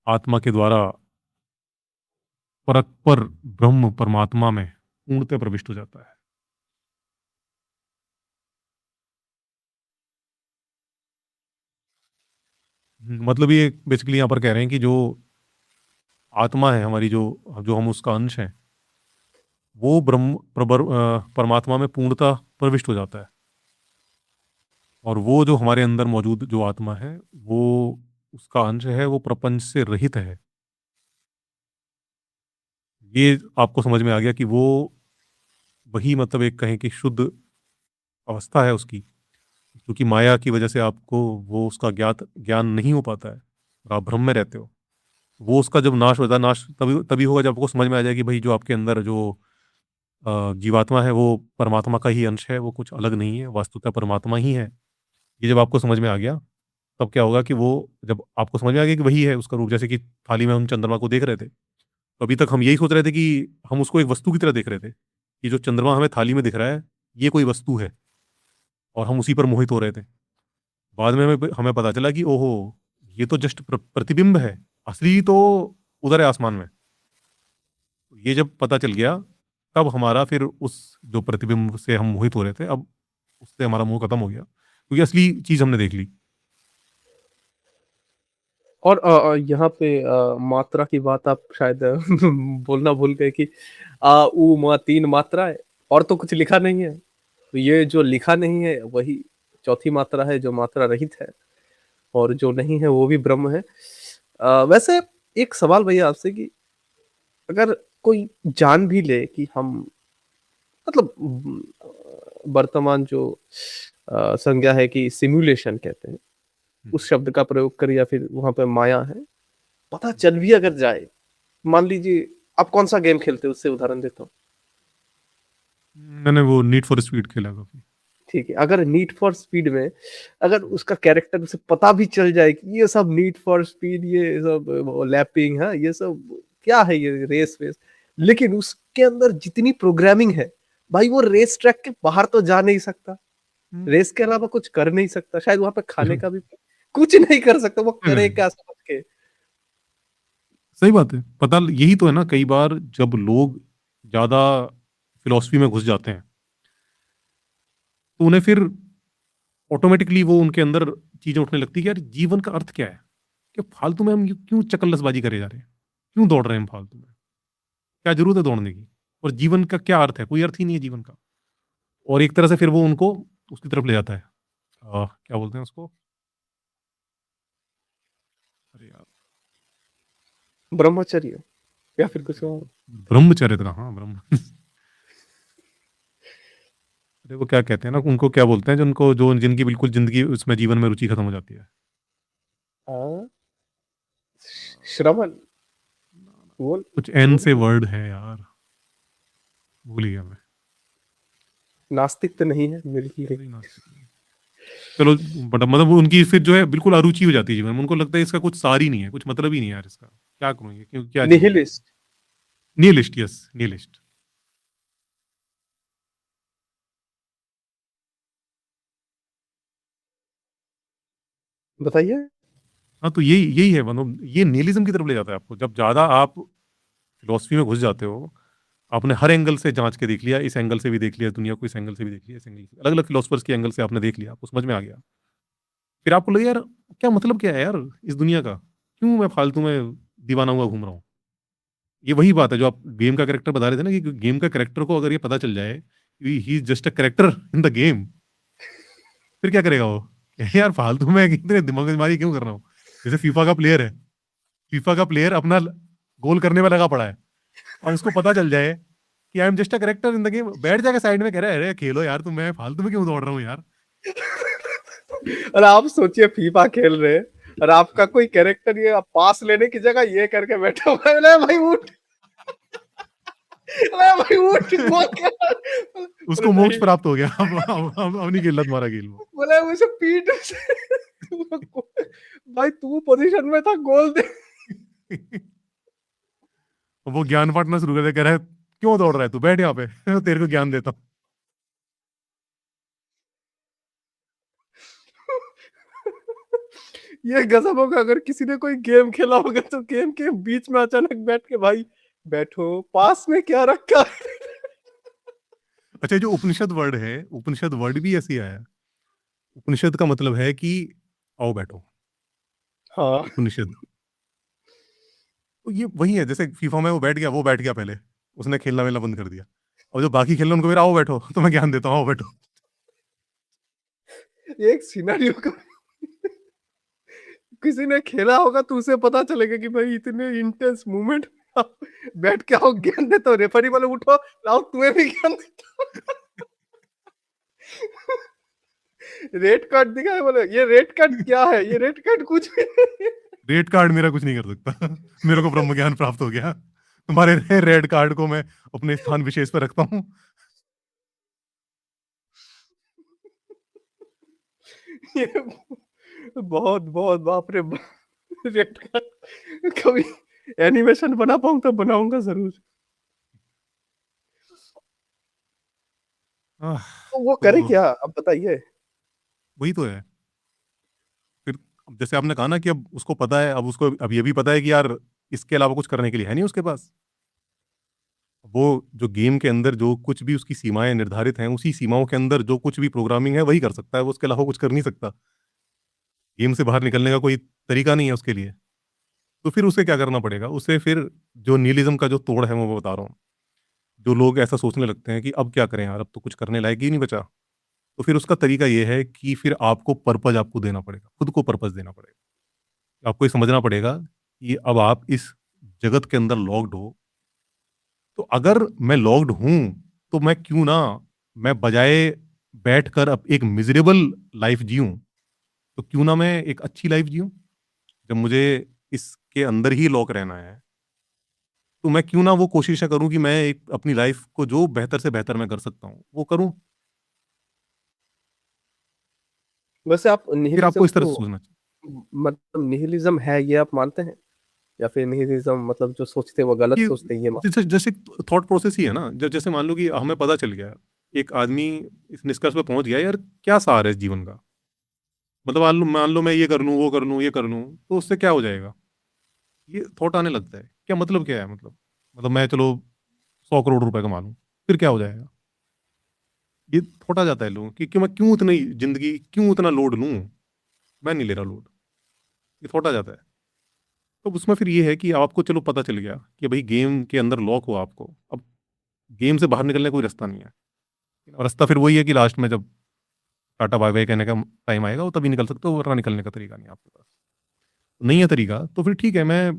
आत्मा के द्वारा परतपर ब्रह्म परमात्मा में पूर्णतः प्रविष्ट हो जाता है। मतलब ये बेसिकली यहाँ पर कह रहे हैं कि जो आत्मा है हमारी, जो जो हम उसका अंश है, वो परमात्मा में पूर्णतः प्रविष्ट हो जाता है। और वो जो हमारे अंदर मौजूद जो आत्मा है, वो उसका अंश है, वो प्रपंच से रहित है। ये आपको समझ में आ गया कि वो वही मतलब एक कहें कि शुद्ध अवस्था है उसकी, क्योंकि माया की वजह से आपको वो उसका ज्ञात ज्ञान नहीं हो पाता है और आप भ्रम में रहते हो। वो उसका जब नाश होता है, नाश तभी तभी होगा जब आपको समझ में आ जाए कि भाई जो आपके अंदर जो जीवात्मा है वो परमात्मा का ही अंश है, वो कुछ अलग नहीं है, वास्तुतः परमात्मा ही है। ये जब आपको समझ में आ गया, तब क्या होगा कि वो जब आपको समझ में आ गया कि वही है उसका रूप, जैसे कि थाली में हम चंद्रमा को देख रहे थे, तो अभी तक हम यही सोच रहे थे कि हम उसको एक वस्तु की तरह देख रहे थे, कि जो चंद्रमा हमें थाली में दिख रहा है ये कोई वस्तु है, और हम उसी पर मोहित हो रहे थे। बाद में हमें हमें पता चला कि ओहो, ये तो जस्ट प्रतिबिंब है, असली तो उधर है आसमान में। ये जब पता चल गया, तब हमारा फिर उस जो प्रतिबिंब से हम मोहित हो रहे थे, अब उससे हमारा मोह खत्म हो गया, क्योंकि असली चीज हमने देख ली। और यहाँ पे मात्रा की बात आप शायद बोलना भूल गए कि उ म तीन मात्रा है, और तो कुछ लिखा नहीं है। तो ये जो लिखा नहीं है वही चौथी मात्रा है, जो मात्रा रहित है, और जो नहीं है वो भी ब्रह्म है। वैसे एक सवाल भैया आपसे कि अगर कोई जान भी ले कि हम मतलब वर्तमान जो संज्ञा है कि सिमुलेशन कहते हैं, उस शब्द का प्रयोग करें या फिर वहां पे माया है, पता चल भी अगर जाए, मान लीजिए आप कौन सा गेम खेलते हो, उससे उदाहरण देता हूँ। मैंने वो नीड फॉर स्पीड खेला काफी। ठीक है, अगर नीड फॉर स्पीड में अगर उसका कैरेक्टर उसे पता भी चल जाए कि ये सब नीड फॉर स्पीड, ये सब लैपिंग है, ये सब क्या है, ये रेस वेस, लेकिन उसके अंदर जितनी प्रोग्रामिंग है, भाई वो रेस ट्रैक के बाहर तो जा नहीं सकता, हम्म। रेस के अलावा कुछ कर नहीं सकता, शायद वहां पे खाने का भी कुछ नहीं कर सकता, वो क्या करे करेगा? क्या समझ के। सही बात है। पता यही तो है ना, कई बार जब लोग ज़्यादा फ़िलॉसफ़ी में घुस जाते हैं, तो उन्हें फिर ऑटोमैटिकली वो उनके अंदर चीज़ें उठने लगती है कि यार जीवन का अर्थ क्या है? कि फालतू में हम यूँ क्यों चकलसबाज़ी करे जा रहे हैं? क्यों दौड़ रहे हैं हम फालतू में? क्या ज़रूरत है दौड़ने की? और जीवन का क्या अर्थ है? कोई अर्थ ही नहीं है जीवन का। और एक तरह से फिर वो उनको उसकी तरफ ले जाता है। क्या बोलते हैं उसको? अरे यार, ब्रह्मचर्य या फिर कुछ और। ब्रह्मचर्य तो कहाँ ब्रह्म अरे वो क्या कहते हैं ना, उनको क्या बोलते हैं जो उनको जो जिनकी बिल्कुल ज़िंदगी उसमें जीवन में रुचि खत्म हो जाती है? हाँ, श्रवण, बोल कुछ एन बोल। से वर्ड है यार, भूल गया मैं। नास्तिक तो नहीं है बिल्कुल। नहीं नास्तिक नहीं। चलो बट मतलब वो उनकी फिर जो है बिल्कुल अरुचि हो जाती है जीवन में। उनको लगता है इसका कुछ सार ही नहीं है, कुछ मतलब ही नहीं है यार इसका। क्या करूँ ये? क्यों क्या जीऊँ? निहिलिस्ट। Nihilist, yes nihilist. बताइए। हाँ, तो यही यही है मतलब ये निहिलिज़्म की तरफ ले जाता है आपको। जब ज़्यादा आप फिलॉसफी में घुस जाते हो, आपने हर एंगल से जाँच के देख लिया, इस एंगल से भी देख लिया, दुनिया को इस एंगल से भी देख लिया, इस एंगल से अलग-अलग फिलोसोफर्स के एंगल से आपने देख लिया, आपको समझ में आ गया। फिर आपको लगे यार क्या मतलब क्या है यार इस दुनिया का? क्यों मैं फालतू में दीवाना हुआ घूम रहा हूँ? ये वही बात है जो आप गेम का कैरेक्टर बता रहे थे ना कि गेम का कैरेक्टर को अगर ये पता चल जाए कि he is just a character in the game, फिर क्या करेगा वो? कहेगा, यार फालतू में इतने दिमागीमारी क्यों कर रहा हूँ? जैसे फीफा का प्लेयर है, फीफा का प्लेयर अपना गोल करने में लगा पड़ा है और उसको पता चल जाए कि I am just a character in the game, बैठ जाएगा साइड में कह रहा है अरे खेलो यार तुम, मैं फालतू में क्यों दौड़ रहा हूँ यार? और आप सोचिए फीफा खेल रहे हैं और आपका कोई कैरेक्टर ये पास लेने की जगह ये करके बैठा हुआ है, "ले भाई उठ, ले भाई उठ, गोल कर।" बोले उसको मोक्ष नहीं, प्राप्त हो गया। अब नहीं खेलना तुम्हारा खेल वो। बोले मुझे पीठ से भाई तू पोजीशन में था, गोल दे। वो ज्ञान बांटना शुरू कर दिया, कह रहा है क्यों दौड़ रहा है तू, बैठ यहाँ पे तेरे को ज्ञान देता हूँ। ये गजब होगा अगर किसी ने कोई गेम खेला होगा तो गेम के बीच में अचानक बैठ के, भाई बैठो, पास में क्या रखा है? अच्छा, जो उपनिषद वर्ड है, उपनिषद वर्ड भी ऐसे ही आया है। उपनिषद का मतलब है कि आओ बैठो, हाँ। उपनिषद। तो ये वही है जैसे फीफा में वो बैठ गया पहले, उसने खेलना वेलना बंद कर दिया। और जो बाकी खेल रहे हैं उनको मेरा आओ बैठो तो मैं ज्ञान देता हूँ, आओ बैठो। एक सिनेरियो का किसी ने खेला होगा तो उसे पता चलेगा कि भाई इतने इंटेंस मूवमेंट बैठ के आओ ज्ञान देता हूँ, रेफरी बोले उठो, लाओ तुम्हें भी ज्ञान देता हूँ। रेड कार्ड दिखाए, बोले ये रेड कार्ड क्या है, ये रेड कार्ड कुछ भी नहीं है। रेड कार्ड मेरा कुछ नहीं कर सकता। मेरे को ब्रह्म ज्ञान प्राप्त हो गया। तुम्हारे रेड कार्ड को मैं अपने स्थान विशेष पर रखता हूँ। ये बहुत बहुत बाप रे बाप, रेड कार्ड कभी एनिमेशन बना पाऊँ तो बनाऊंगा जरूर। आह, तो वो करे तो क्या अब बताइए। वही तो है। फिर अब जैसे आपने कहा ना कि अब उसको पता है, अब उसको अब ये भी पता है कि यार इसके अलावा कुछ करने के लिए है नहीं उसके पास। वो जो गेम के अंदर जो कुछ भी उसकी सीमाएं निर्धारित हैं, उसी सीमाओं के अंदर जो कुछ भी प्रोग्रामिंग है वही कर सकता है, वो उसके अलावा कुछ कर नहीं सकता। गेम से बाहर निकलने का कोई तरीका नहीं है उसके लिए। तो फिर उसे क्या करना पड़ेगा? उसे फिर जो निहिलिज्म का जो तोड़ है मैं बता रहा हूँ। जो लोग ऐसा सोचने लगते हैं कि अब क्या करें यार, अब तो कुछ करने लायक ही नहीं बचा। तो फिर उसका तरीका ये है कि फिर आपको पर्पज़ आपको देना पड़ेगा, खुद को पर्पज़ देना पड़ेगा। आपको ये समझना पड़ेगा कि अब आप इस जगत के अंदर लॉक्ड हो, तो अगर मैं लॉक्ड हूँ, तो मैं क्यों ना मैं बजाए बैठकर अब एक मिज़रेबल लाइफ़ जिऊँ, तो क्यों ना मैं एक अच्छी लाइफ़ जिऊँ? जब मुझे इसके अंदर ही लॉक रहना है, तो मैं क्यों ना वो कोशिशें करूँ कि मैं एक अपनी लाइफ़ को जो बेहतर से बेहतर मैं कर सकता हूँ, वो करूँ। वैसे आप फिर आपको निहिलिज्म इस तरह से को सोचना चाहिए। मतलब निहिलिज्म है ये आप मानते हैं, या फिर निहिलिज्म मतलब जो सोचते हैं वो गलत ये सोचते हैं ये जैसे जैसे थॉट प्रोसेस ही है ना। जैसे मान लो कि हमें पता चल गया, एक आदमी इस निष्कर्ष पे पहुंच गया यार क्या सार है इस जीवन का, मतलब मान लो मैं ये कर लूँ, वो कर लूँ, ये कर लूँ, तो उससे क्या हो जाएगा? ये थॉट आने लगता है, क्या मतलब क्या है मतलब मैं चलो 100 करोड़ रुपए कमा लूँ, फिर क्या हो जाएगा? ये थॉट आ जाता है लोगों कि मैं क्यों इतनी ज़िंदगी क्यों इतना लोड लूँ? मैं नहीं ले रहा लोड, ये थॉट आ जाता है। तो उसमें फिर ये है कि आपको चलो पता चल गया कि भई गेम के अंदर लॉक हो आपको, अब गेम से बाहर निकलने का कोई रास्ता नहीं है। और रास्ता फिर वही है कि लास्ट में जब टाटा बाय-बाय कहने का टाइम आएगा, वो तभी निकल सकते हो, वरना निकलने का तरीका नहीं है आपके पास। नहीं है तरीका, तो फिर ठीक है, मैं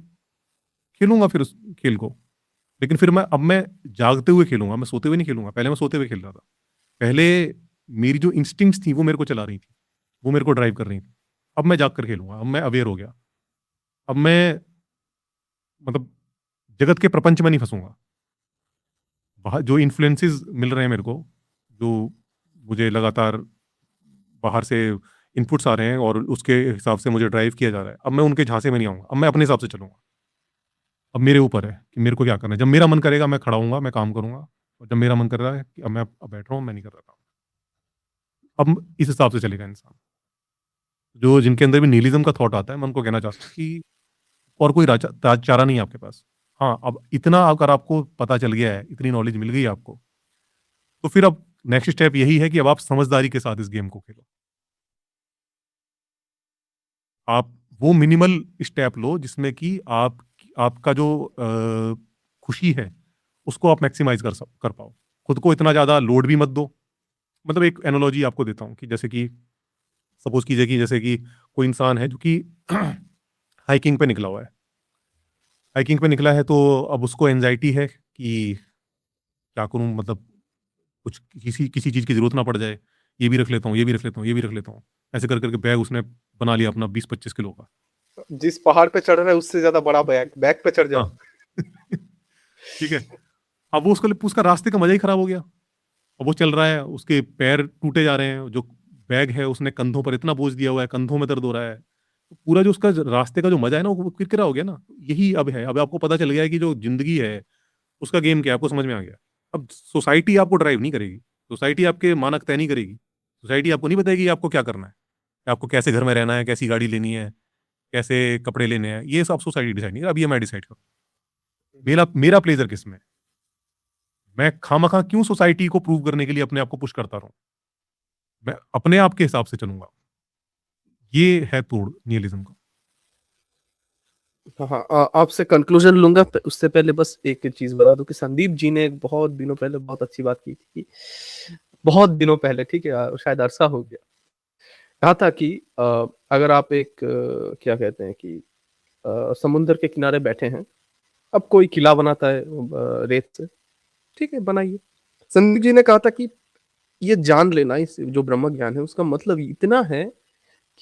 खेलूँगा फिर उस खेल को। लेकिन फिर मैं जागते हुए खेलूँगा, मैं सोते हुए नहीं खेलूँगा। पहले मैं सोते हुए खेल रहा था। पहले मेरी जो इंस्टिंक्ट्स थी, वो मेरे को चला रही थी, वो मेरे को ड्राइव कर रही थी। अब मैं जाग कर खेलूँगा, अब मैं अवेयर हो गया। अब मैं मतलब जगत के प्रपंच में नहीं फँसूँगा। बाहर जो इन्फ्लुएंसेस मिल रहे हैं मेरे को, जो मुझे लगातार बाहर से इनपुट्स आ रहे हैं और उसके हिसाब से मुझे ड्राइव किया जा रहा है, अब मैं उनके झांसे में नहीं आऊँगा। अब मैं अपने हिसाब से चलूँगा। अब मेरे ऊपर है कि मेरे को क्या करना है। जब मेरा मन करेगा मैं खड़ा होऊँगा, मैं काम करूँगा, और जब मेरा मन कर रहा है कि अब बैठ रहा हूँ, मैं नहीं कर रहा काम। अब इस हिसाब से चलेगा इंसान। जो जिनके अंदर भी निहिलिज़्म का थॉट आता है, मैं उनको कहना चाहता हूँ कि और कोई चारा नहीं है आपके पास। हाँ, अब इतना अगर आपको पता चल गया है, इतनी नॉलेज मिल गई है आपको, तो फिर अब नेक्स्ट स्टेप यही है कि अब आप समझदारी के साथ इस गेम को खेलो। आप वो मिनिमल स्टेप लो जिसमें कि आपका जो खुशी है, उसको आप मैक्सिमाइज़ कर पाओ। खुद को इतना ज़्यादा लोड भी मत दो। मतलब एक एनालॉजी आपको देता हूँ कि जैसे कि सपोज़ कीजिए कि जैसे कि कोई इंसान है जो कि हाइकिंग पे निकला हुआ है। हाइकिंग पे निकला है तो अब उसको एंग्ज़ायटी है कि क्या करूँ, मतलब कुछ किसी किसी चीज़ की ज़रूरत ना पड़ जाए। ये भी रख लेता हूँ, ये भी रख लेता हूँ, ये भी रख लेता हूँ। ऐसे कर के बैग उसने बना लिया अपना 20-25 किलो का। जिस पहाड़ पे चढ़ रहा है उससे ज़्यादा बड़ा बैग बैग पे चढ़ जाओ। हाँ। ठीक है। अब वो उसका रास्ते का मज़ा ही खराब हो गया। अब वो चल रहा है, उसके पैर टूटे जा रहे हैं, जो बैग है उसने कंधों पर इतना बोझ दिया हुआ है, कंधों में दर्द हो रहा है। तो पूरा जो उसका रास्ते का जो मज़ा है ना, वो किरकिरा हो गया ना। यही अब है, अब आपको पता चल गया है कि जो ज़िंदगी है, उसका गेम क्या है, आपको समझ में आ गया। अब सोसाइटी आपको ड्राइव नहीं करेगी, सोसाइटी आपके मानक तय नहीं करेगी, सोसाइटी आपको नहीं बताएगी आपको क्या करना है, आपको कैसे घर में रहना है, कैसी गाड़ी लेनी है, कैसे कपड़े लेने हैं, ये सब सोसाइटी डिसाइड नहीं, अब ये मैं डिसाइड करूँ। मेरा मेरा प्लेज़र किसमें है? मैं खामखा क्यों सोसाइटी को प्रूव करने के लिए अपने आप को पुश करता रहूँ? मैं अपने आप के हिसाब से चलूँगा। ये है तोड़ निहिलिज़्म का। हाँ, हाँ, आपसे कंक्लूज़न लूँगा प उससे पहले बस एक चीज़ बता दूँ कि संदीप जी ने एक बहुत दिनों पहले बहुत अच्छी बात की थी कि बहुत दिनों पहले ठीक है शायद अरसा हो गया। कहा था कि अगर आप एक क्या कहते हैं कि समुद्र के किनारे बैठे हैं, अब कोई किला बनाता है रेत से, ठीक है बनाइए। संदीप जी ने कहा था कि ये जान लेना इस जो ब्रह्म ज्ञान है उसका मतलब इतना है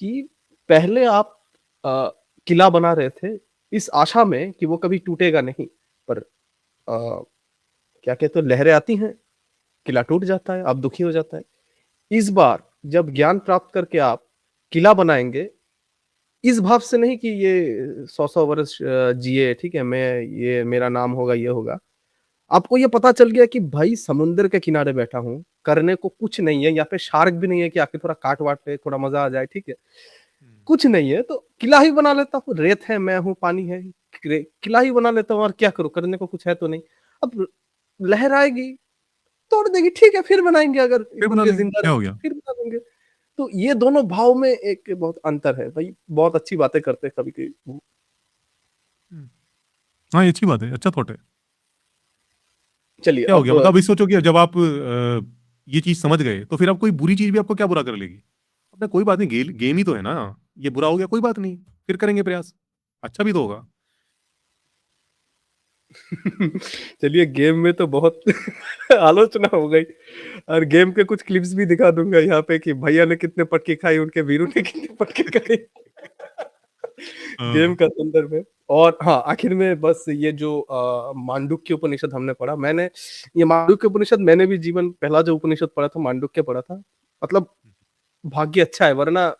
कि पहले आप अ, किला बना रहे थे इस आशा में कि वो कभी टूटेगा नहीं पर क्या कहते हैं लहरें आती हैं, किला टूट जाता है, आप दुखी हो जाता है। इस बार जब ज्ञान प्राप्त करके आप किला बनाएँगे, इस भाव से नहीं कि ये 100-100 वर्ष जिए, ठीक है? मैं ये मेरा नाम होगा, ये होगा। आपको ये पता चल गया कि भाई समुद्र के किनारे बैठा हूँ, करने को कुछ नहीं है, यहाँ पे शार्क भी नहीं है कि आके थोड़ा काट-वाट ले, थोड़ा मज़ा आ जाए, ठीक है? हुँ। कुछ नहीं है, तो किला ही बना लेता हूँ, रेत है, मैं हूँ, पानी है, किला ही बना लेता हूँ और क्या करूँ? करने को कुछ है तो नहीं। अब लहर आएगी, तोड़ देगी, ठीक है, फिर बनाएँगे अगर फिर बना पूरे लेंगे, ज़िंदा क्या रहे हो तो गया? फिर बना देंगे। तो ये दोनों भाव में एक बहुत अंतर है, भई बहुत अच्छी बातें करते हैं कभी-कभी। हुँ। हाँ, ये अच्छी बात है, अच्छा थॉट है। चलिए क्या हो अब गया? मतलब अभी सोचो कि जब आप ये चीज़ समझ गए, तो फिर अब कोई बुरी चीज़ भी आपको क्या बुरा कर लेगी? अबे कोई बात नहीं, गेम ही तो है ना, ये बुरा हो गया कोई बात नहीं, फिर करेंगे प्रयास, अच्छा भी तो होगा। चलिए गेम में तो बहुत आलोचना हो गई और गेम के कुछ क्लिप्स भी दिखा दूँगा यहाँ पे कि भैया ने कितने पटके खाई, उनके वीरू ने कितने पटके खाए। गेम हाँ। का संदर्भ है और हाँ, आखिर में बस ये जो मांडुक्य उपनिषद हमने पढ़ा, ये मांडुक्य उपनिषद मैंने भी जीवन पहला जो उपनिषद पढ़ा था मांडुक्य पढ़ा था। मतलब भाग्य अच्छा है वरना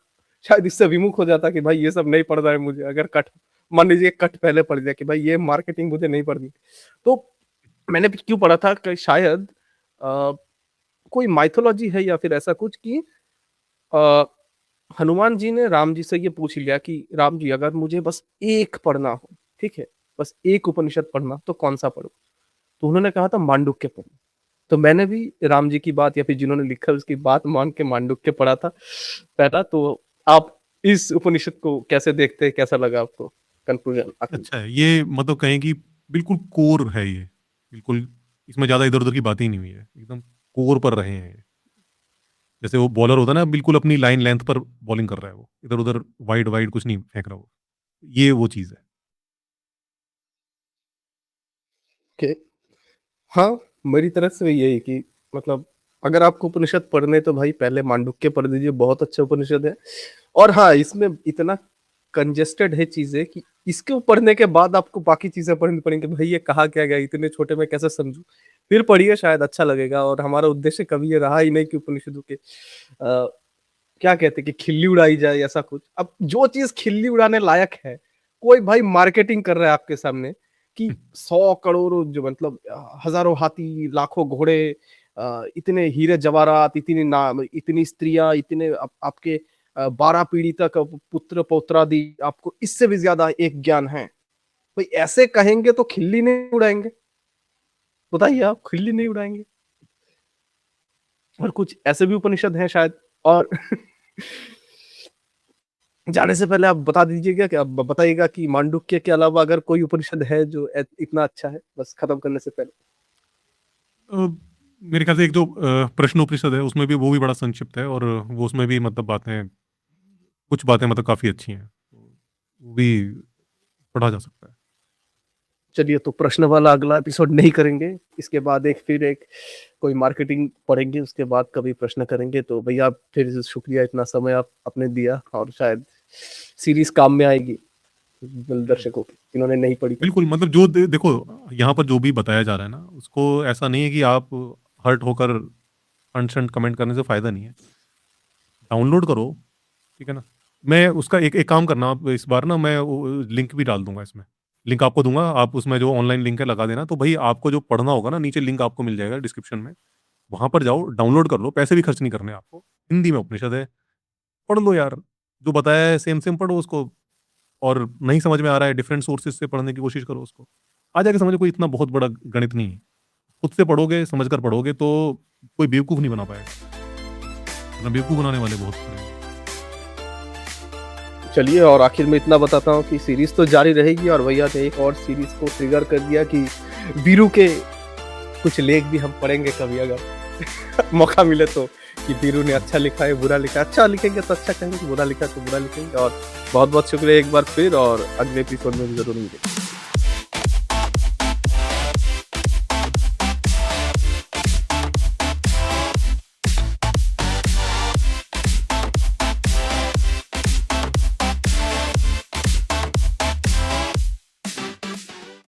शायद इससे विमुख हो जाता कि भाई ये सब नहीं पढ़ना है मुझे। अगर कट मान लीजिए कट पहले पढ़ लिया कि भाई ये मार्केटिंग मुझे नहीं पढ़नी। तो मैंने भी क्यों पढ़ा था कि शायद कोई माइथोलॉजी है या फिर ऐसा कुछ कि अ, हनुमान जी ने राम जी से ये पूछ लिया कि राम जी अगर मुझे बस एक पढ़ना हो, ठीक है, बस एक उपनिषद पढ़ना तो कौन सा पढूं? तो उन्होंने कहा था मांडुक्य पढ़ो। तो मैंने भी राम जी की बात या फिर जिन्होंने लिखा है उसकी बात मान के मांडुक्य पढ़ा था पहला। तो आप इस उपनिषद को कैसे देखते हैं, कैसा लगा आपको कंक्लूजन आखिर में? अच्छा है, ये मतलब कहें कि बिल्कुल कोर है ये, बिल्कुल इसमें ज़्यादा इधर-उधर की बात ही नहीं हुई है, एकदम कोर पर रहे हैं ये। जैसे वो बॉलर होता है ना, बिल्कुल अपनी लाइन लेंथ पर बॉलिंग कर रहा है वो, इधर-उधर वाइड-वाइड कुछ नहीं फेंक रहा वो। ये वो चीज़ है। ओके। हाँ, मेरी तरफ से भी यही कि मतलब अगर आपको उपनिषद पढ़ने तो भाई पहले मांडुक्य पढ़ लीजिए, बहुत अच्छा उपनिषद है। और हाँ, इसमें इतना कंजेस्टेड है चीजें कि इसको पढ़ने के बाद आपको बाकी चीजें पढ़नी पड़ेंगी। भाई ये कहा क्या गया, इतने छोटे में कैसे समझूं? फिर पढ़िए, शायद अच्छा लगेगा। और हमारा उद्देश्य कभी ये रहा ही नहीं कि उपनिषदों के क्या कहते हैं कि खिल्ली उड़ाई जाए, ऐसा कुछ। अब जो चीज खिल्ली उड़ाने लायक है, कोई भाई मार्केटिंग कर रहा है आपके सामने कि 100 करोड़ जो मतलब हजारों हाथी, लाखों घोड़े, इतने हीरे जवाहरात, इतनी स्त्रियां, इतने आपके 12 पीढ़ी तक पुत्र पौत्रादि, आपको इससे भी ज्यादा एक ज्ञान है। भाई ऐसे कहेंगे तो खिल्ली नहीं उड़ाएंगे? बताइए, आप खिल्ली नहीं उड़ाएंगे? और कुछ ऐसे भी उपनिषद हैं शायद। और जाने से पहले आप बता दीजिएगा कि आप बताइएगा कि मांडुक्य के अलावा अगर कोई उपनिषद है जो इतना अच्छा है, बस खत्म करने से पहले। अ, मेरे ख्याल से एक जो प्रश्नोपनिषद है, उसमें भी वो भी बड़ा संक्षिप्त है और वो उसमें भी मतलब बातें, कुछ बातें मतलब काफ़ी अच्छी हैं। वो भी पढ़ा जा सकता है। चलिए, तो प्रश्न वाला अगला एपिसोड नहीं करेंगे। इसके बाद फिर एक कोई मार्केटिंग पढ़ेंगे, उसके बाद कभी प्रश्न करेंगे। तो भैया फिर से शुक्रिया, इतना समय आप आपने दिया। और शायद सीरीज काम में आएगी दर्शकों की जिन्होंने नहीं पढ़ी तो। बिल्कुल, मतलब जो देखो, यहाँ पर जो भी बताया जा रहा है ना, उसको ऐसा नहीं है कि आप हर्ट होकर अनशन कमेंट करने से फ़ायदा नहीं है। डाउनलोड करो, ठीक है ना? मैं उसका एक एक काम करना, आप इस बार ना मैं वो लिंक भी डाल दूँगा इसमें। लिंक आपको दूँगा, आप उसमें जो ऑनलाइन लिंक है लगा देना, तो भई आपको जो पढ़ना होगा ना, नीचे लिंक आपको मिल जाएगा डिस्क्रिप्शन में। वहाँ पर जाओ, डाउनलोड कर लो, पैसे भी खर्च नहीं करने आपको। हिंदी में उपनिषद है, पढ़ लो यार। जो बताया है सेम-सेम पढ़ो उसको, और नहीं समझ में आ रहा है, डिफरेंट सोर्सेज़ से पढ़ने की कोशिश करो उसको। आ जाएगा समझ में, कोई इतना बहुत बड़ा गणित नहीं है। खुद से पढ़ोगे, समझकर पढ़ोगे तो कोई बेवकूफ़ नहीं बना पाएगा, वरना बेवकूफ़ बनाने वाले बहुत पड़े हैं। चलिए, और आखिर में इतना बताता हूँ कि सीरीज तो जारी रहेगी। और भैया ने एक और सीरीज को ट्रिगर कर दिया कि वीरू के कुछ लेख भी हम पढ़ेंगे कभी, अगर मौका मिले तो, कि वीरू ने अच्छा लिखा है, बुरा लिखा है। अच्छा लिखेंगे तो अच्छा कहेंगे, बुरा लिखा है तो बुरा लिखेंगे। और बहुत बहुत शुक्रिया एक बार फिर, और अगले एपिसोड में भी जरूर मिलेंगे।